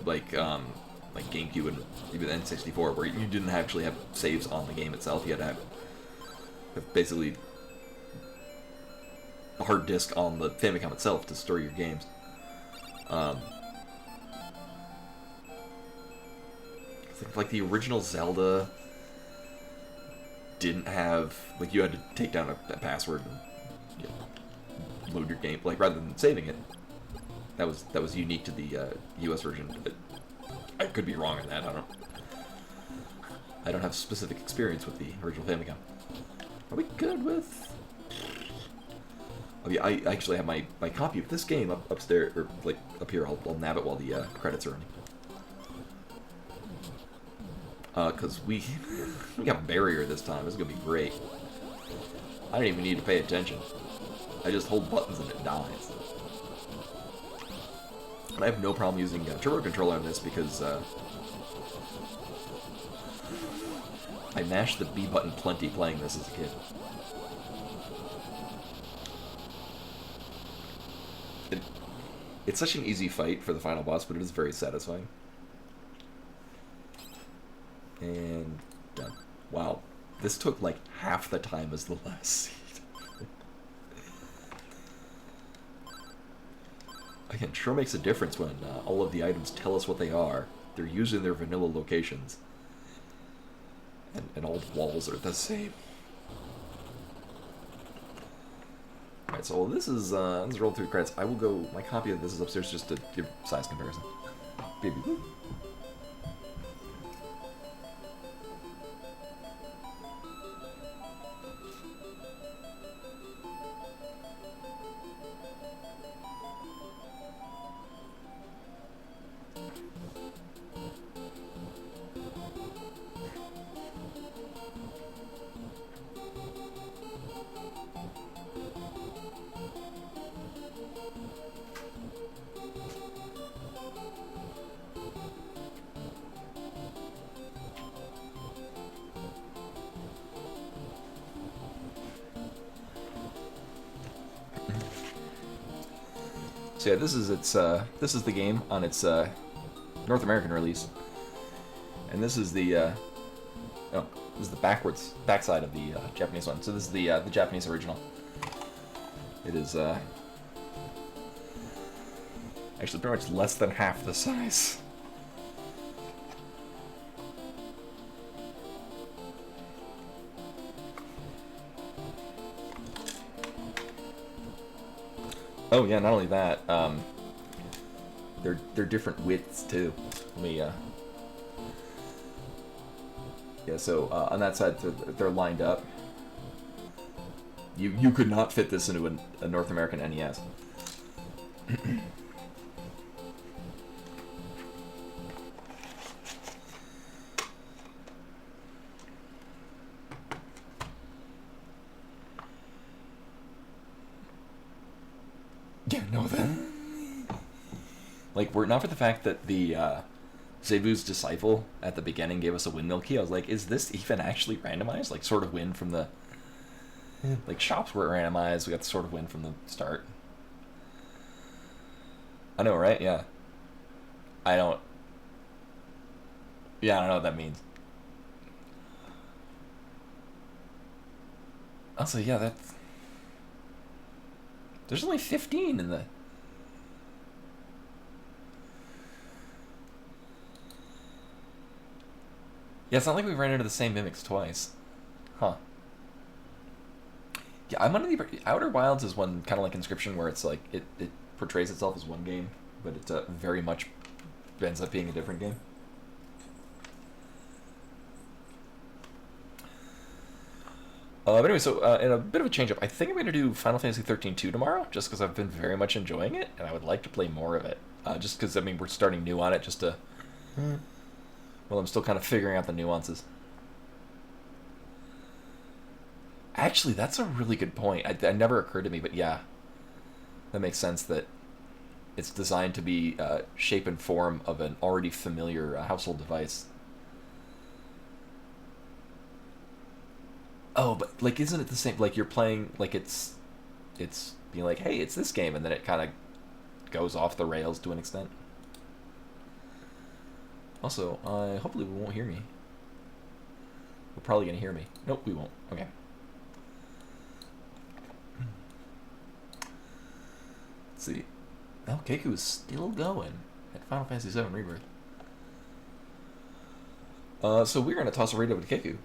like GameCube and even N64, where you didn't actually have saves on the game itself, you had to have basically a hard disk on the Famicom itself to store your games. I think like the original Zelda didn't have, like, you had to take down a password and load your game, like, rather than saving it. That was unique to the US version. But I could be wrong on that. I don't have specific experience with the original Famicom. Are we good with? Oh yeah, I actually have my copy of this game upstairs, or like up here. I'll nab it while the credits are running. Cause we got barrier this time. This is gonna be great. I don't even need to pay attention. I just hold buttons and it dies. And I have no problem using turbo controller on this because I mashed the B button plenty playing this as a kid. It's such an easy fight for the final boss, but it is very satisfying. And done. Wow. This took like half the time as the last seed. Again, sure makes a difference when all of the items tell us what they are. They're used in their vanilla locations. And all the walls are the same. Alright, so this is rolled through credits. I will go, my copy of this is upstairs just to give size comparison. Baby. So yeah, this is the game on its North American release, and this is the this is the backside of the Japanese one. So this is the Japanese original. It is actually pretty much less than half the size. Oh yeah, not only that, they're different widths too. Let me yeah, so on that side they're lined up. You could not fit this into a North American NES. Yeah, no, then. Like, were it not for the fact that the Zebu's Disciple at the beginning gave us a windmill key, I was like, is this even actually randomized? Like, sort of win from the... Like, shops were randomized, we got the sort of win from the start. I know, right? Yeah. I don't... Yeah, I don't know what that means. Also, yeah, that's... There's only 15 in the... Yeah, it's not like we ran into the same mimics twice. Huh. Yeah, I'm under the... Outer Wilds is one kind of like Inscription where it's like, it portrays itself as one game, but it very much ends up being a different game. But anyway, so in a bit of a change-up, I think I'm going to do Final Fantasy 13-2 tomorrow, just because I've been very much enjoying it, and I would like to play more of it. Just because, I mean, we're starting new on it, just to... Well, I'm still kind of figuring out the nuances. Actually, that's a really good point. That never occurred to me, but yeah. That makes sense that it's designed to be shape and form of an already familiar household device. Oh, but, like, isn't it the same? Like, you're playing, like, it's being like, hey, it's this game, and then it kind of goes off the rails to an extent. Also, hopefully we won't hear me. We're probably going to hear me. Nope, we won't. Okay. Let's see. Oh, Keiko is still going at Final Fantasy VII Rebirth. So we're going to toss a raid over to Keiko,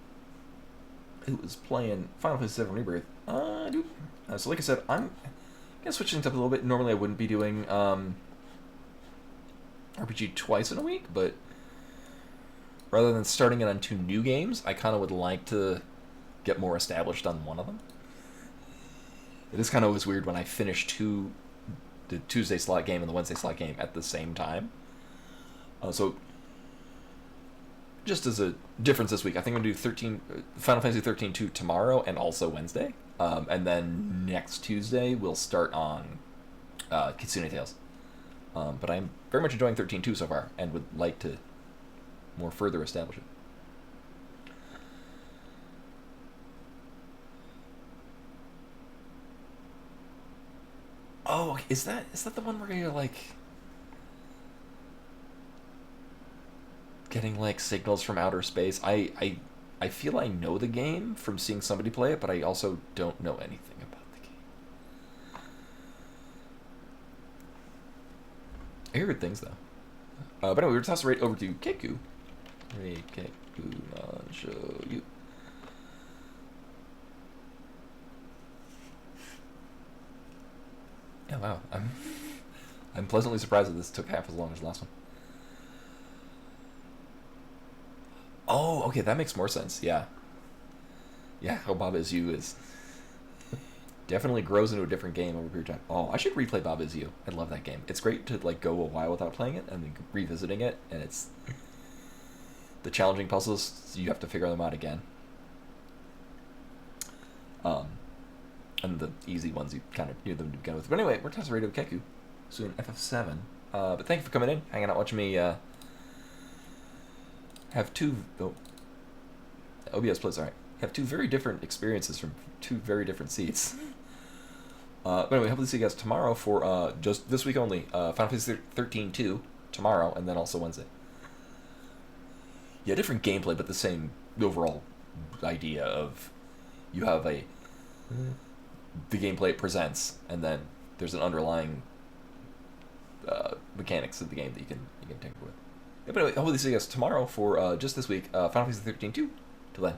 who is playing Final Fantasy VII Rebirth. So like I said, I'm going to switch things up a little bit. Normally I wouldn't be doing RPG twice in a week, but rather than starting it on 2 new games, I kind of would like to get more established on one of them. It is kind of always weird when I finish the Tuesday slot game and the Wednesday slot game at the same time. So, just as a difference this week, I think I'm going to do Final Fantasy 13-2 tomorrow and also Wednesday. And then next Tuesday, we'll start on Kitsune Tales. But I'm very much enjoying 13-2 so far and would like to more further establish it. Oh, is that the one where you're like getting like signals from outer space? I feel I know the game from seeing somebody play it, but I also don't know anything about the game. I hear good things though. But anyway, we're tossing right over to Keiko. Hey, Keiko, I'll show you. Yeah, wow. I'm pleasantly surprised that this took half as long as the last one. Oh, okay, that makes more sense. Yeah. Yeah, how Baba Is You is definitely grows into a different game over a period of time. Oh, I should replay Baba Is You. I love that game. It's great to like go a while without playing it and then revisiting it, and it's the challenging puzzles, you have to figure them out again. And the easy ones you kind of knew them to begin with. But anyway, we're testing Radio Keku, soon FF7. But thank you for coming in, hanging out, watching me have two... Oh, OBS plays alright. Have two very different experiences from two very different seats. But anyway, hopefully see you guys tomorrow for just this week only. Final Fantasy 13 2 tomorrow, and then also Wednesday. Yeah, different gameplay, but the same overall idea of you have the gameplay it presents, and then there's an underlying mechanics of the game that you can tinker with. Yeah, but anyway, hopefully see you guys tomorrow for just this week, Final Fantasy 13 2. Till then.